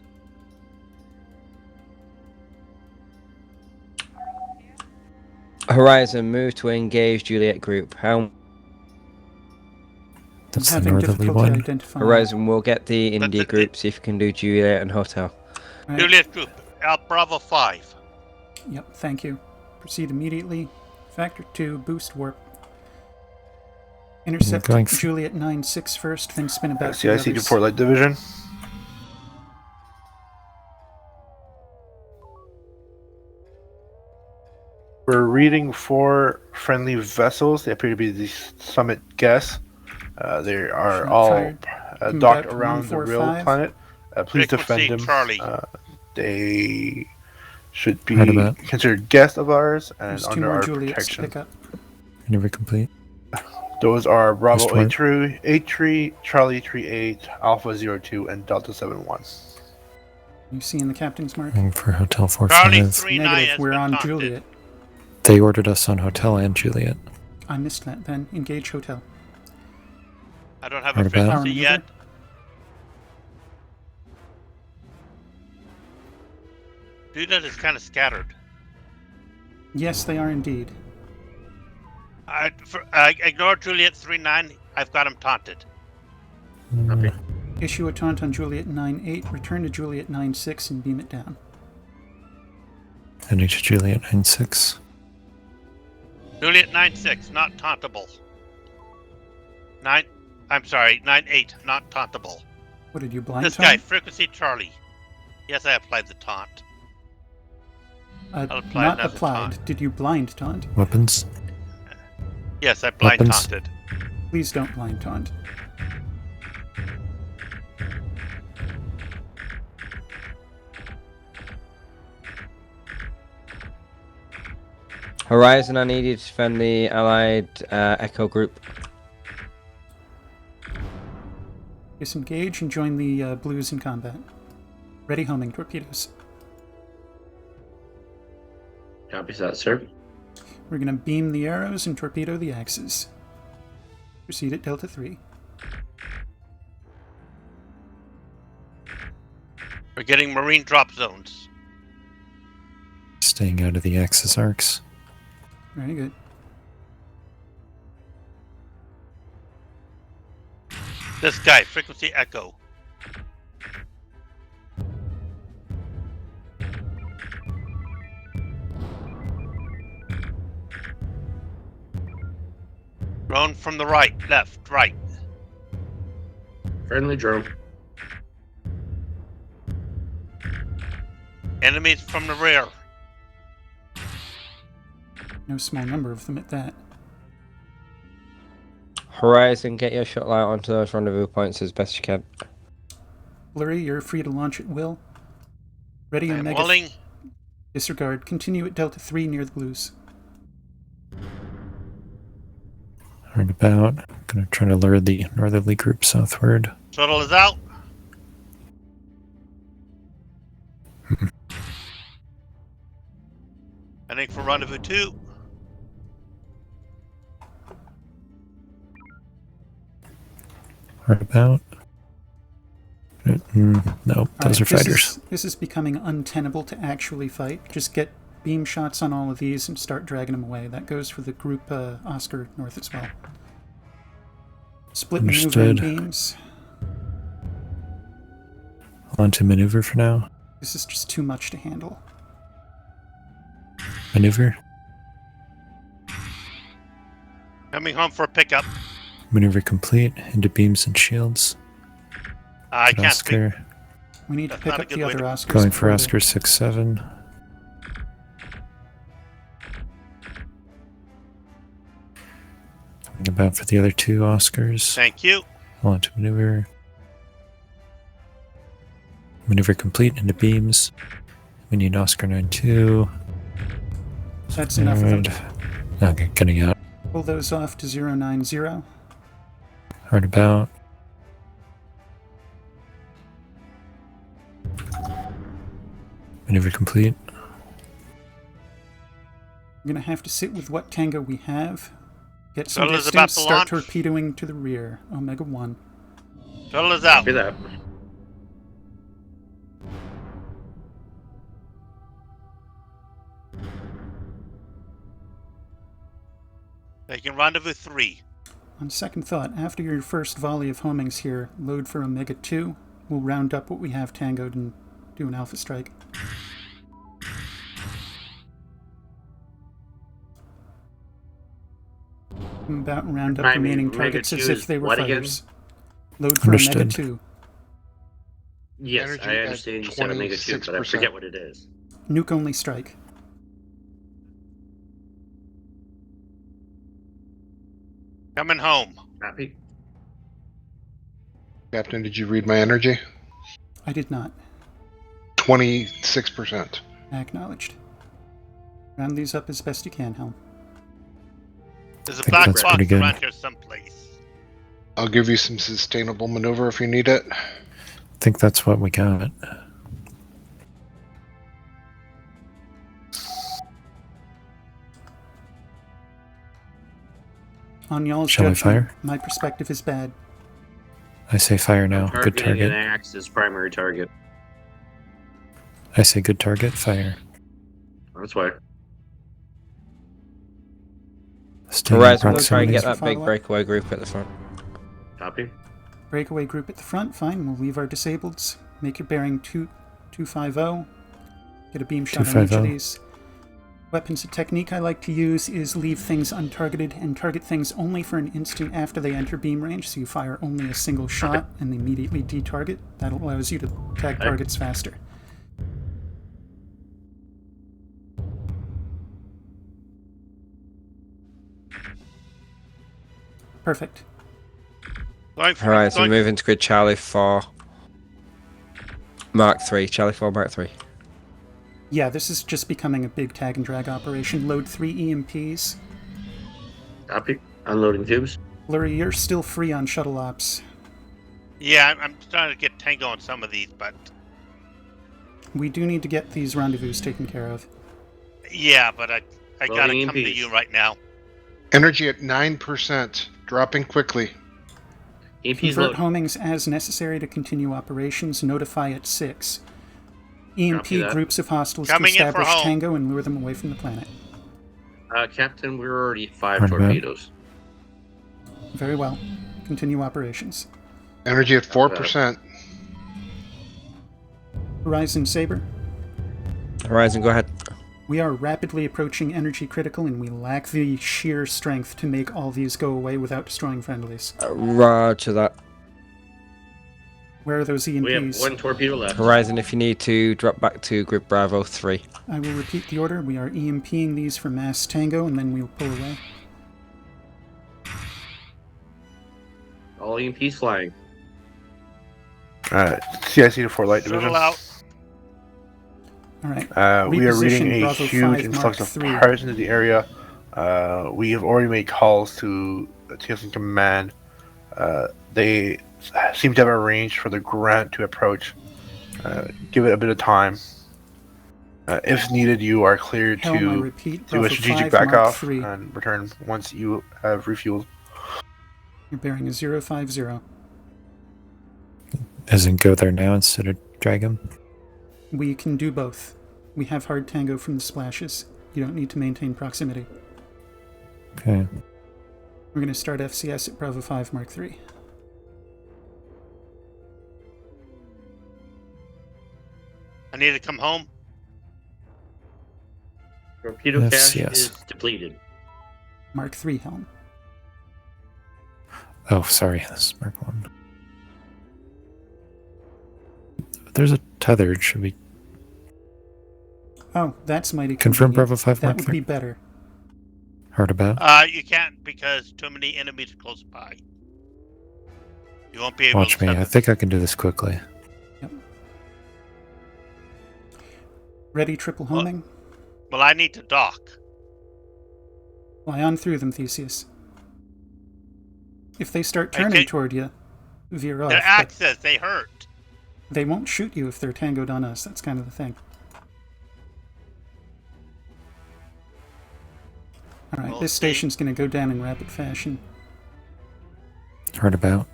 Horizon, move to engage Juliet group. How? That's the Having northerly difficulty one. identifying. Horizon, we'll get the India group, see if you can do Juliet and Hotel. Right. Juliet group, Bravo 5. Yep, thank you. Proceed immediately. Factor 2, boost warp. Intercept Juliet 9-6 first, then spin it back to the CIC others. Deport Light Division. We're reading 4 friendly vessels. They appear to be the Summit guests. They are all docked around the real planet. Please defend them. Charlie. They should be Right considered guests of ours and There's 2 under more our Juliets to protection. pick up. Never complete. Those are Bravo Just 8-3, Charlie 3-8, Alpha 02, and Delta 7-1. You see in the captain's mark? Going for Hotel 4-5. Charlie 3-9 Negative, has we're been on taunted. Juliet. They ordered us on Hotel and Juliet. I missed that then. Engage Hotel. I don't have Right about it. efficiency yet. Juliet is kind of scattered. Yes, they are indeed. Ignore Juliet 3-9. I've got him taunted. Okay. Issue a taunt on Juliet 9-8, return to Juliet 9-6 and beam it down. Heading to Juliet 9-6. Juliet 9-6, not tauntable. 9-8, not tauntable. What did you blind This taunt? guy, frequency Charlie. Yes, I applied the taunt. Not applied. Taunt. Did you blind taunt? Weapons. Yes, I blind Weapons. taunted. Please don't blind taunt. Horizon, I need you to defend the Allied Echo group. Disengage and join the blues in combat. Ready homing torpedoes. Copies that, sir. We're going to beam the arrows and torpedo the axes. Proceed at Delta 3. We're getting marine drop zones. Staying out of the axis arcs. Very good. This guy, frequency echo. Drone from the right, left, right. Friendly drone. Enemies from the rear. No small number of them at that. Horizon, get your shuttle out onto those rendezvous points as best you can. Blurry, you're free to launch at will. Ready, I'm Omega. willing. Disregard. Continue at Delta 3 near the blues. Right about. Gonna try to lure the northerly group southward. Shuttle is out. Heading for rendezvous 2. Right about. No, those are fighters. This is becoming untenable to actually fight. Just get beam shots on all of these and start dragging them away. That goes for the group Oscar North as well. Split maneuvering beams. On to maneuver for now. This is just too much to handle. Maneuver. Coming home for a pickup. Maneuver complete. Into beams and shields. I can't Oscar. speak. We need to pick up the other Oscars. Going for Oscar 6-7. About for the other 2 Oscars. Thank you. On to maneuver. Maneuver complete into beams. We need Oscar 9-2. That's enough of them. Okay, getting out. Pull those off to 090. Hard about. Maneuver complete. We're going to have to sit with what Tango we have. Get some Shuttle is about distance, to start launch. torpedoing to the rear. Omega 1. Shuttle is out. Copy that. Taking rendezvous 3. On second thought, after your first volley of homings here, load for Omega 2. We'll round up what we have tangoed and do an alpha strike. I'm about to round up Remind me, remaining Omega targets 2 as if they were what again? fighters. Load for Omega 2. Yes, Energy I at understand you said Omega 2, but I 26%. forget what it is. Nuke only strike. Coming home. Copy. Captain, did you read my energy? I did not. 26%. Acknowledged. Round these up as best you can, Helm. There's a think black that's box pretty good. around here someplace. I'll give you some sustainable maneuver if you need it. I think that's what we got. On y'all's Shall I judgment, fire? my perspective is bad. I say fire now. Good Targeting an target. axe is primary target. I say good target. Fire. That's why. Stay in Horizon, we'll try and proximity. get that big Follow up. breakaway group at the front. Copy. Breakaway group at the front, fine. We'll leave our disableds. Make your bearing 250. Get a beam shot on each of 250. these. Weapons and technique I like to use is leave things untargeted and target things only for an instant after they enter beam range, so you fire only a single shot and immediately detarget. That allows you to tag targets faster. Perfect. Going for Horizon, going, moving to grid Charlie 4. Mark 3. Charlie 4, Mark 3. Yeah, this is just becoming a big tag and drag operation. Load 3 EMPs. Copy. Unloading tubes. Lurie, you're still free on shuttle ops. Yeah, I'm trying to get Tango on some of these, but We do need to get these rendezvous taken care of. yeah, but I gotta Loading come to EMPs. you right now. Energy at 9%. Dropping quickly. EMPs Convert load. homings as necessary to continue operations. Notify at 6. EMP groups of hostiles Coming to in for establish home. Tango and lure them away from the planet. Captain, we're already at 5 Roundabout. torpedoes. Very well. Continue operations. Energy at 4%. Horizon Saber. Horizon, go ahead. We are rapidly approaching energy critical, and we lack the sheer strength to make all these go away without destroying friendlies. Roger that. Where are those EMPs? We have 1 torpedo left. Horizon, if you need to drop back to Group Bravo 3. I will repeat the order. We are EMPing these for mass Tango, and then we'll pull away. All EMPs flying. CIC to 4 Light Division. Shuttle out. All right. We are reading Reposition a Bravo huge 5 influx Mark of III. pirates into the area. We have already made calls to the TSN Command. They seem to have arranged for the Grant to approach. Give it a bit of time. If needed, you are cleared Helm, I to repeat, do a Bravo strategic 5 back Mark off III. and return once you have refueled. Your bearing is 050. As in go there now instead of drag him? We can do both. We have hard Tango from the splashes. You don't need to maintain proximity. Okay. We're going to start FCS at Bravo 5 Mark III. I need to come home. Torpedo Yes, cache yes. is depleted. Mark III Helm. Oh, sorry. This is Mark 1. There's a tethered. Should we Oh, that's mighty confirm convenient. Bravo 5 That Mark would 3? be better. Hard about? You can't because too many enemies are close by. You won't be able Watch to me. set I think I can do this quickly. Ready triple homing? Well, I need to dock. Fly on through them, Theseus. If they start turning toward you, veer off. Their but access, they hurt. they won't shoot you if they're tangoed on us. That's kind of the thing. Alright, Well, this station's going to go down in rapid fashion. Hard about.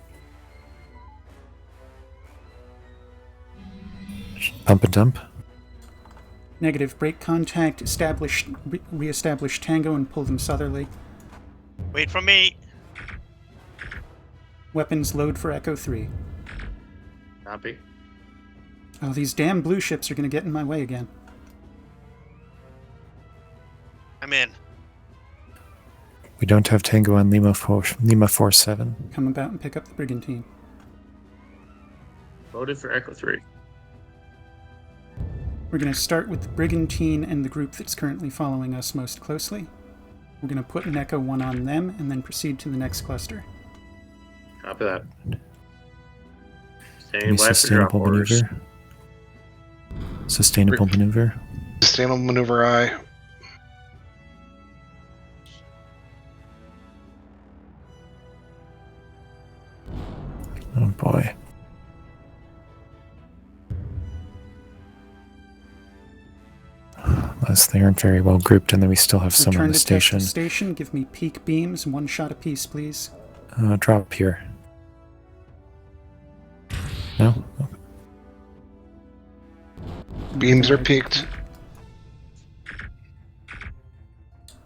Pump and dump. Negative. Break contact, re-establish Tango and pull them southerly. Wait for me. Weapons load for Echo 3. Copy. Oh, these damn blue ships are going to get in my way again. I'm in. We don't have Tango on Lima 4-7. Come about and pick up the brigantine. Loaded for Echo 3. We're going to start with the brigantine and the group that's currently following us most closely. We're going to put an Echo 1 on them and then proceed to the next cluster. Copy that. Any Standing by for drop sustainable orders. maneuver? Sustainable maneuver? Sustainable maneuver I. Oh boy. Unless they aren't very well grouped and then we still have some Return on the to station. Tesla station. Give me peak beams, 1 shot apiece, please. Drop here. No? Okay. Beams are peaked.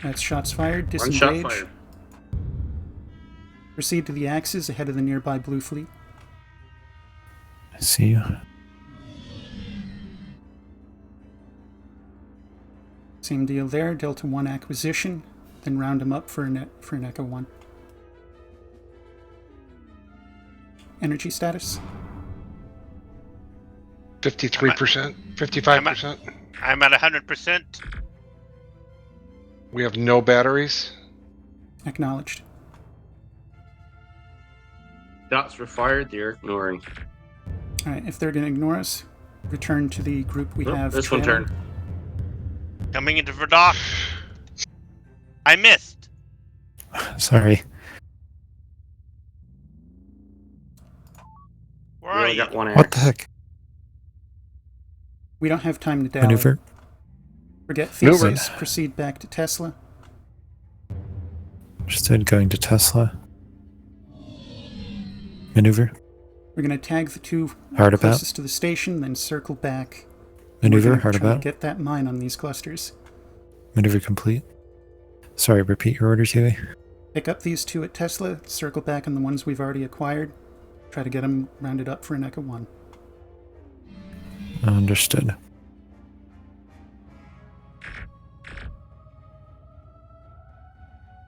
That's shots fired. One Disengage. shot fired. Proceed to the axis ahead of the nearby blue fleet. I see you. Same deal there. Delta 1 acquisition. Then round them up for an Echo 1. Energy status? 53%. 55%. I'm at 100%. We have no batteries. Acknowledged. Shots were fired. They're ignoring. Alright, if they're going to ignore us, return to the group we Nope, have. this one trailing. turned. Coming into for dock. I missed. Sorry. Where We are only you? got one What axe. the heck? We don't have time to dally. Maneuver? Forget Maneuver. Theseus. Proceed back to Tesla. Instead going to Tesla. Maneuver. We're going to tag the two Hard about. closest to the station, then circle back Maneuver, We're gonna hard try to about. get that mine on these clusters. Maneuver complete. Sorry, repeat your orders, Huey. Pick up these 2 at Tesla, circle back on the ones we've already acquired, try to get them rounded up for an Echo 1. Understood.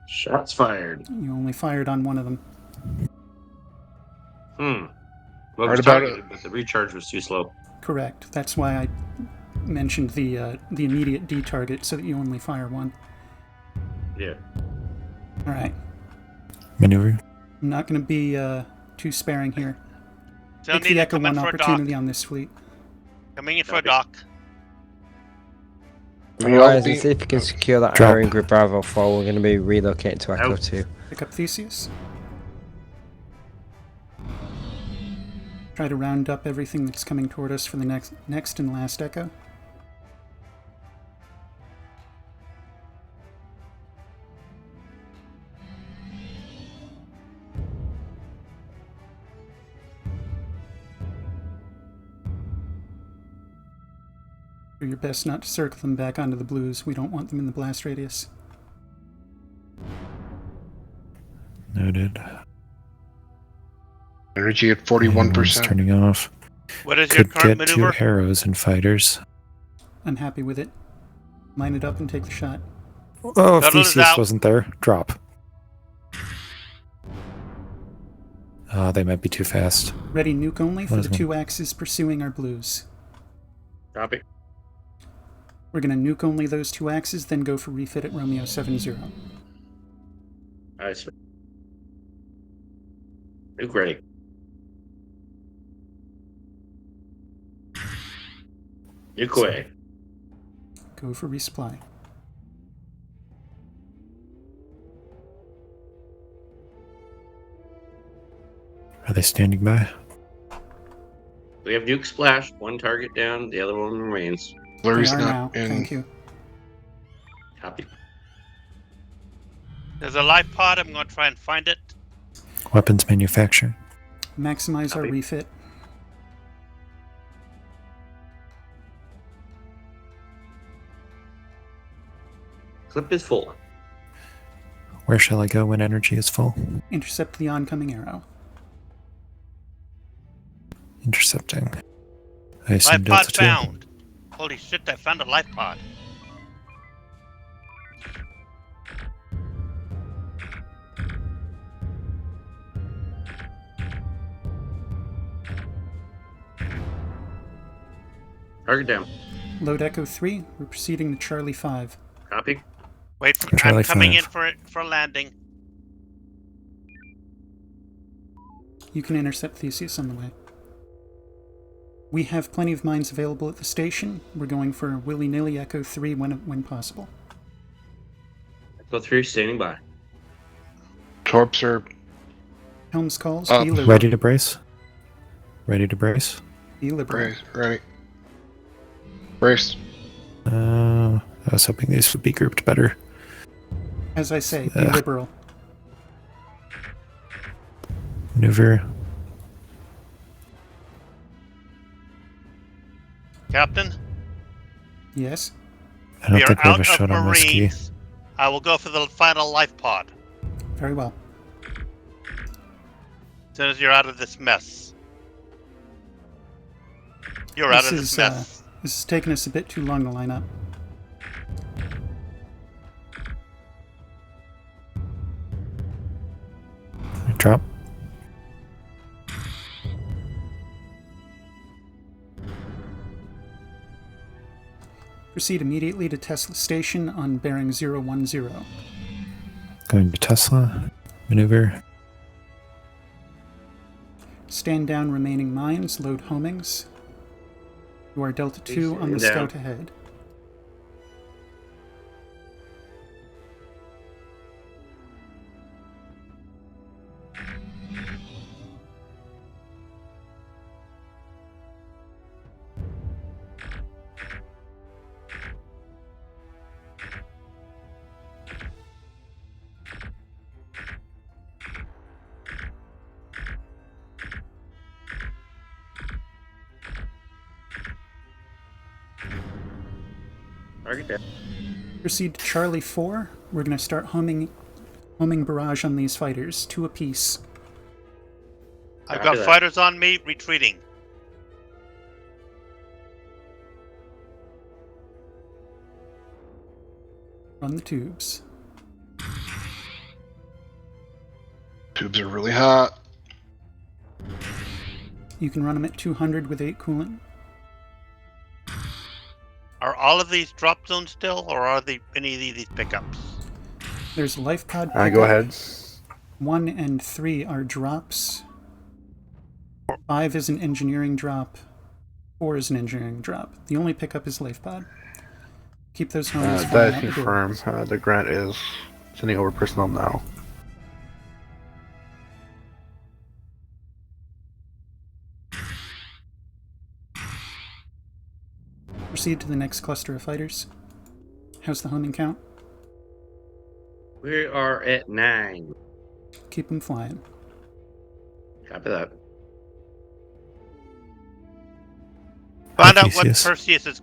Shots fired. You only fired on one of them. Well, it was Right about targeted, but the recharge was too slow. Correct. That's why I mentioned the immediate D target so that you only fire one. Yeah. All right. Maneuver. I'm not going to be too sparing here. Still Take need the to Echo come in 1 for a opportunity dock. on this fleet. Coming in for a dock. Horizon, see if you can secure that Drop. area in Group Bravo 4. We're going to be relocating to Echo Out. 2. Pick up Theseus. Try to round up everything that's coming toward us for the next and last Echo. Do your best not to circle them back onto the blues. We don't want them in the blast radius. Noted. Energy at Everyone's 41%. turning off. What is your Could current get maneuver? 2 arrows and fighters. I'm happy with it. Line it up and take the shot. Oh, if Shuttle is Theseus out. wasn't there, drop. They might be too fast. Ready nuke only for What the is 2 axes pursuing our blues. Copy. We're going to nuke only those 2 axes, then go for refit at Romeo 70. Nice. Nuke ready. Nuke away. Go for resupply. Are they standing by? We have nuke splash. 1 target down. The other one remains. Blurry's They are not now. in. Thank you. Copy. There's a life pod. I'm going to try and find it. Weapons manufacturing. Maximize our Copy. refit. Clip is full. Where shall I go when energy is full? Intercept the oncoming arrow. Intercepting. I assume Life pod Delta 2. found. Holy shit, I found a life pod. Target down. Load Echo 3. We're proceeding to Charlie 5. Copy. Wait, for, Charlie I'm coming 5. in for landing. You can intercept Theseus on the way. We have plenty of mines available at the station. We're going for willy-nilly Echo 3 when possible. Echo 3 standing by. Torps are Helms calls. Up. Be liberal. Ready to brace? Ready to brace? Be liberal. braced. Ready. Braced. I was hoping these would be grouped better. As I say, be liberal. Maneuver. Captain, Yes? I don't we are think I have out a of shot on my ski. Marines. I will go for the final life pod. Very well. As soon as you're out of this mess. You're out of this mess. This is taking us a bit too long to line up. Drop. Proceed immediately to Tesla Station on bearing 010. Going to Tesla. Maneuver. Stand down remaining mines, load homings. You are Delta 2 on the Stand down. scout ahead. Target down. Proceed to Charlie 4. We're going to start homing barrage on these fighters, 2 apiece. I've got fighters on me, retreating. Run the tubes. Tubes are really hot. You can run them at 200 with 8 coolant. Are all of these drop zones still, or are they any of these pickups? There's life pod. Go ahead. 1 and 3 are drops. 5 is an engineering drop. 4 is an engineering drop. The only pickup is life pod. Keep those homies That is confirmed. The Grant is sending over personnel now. Proceed to the next cluster of fighters. How's the homing count? We are at 9. Keep them flying. Copy that. Find out what Perseus is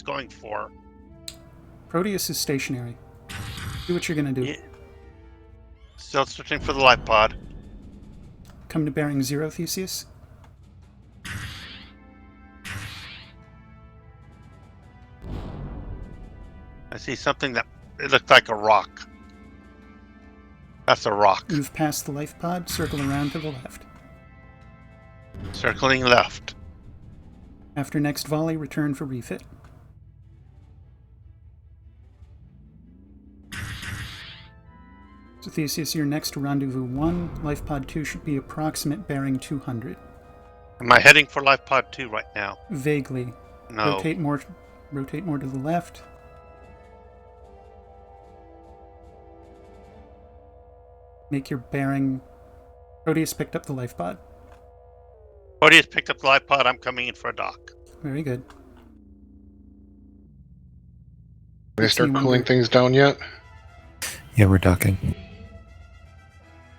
going for. Proteus is stationary. Do what you're gonna do. Yeah. Still searching for the life pod. Come to bearing 0, Theseus. I see something that it looked like a rock. That's a rock. You've passed the life pod. Circle around to the left. Circling left. After next volley, return for refit. So Theseus, your next rendezvous 1, life pod 2 should be approximate bearing 200. Am I heading for life pod 2 right now? Vaguely. No. Rotate more to the left. Make your bearing. Proteus picked up the life pod. Proteus picked up the life pod. I'm coming in for a dock. Very good. They start cooling things down yet? Yeah, we're docking.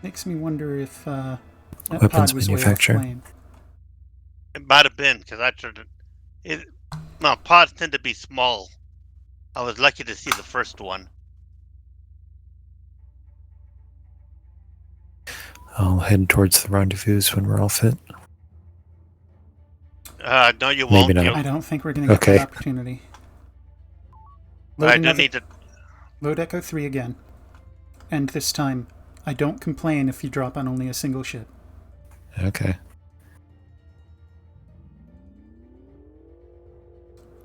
Makes me wonder if that Weapons pod was manufacturer. way off plane. It might have been because I turned it. No, pods tend to be small. I was lucky to see the first one. I'll head towards the rendezvous when we're all fit. No, you won't. Maybe not. I don't think we're going to get that opportunity. I do need to load Echo 3 again. And this time, I don't complain if you drop on only a single ship. Okay.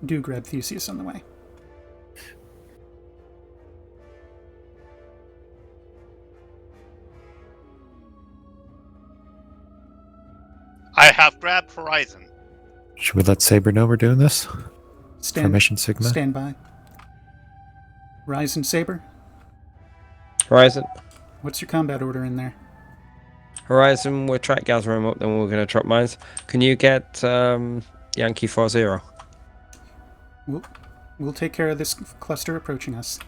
Do grab Theseus on the way. I have grabbed Horizon. Should we let Saber know we're doing this? Formation Sigma? Stand by. Horizon, Saber? Horizon. What's your combat order in there? Horizon, we'll try to gather them up, then we're going to drop mines. Can you get Yankee 40? We'll take care of this cluster approaching us.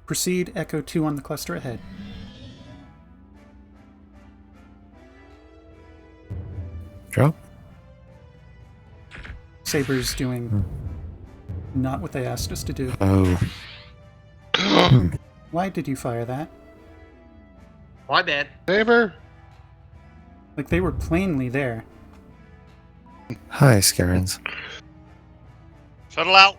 Proceed, Echo 2 on the cluster ahead. Drop. Saber's doing not what they asked us to do. Oh. Why did you fire that? My bad. Saber! Like, they were plainly there. Hi, Scarens. Shuttle out.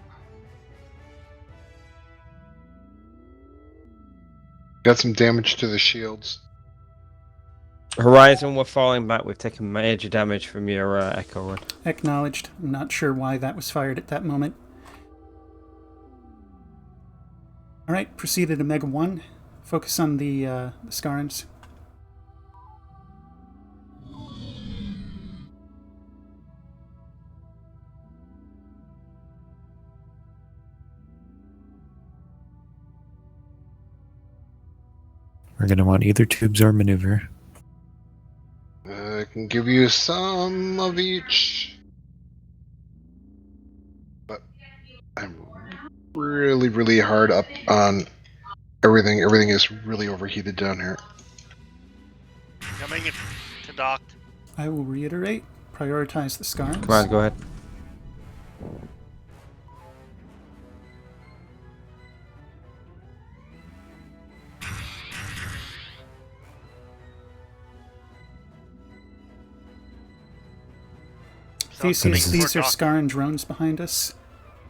Got some damage to the shields. Horizon, we're falling back. We've taken major damage from your Echo run. Acknowledged. I'm not sure why that was fired at that moment. Alright, proceed to Omega 1. Focus on the Scarens. We're going to want either tubes or maneuver. I can give you some of each. But I'm really, really hard up on everything. Everything is really overheated down here. Coming in to dock. I will reiterate. Prioritize the Scarens. Come on, go ahead. Theseus, these are Scaran drones behind us.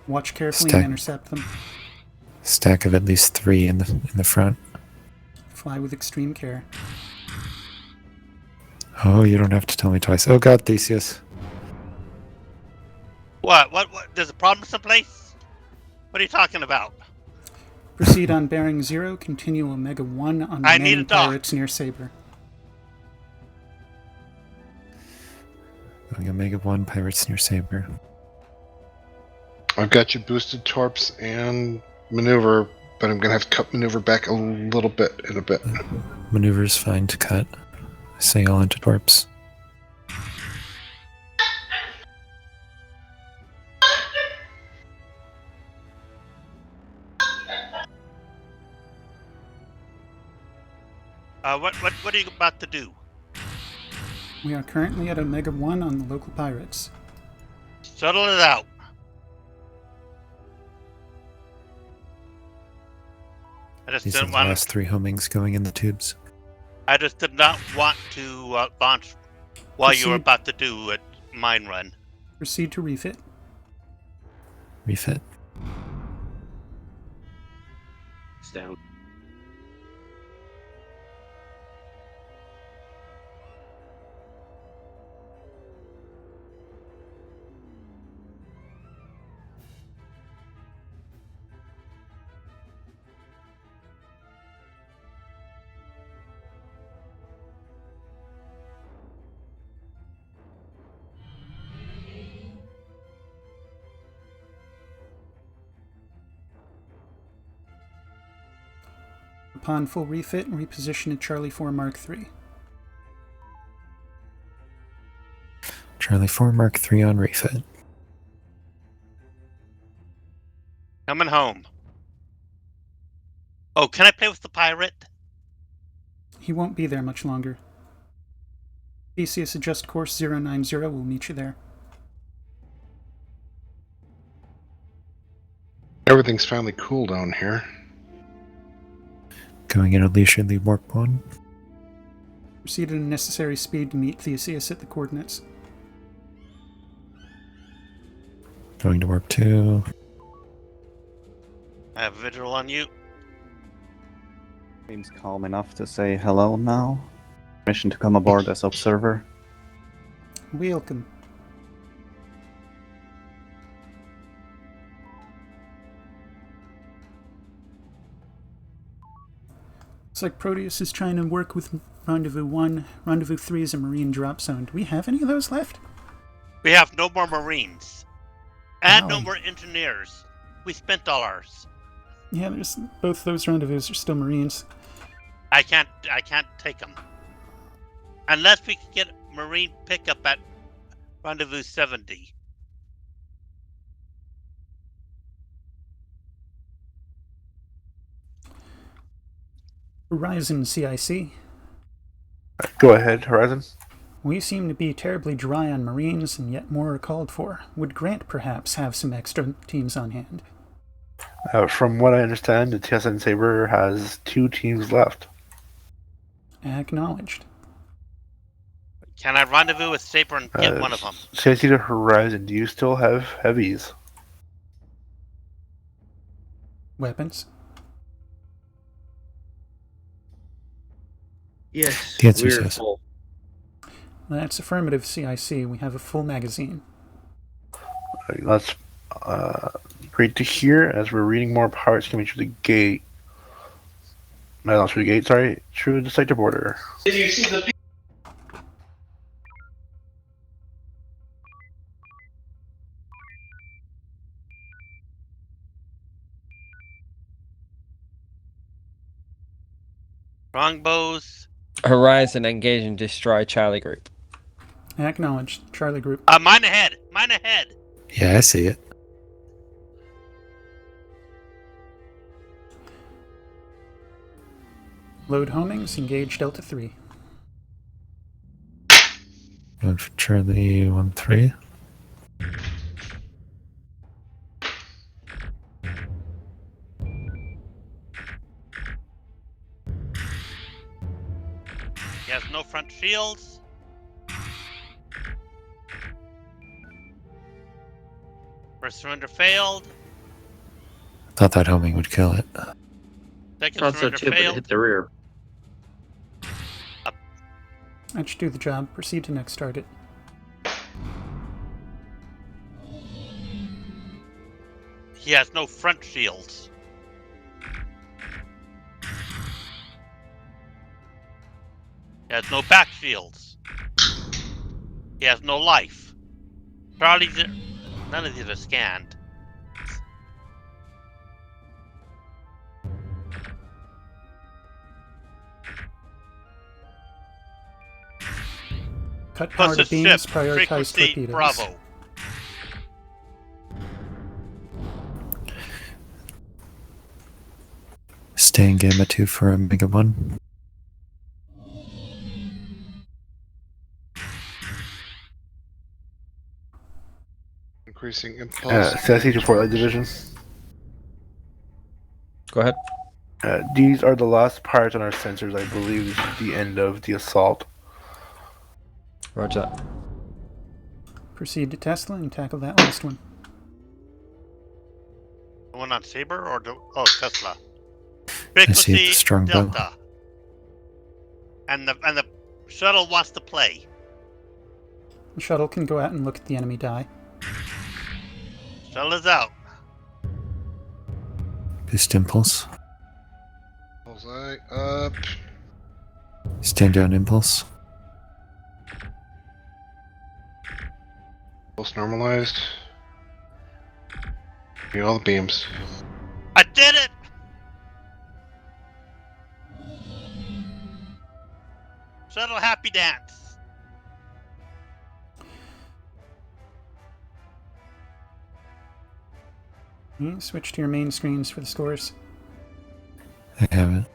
Watch carefully and intercept them. Stack of at least 3 in the front. Fly with extreme care. Oh, you don't have to tell me twice. Oh God, Theseus. What? There's a problem someplace? What are you talking about? Proceed on bearing 0. Continue Omega 1 on remaining pirates near Saber. Going Omega 1, pirates near Saber. I've got you boosted torps and maneuver, but I'm going to have to cut maneuver back a little bit in a bit. Maneuver's fine to cut. Sail into torps. What are you about to do? We are currently at Omega 1 on the local pirates. Settle it out. I just These are didn't the want last 3 homings going in the tubes. I just did not want to launch while you were about to do a mine run. Proceed to refit. Refit. It's down. Upon full refit, reposition at Charlie 4 Mark III. Charlie 4 Mark III on refit. Coming home. Oh, can I play with the pirate? He won't be there much longer. Theseus, adjust course 090. We'll meet you there. Everything's finally cool down here. Going at a leisurely warp 1. Proceed at a necessary speed to meet Theseus at the coordinates. Going to warp 2. I have a visual on you. Seems calm enough to say hello now. Permission to come aboard as observer. Welcome. Looks like Proteus is trying to work with Rendezvous 1. Rendezvous 3 is a marine drop zone. Do we have any of those left? We have no more Marines. And no Golly. more engineers. We spent all ours. Yeah, there's both those rendezvous are still marines. I can't take them. Unless we can get Marine pickup at Rendezvous 70. Horizon CIC. Go ahead, Horizon. We seem to be terribly dry on marines, and yet more are called for. Would Grant perhaps have some extra teams on hand? From what I understand, the TSN Saber has 2 teams left. Acknowledged. Can I rendezvous with Saber and get one of them? CIC to Horizon, do you still have heavies? Weapons? Yes, The answer is we're yes. full. That's affirmative, CIC. We have a full magazine. That's great to hear, as we're reading more parts coming through the gate. No, not through the gate, sorry. Through the sector border. Did you see the Longbows. Horizon, engage and destroy Charlie Group. Acknowledged. Charlie Group. Mine ahead. Mine ahead. Yeah, I see it. Load homings. Engage Delta 3. Going for Charlie 1-3. He has no front shields. First surrender failed. Thought that homing would kill it. Second Thought so surrender too, but it failed. hit the rear. That should do the job. Proceed to next target. He has no front shields. He has no back shields. He has no life. Charlie's... None of these are scanned. Cut power to beams, ship. prioritize Frequency torpedoes. Bravo. Stay in Gamma 2 for Omega 1. Increasing impulse. Sassy to Fort Light Division. Go ahead. These are the last parts on our sensors. I believe this is the end of the assault. Roger that. Proceed to Tesla and tackle that last one. The one on Saber or the... Oh, Tesla. I see the strong bow. Delta. And the shuttle wants to play. The shuttle can go out and look at the enemy die. Shuttle is out. Boost impulse. Bullseye up. Stand down impulse. Pulse normalized. Get all the beams. I did it! Shuttle happy dance. Switch to your main screens for the scores. I have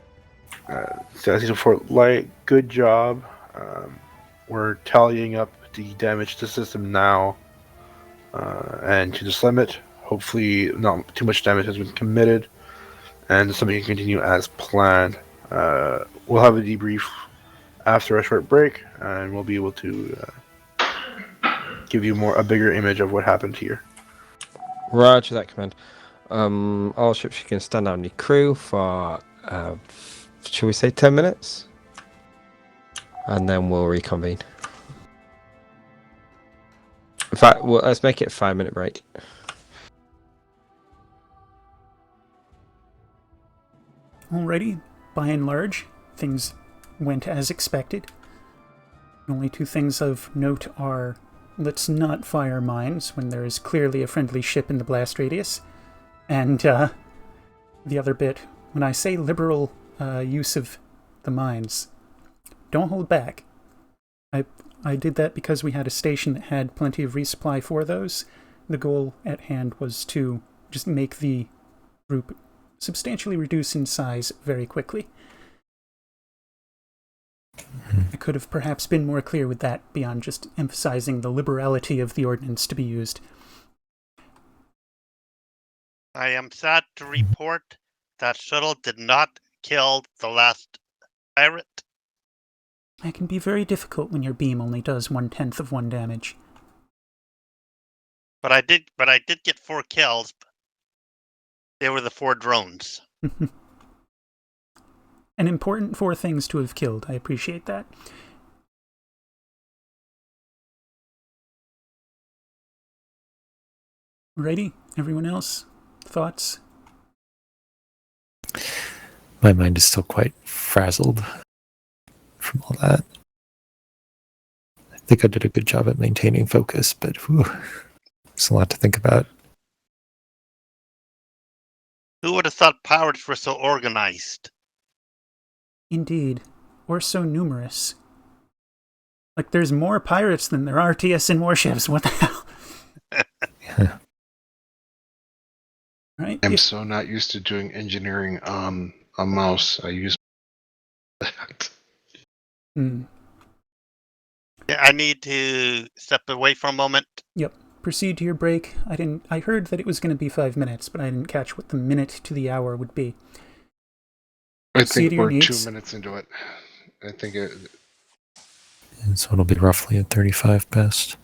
it. Sassy to Fort Light, good job. We're tallying up the damage to the system now. And to this limit, hopefully not too much damage has been committed. And something can continue as planned. We'll have a debrief after a short break, and we'll be able to give you a bigger image of what happened here. Roger that, command. All ships, you can stand down your crew for, shall we say 10 minutes? And then we'll reconvene. In fact, well, let's make it a 5-minute break. Alrighty, by and large, things went as expected. The only two things of note are, let's not fire mines when there is clearly a friendly ship in the blast radius. And the other bit, when I say liberal use of the mines, don't hold back. I did that because we had a station that had plenty of resupply for those. The goal at hand was to just make the group substantially reduce in size very quickly. I could have perhaps been more clear with that beyond just emphasizing the liberality of the ordnance to be used. I am sad to report that shuttle did not kill the last pirate. That can be very difficult when your beam only does 1/10 of 1 damage. But I did get 4 kills. They were the 4 drones. An important 4 things to have killed. I appreciate that. Ready? Everyone else? Thoughts? My mind is still quite frazzled from all that. I think I did a good job at maintaining focus, but whew, it's a lot to think about. Who would have thought pirates were so organized? Indeed. Or so numerous. Like, there's more pirates than there are TSN warships. What the hell? Yeah. Right? I'm so not used to doing engineering on a mouse. I use that. Yeah, I need to step away for a moment. Yep. Proceed to your break. I heard that it was going to be 5 minutes, but I didn't catch what the minute to the hour would be. I think we're 2 minutes into it. I think it... And so it'll be roughly at 35 best.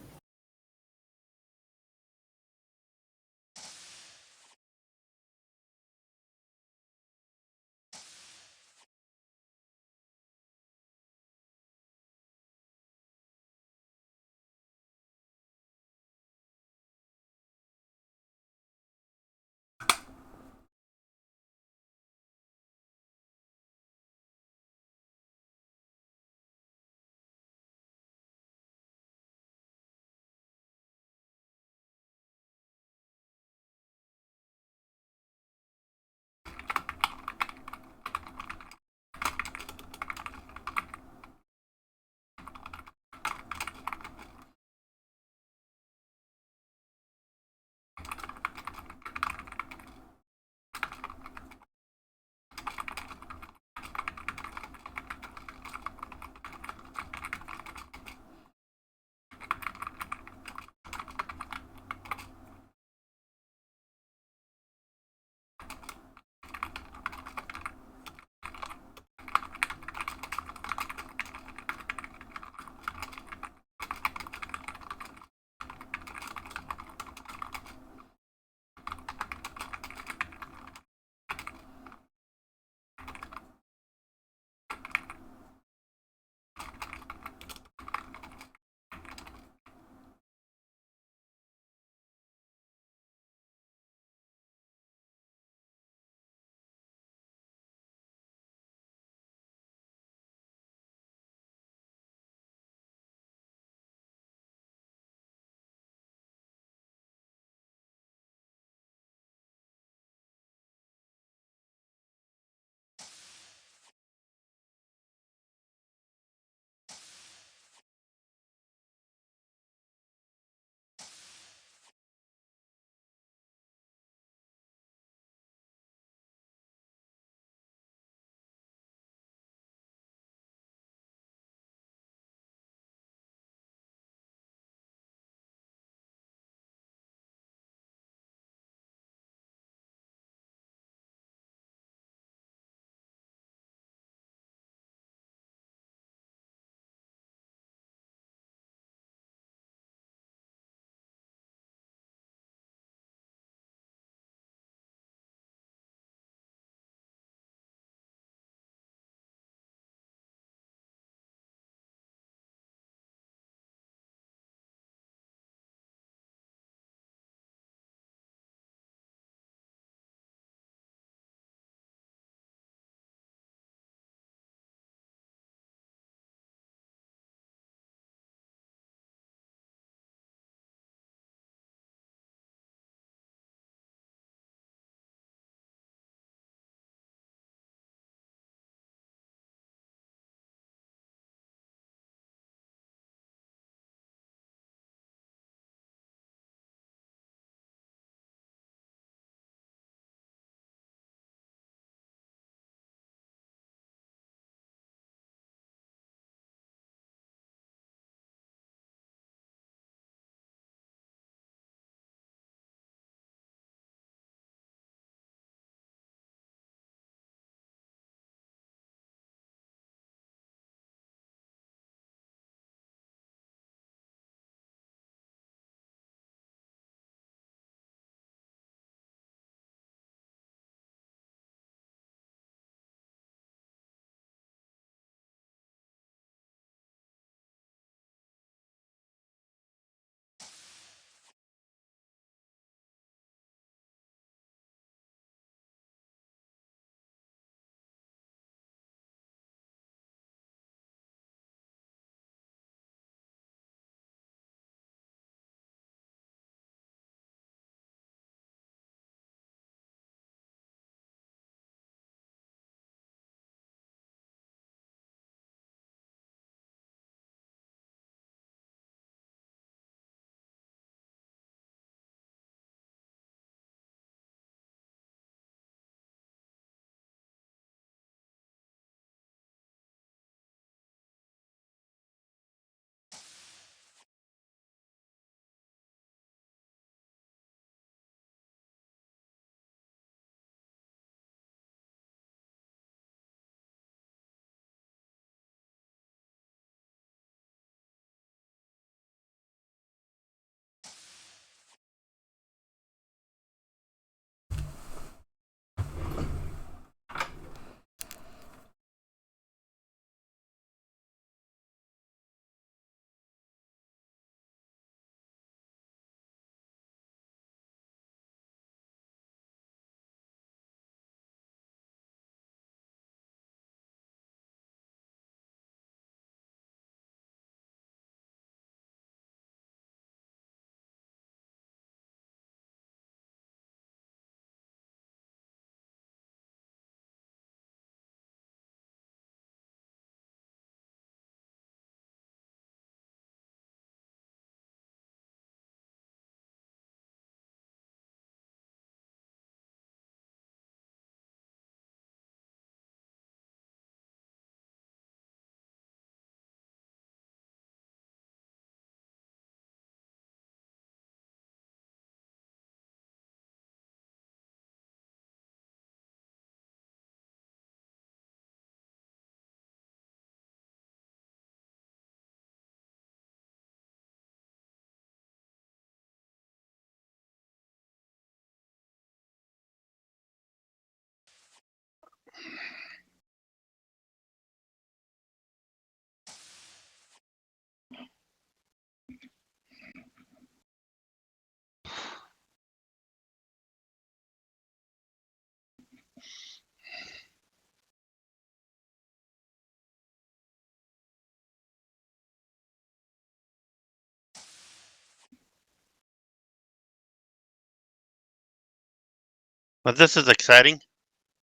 Well, this is exciting.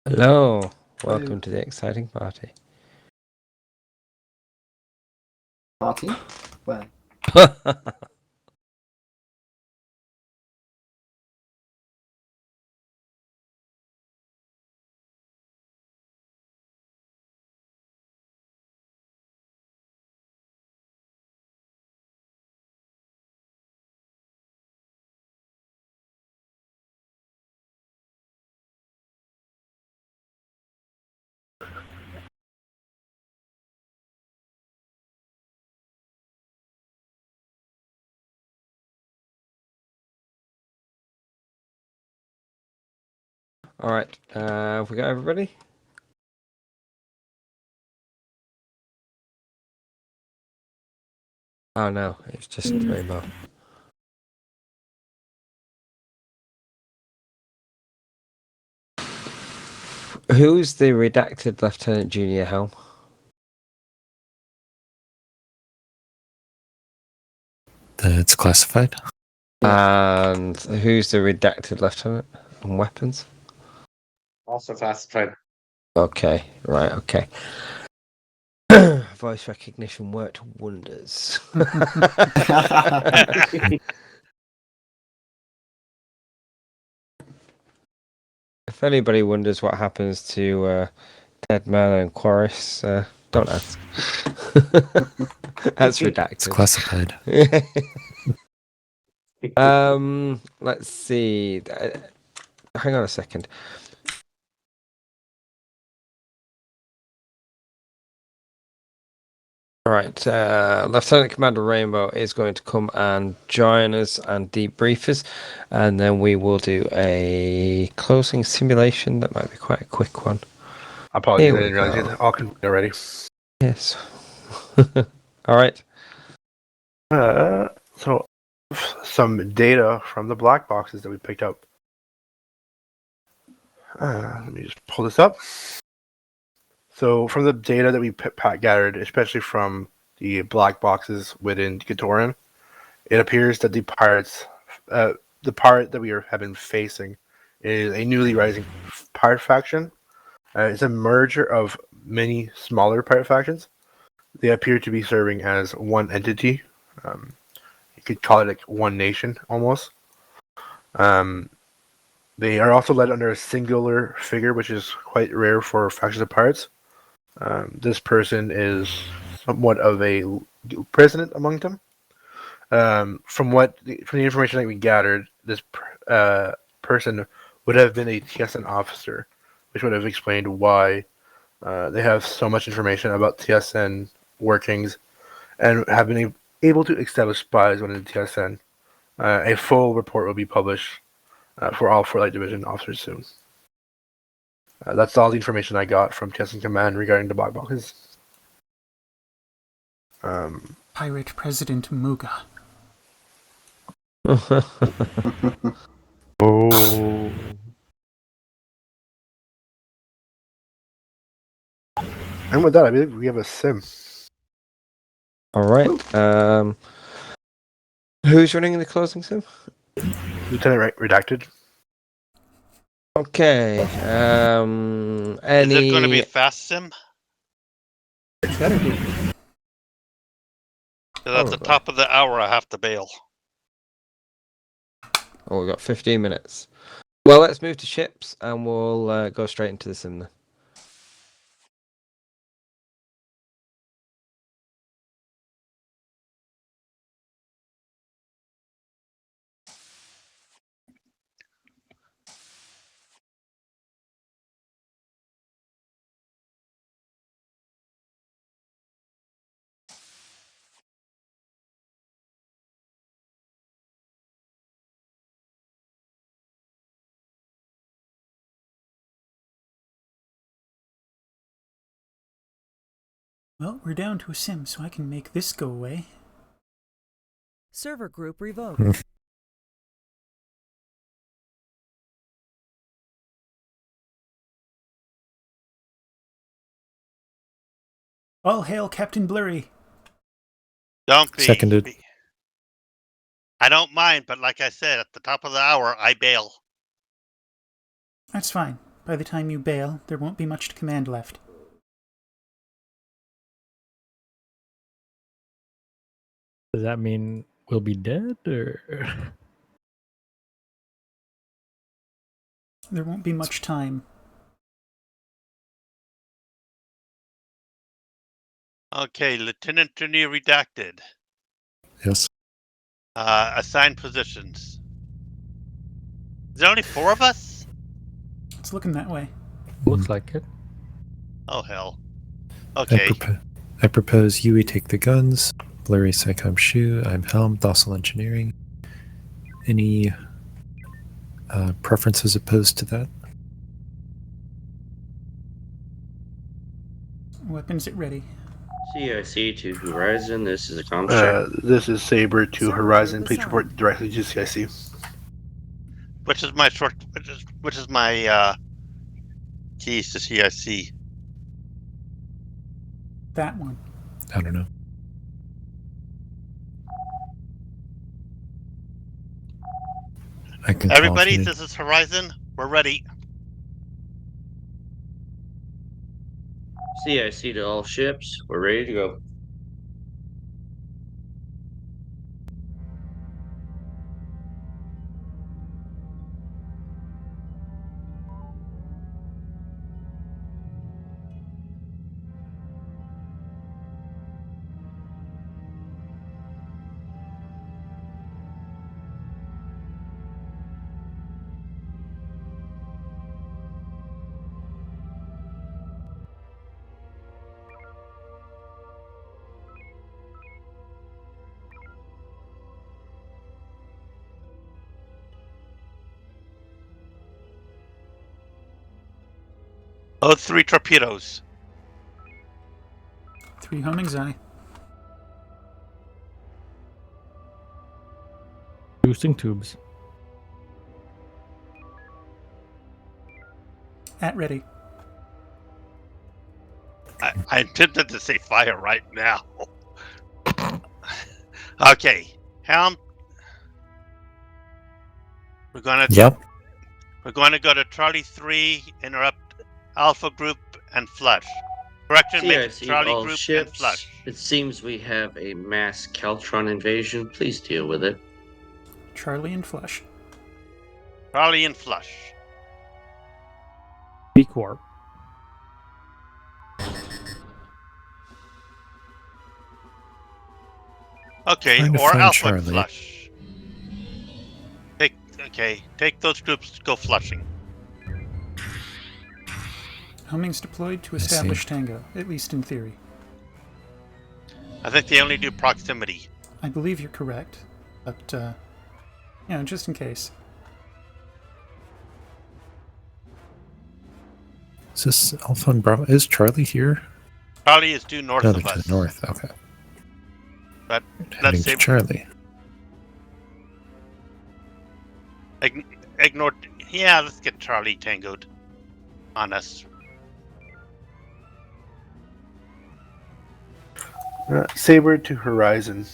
Hello. Welcome to the exciting party. Party? Where? All right. Have we got everybody? Oh no, it's just Rainbow. Who's the redacted Lieutenant Junior Helm? It's classified. And who's the redacted lieutenant on weapons? Also classified. Okay, right, okay. Voice recognition worked wonders. If anybody wonders what happens to Deadman and Quaris, don't ask. That's redacted. It's classified. Let's see. Hang on a second. All right, Lieutenant Commander Rainbow is going to come and join us and debrief us, and then we will do a closing simulation. That might be quite a quick one. Apologies, Here I we didn't realize you go. had all configured already. Yes. All right. So, some data from the black boxes that we picked up. Let me just pull this up. So, from the data that we gathered, especially from the black boxes within Terran, it appears that the pirates, the pirate that we have been facing, is a newly rising pirate faction. It's a merger of many smaller pirate factions. They appear to be serving as one entity. You could call it like one nation almost. They are also led under a singular figure, which is quite rare for factions of pirates. This person is somewhat of a president among them. From the information that we gathered, this person would have been a TSN officer, which would have explained why they have so much information about TSN workings and have been able to establish spies within the TSN. A full report will be published for all Fort Light Division officers soon. That's all the information I got from TSN Command regarding the black boxes. Pirate President Muga. Oh. And with that, I believe we have a sim. All right. Who's running the closing sim? Lieutenant Redacted. Okay. Is it going to be a fast sim? It better be. 'Cause at the top of the hour, I have to bail. Oh, we've got 15 minutes. Well, let's move to ships and we'll go straight into the sim then. Well, we're down to a sim, so I can make this go away. Server group revoked. All hail Captain Blurry. Don't be. Seconded. I don't mind, but like I said, at the top of the hour, I bail. That's fine. By the time you bail, there won't be much to command left. Does that mean we'll be dead, or? There won't be much time. Okay, Lieutenant Junior redacted. Yes. Assigned positions. Is there only 4 of us? It's looking that way. Looks like it. Oh hell. Okay. I propose Yui take the guns, Blurry Psychom Shu, I'm Helm, Docile Engineering. Any preferences opposed to that? Weapons at ready. CIC to Horizon, this is a comms check. This is Saber to Horizon. Please report directly to CIC. Which is my keys to CIC? That one. I don't know. I can Everybody, call this is Horizon. We're ready. CIC to all ships, we're ready to go. Oh, 3 torpedoes. 3 homings, aye. Boosting tubes. At ready. I'm tempted to say fire right now. Okay, Helm. We're gonna go to Charlie 3, interrupt Alpha Group and flush. Correction, make CIC Charlie all Group ships. and flush. It seems we have a mass Caltron invasion. Please deal with it. Charlie and Flush. Charlie and flush. Peak warp. Okay, Trying to or find Alpha Charlie. and flush. Take those groups to go flushing. Homings deployed to I see. establish Tango, at least in theory. I think they only do proximity. I believe you're correct, but, just in case. Is this Alpha and Bravo? Is Charlie here? Charlie is due north No, of they're to us. the north. Okay. But Heading let's to say Charlie. ignore. Yeah, let's get Charlie tangoed on us. Saber to Horizon.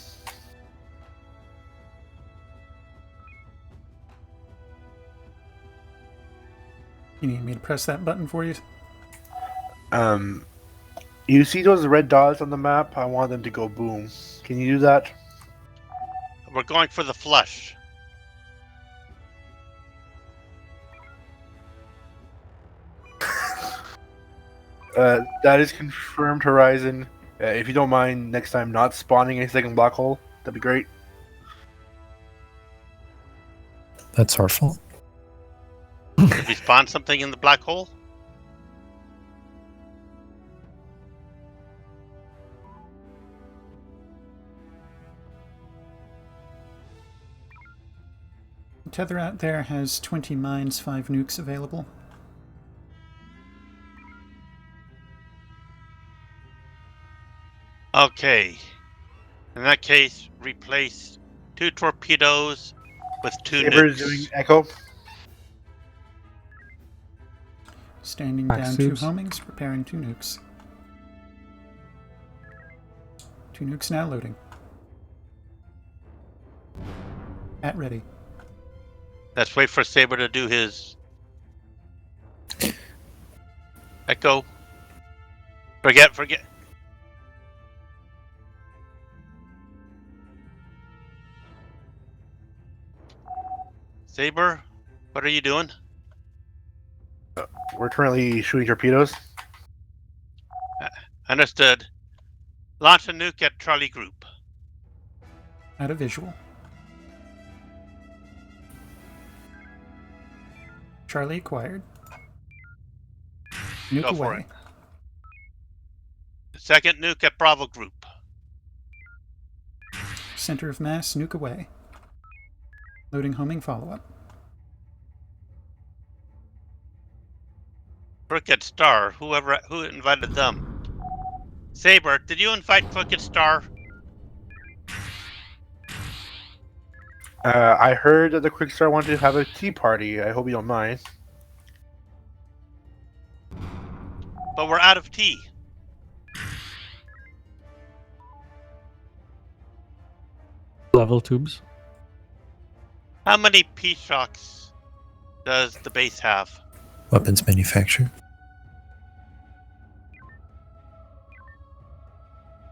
You need me to press that button for you? You see those red dots on the map? I want them to go boom. Can you do that? We're going for the flush. That is confirmed, Horizon. If you don't mind, next time not spawning a second black hole, that'd be great. That's our fault. Did we spawn something in the black hole? The tether out there has 20 mines, 5 nukes available. Okay. In that case, replace 2 torpedoes with 2 Saber's nukes. doing Echo. Standing Back down tubes. 2 homings, preparing 2 nukes. 2 nukes now loading. At ready. Let's wait for Saber to do his. Echo. Forget. Saber, what are you doing? We're currently shooting torpedoes. Understood. Launch a nuke at Charlie Group. Out of visual. Charlie acquired. Nuke Go for away. it. Second nuke at Bravo Group. Center of mass, nuke away. Loading homing follow-up. Crooked Star. Who invited them? Saber, did you invite Crooked Star? I heard that the Quick Star wanted to have a tea party. I hope you don't mind. But we're out of tea. Level tubes. How many P-shocks does the base have? Weapons manufacturer.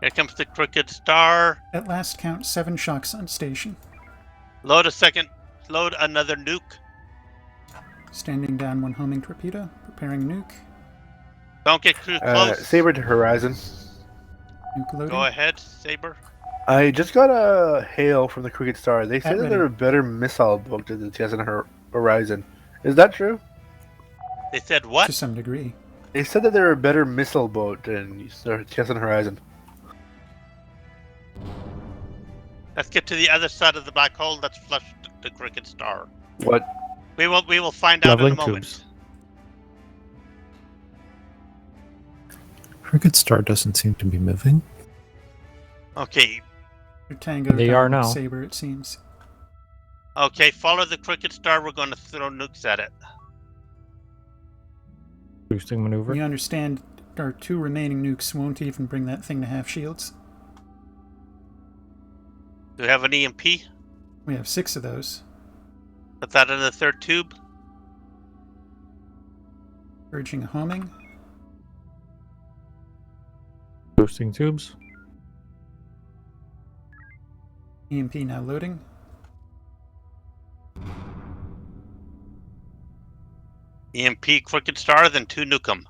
Here comes the Crooked Star. At last count, 7 shocks on station. Load another nuke. Standing down 1 homing torpedo. Preparing nuke. Don't get too close. Saber to Horizon. Nuke loading. Go ahead, Saber. I just got a hail from the Cricket Star. They said that ready. they're a better missile boat than the TSN Horizon. Is that true? They said what? To some degree. They said that they're a better missile boat than the TSN Horizon. Let's get to the other side of the black hole. Let's flush the Cricket Star. What? We will find out in a moment. Crooked Star doesn't seem to be moving. Okay. Your Tango They down are now. Saber, it seems. Okay, follow the Cricket Star. We're going to throw nukes at it. Boosting maneuver. We understand our 2 remaining nukes won't even bring that thing to half shields. Do we have an EMP? We have 6 of those. Put that in the third tube. Urging a homing. Boosting tubes. EMP now loading. EMP Crooked Star, then 2 nuke 'em.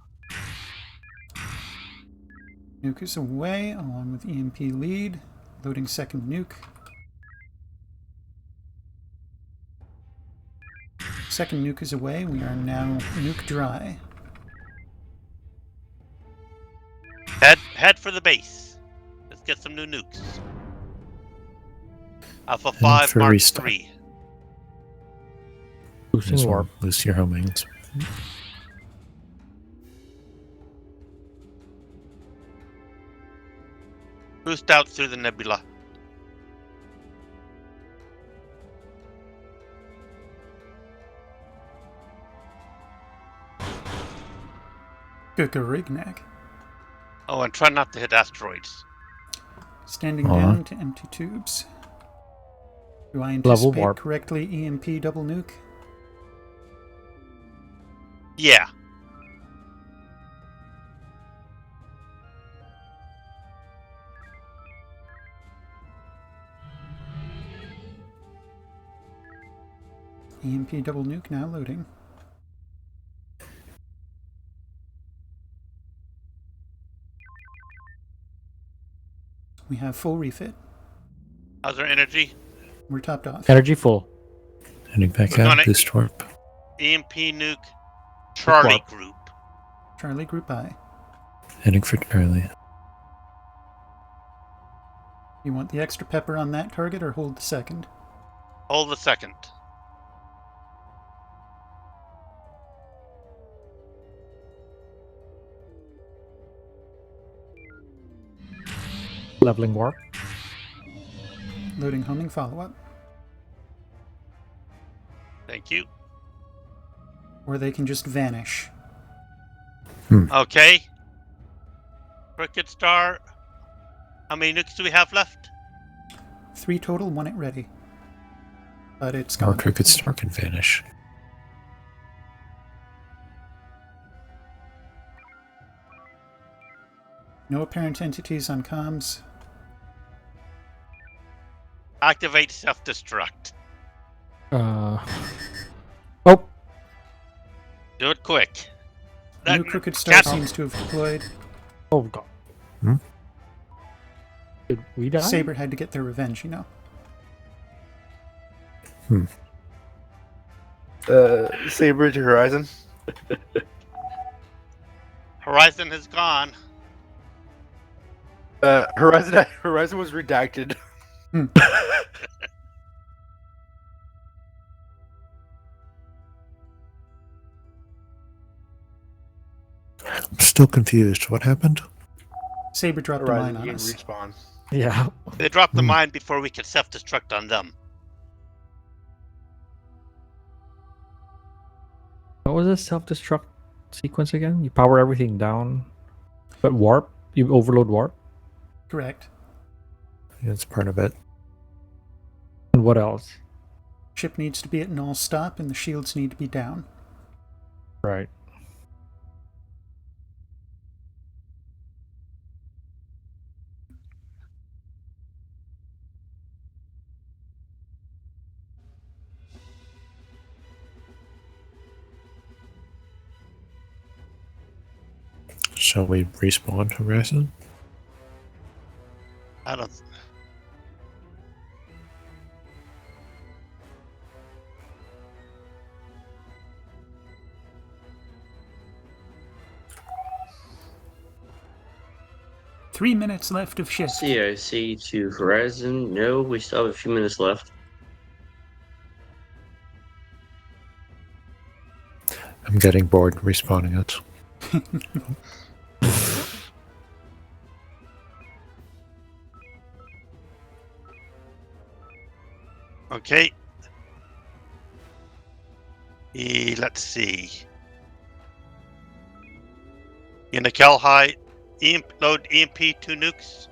Nuke is away, along with EMP lead. Loading second nuke. Second nuke is away. We are now nuke dry. Head for the base. Let's get some new nukes. Alpha Heading 5 for Mark restart. 3. Boosting Just warp. lose your homings. Boost out through the nebula. Gugarignac. Oh, and try not to hit asteroids. Standing down to empty tubes. Do I anticipate warp. correctly EMP double nuke? Yeah. EMP double nuke now loading. We have full refit. How's our energy? We're topped off. Energy full. Heading back We're out. gonna- Boost warp. EMP nuke Charlie warp. Group. Charlie Group I. Heading for Charlie. You want the extra pepper on that target or hold the second? Hold the second. Leveling warp. Loading homing follow-up. Thank you. Or they can just vanish. Okay. Cricket Star. How many nukes do we have left? 3 total, 1 at ready. But it's Or gone. Crooked Star can vanish. No apparent entities on comms. Activate self-destruct. Oh, Do it quick. New Crooked Star seems to have deployed. oh god. Did we die? Saber had to get their revenge, you know. Saber to Horizon. Horizon is gone. Horizon was redacted. I'm still confused. What happened? Saber dropped a mine on us. Respawn. Yeah. They dropped the mine before we could self-destruct on them. What was this self-destruct sequence again? You power everything down, but warp? You overload warp? Correct. That's part of it. And what else? Ship needs to be at null stop, and the shields need to be down. Right. Shall we respawn Horizon? I don't. Three minutes left of shift. CIC to Horizon. No, we still have a few minutes left. I'm getting bored respawning it. Okay. Let's see. In the Cal High, load EMP 2 nukes.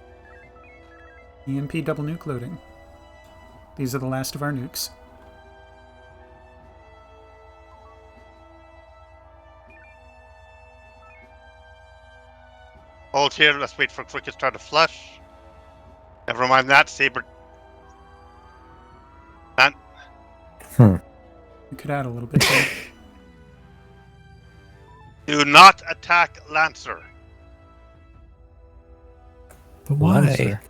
EMP double nuke loading. These are the last of our nukes. Hold here, let's wait for Crooked Star to flush. Never mind that, Saber. We could add a little bit there. Do not attack Lancer. But why? Lancer.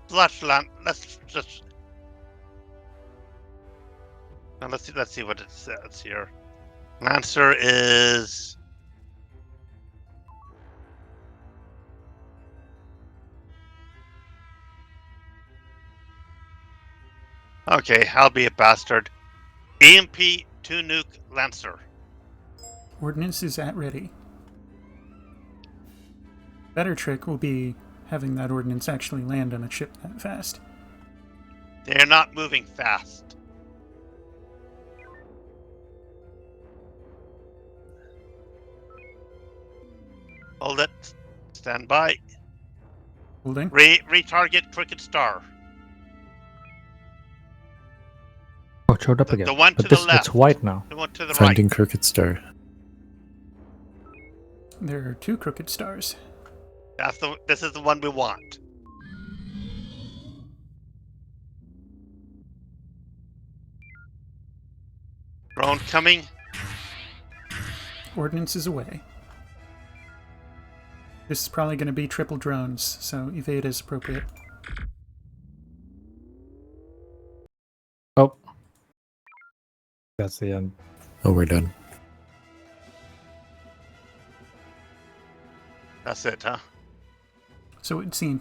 Flush let's just. Now let's see what it says here. Lancer is. Okay, I'll be a bastard. EMP 2 nuke Lancer. Ordnance is at ready. Better trick will be having that ordnance actually land on a ship that fast. They're not moving fast. Hold it. Stand by. Holding. Retarget Crooked Star. Oh, it showed up again. The one to but the left. It's white now. The one to the Finding right. Crooked Star. There are two Crooked Stars. This is the one we want. Drone coming. Ordnance is away. This is probably going to be triple drones, so evade is appropriate. Oh. That's the end. Oh, we're done. That's it, huh? So it would seem.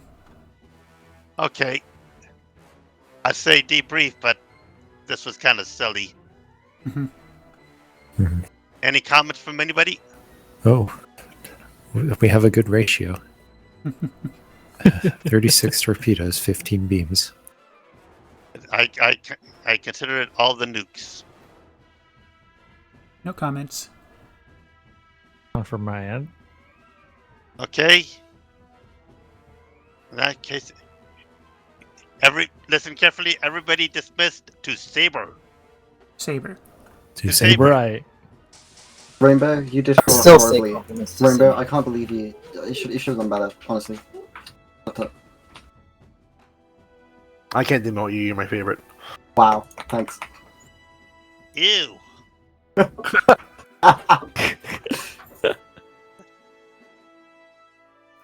Okay. I'd say debrief, but this was kind of silly. Any comments from anybody? Oh, we have a good ratio. 36 torpedoes, 15 beams. I consider it all the nukes. No comments. Not from my end. Okay. In that case, listen carefully. Everybody dismissed to Saber. Saber. To Saber. Right. Rainbow, you did Still say horribly. compliments to Rainbow, Simi. I can't believe you. You should have done better, honestly. I can't demote you. You're my favorite. Wow, thanks. Ew.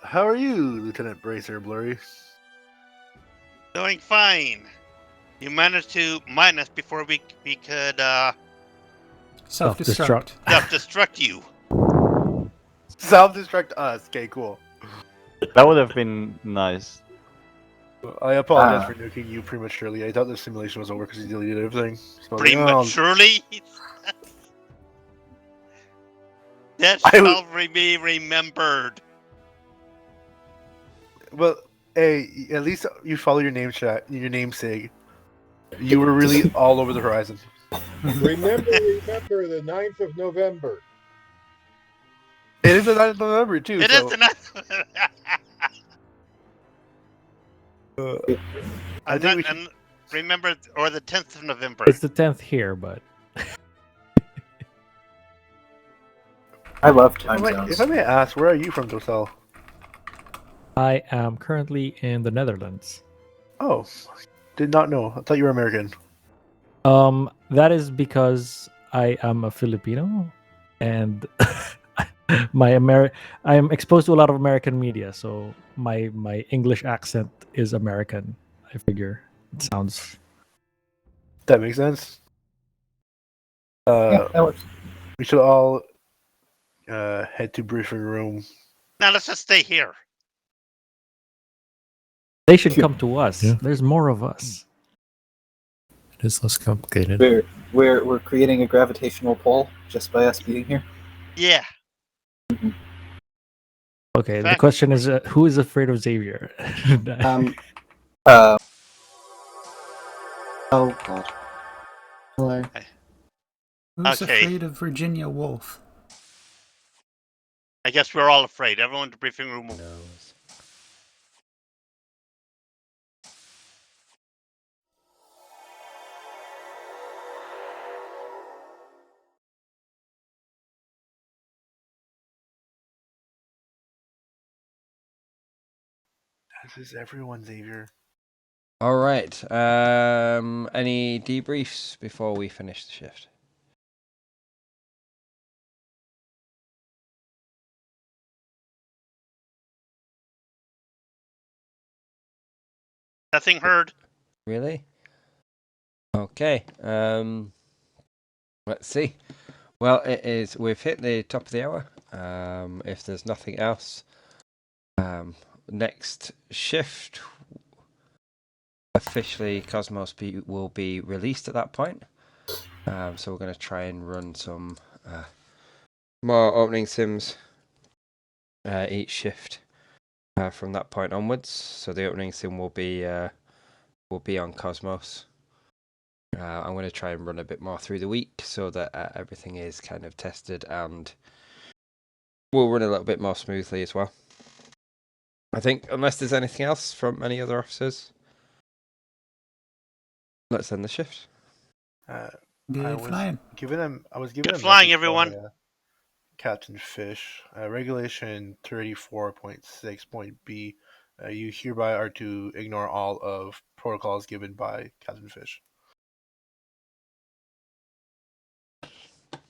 How are you, Lieutenant Bracer Blurry? Doing fine. You managed to mine us before we could Self-destruct. self-destruct you. Self-destruct us. Okay, cool. That would have been nice. I apologize for nuking you prematurely. I thought the simulation was over because you deleted everything. So Prematurely? That shall be remembered. Well, hey, at least you follow your namesake. You were really all over the horizon. Remember the 9th of November. It is the 9th of November, too. It is the 9th. I think we should... remember, or the 10th of November. It's the 10th here, but I love time zones. If I may ask, where are you from, Docel? I am currently in the Netherlands. Oh, did not know. I thought you were American. That is because I am a Filipino, and I am exposed to a lot of American media, so my English accent is American. I figure it sounds. That makes sense. Yeah, that works. We should all head to briefing room. Now let's just stay here. They should come to us. Yeah. There's more of us. It is less complicated. We're creating a gravitational pull just by us being here. Yeah. Mm-hmm. Okay. The question is, who is afraid of Xavier? Oh God. Hello. Who's afraid of Virginia Woolf? I guess we're all afraid. Everyone in the briefing room knows. This is everyone, Xavier. All right. Any debriefs before we finish the shift? Nothing heard. Really? Okay. Let's see. Well, we've hit the top of the hour. If there's nothing else, next shift, officially Cosmos will be released at that point. So we're going to try and run some more opening sims each shift from that point onwards. So the opening sim will be on Cosmos. I'm going to try and run a bit more through the week so that everything is kind of tested and will run a little bit more smoothly as well. I think, unless there's anything else from any other officers, let's end the shift. Good flying. I was given Good flying, everyone. Captain Fish, Regulation 34.6.b. You hereby are to ignore all of protocols given by Captain Fish.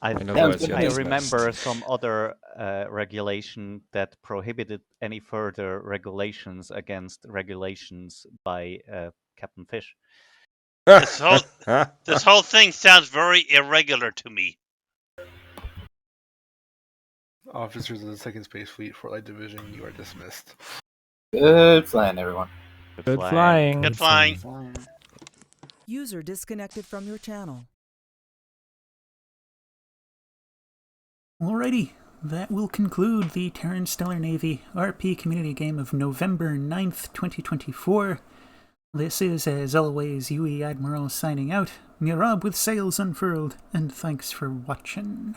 I remember some other regulation that prohibited any further regulations against regulations by Captain Fish. This whole thing sounds very irregular to me. Officers of the Second Space Fleet, Fort Light Division, you are dismissed. Good flying, everyone. Good flying. Good flying. User disconnected from your channel. Alrighty, that will conclude the Terran Stellar Navy RP Community Game of November 9th, 2024. This is, as always, UE Admiral signing out. Mirab with sails unfurled, and thanks for watching.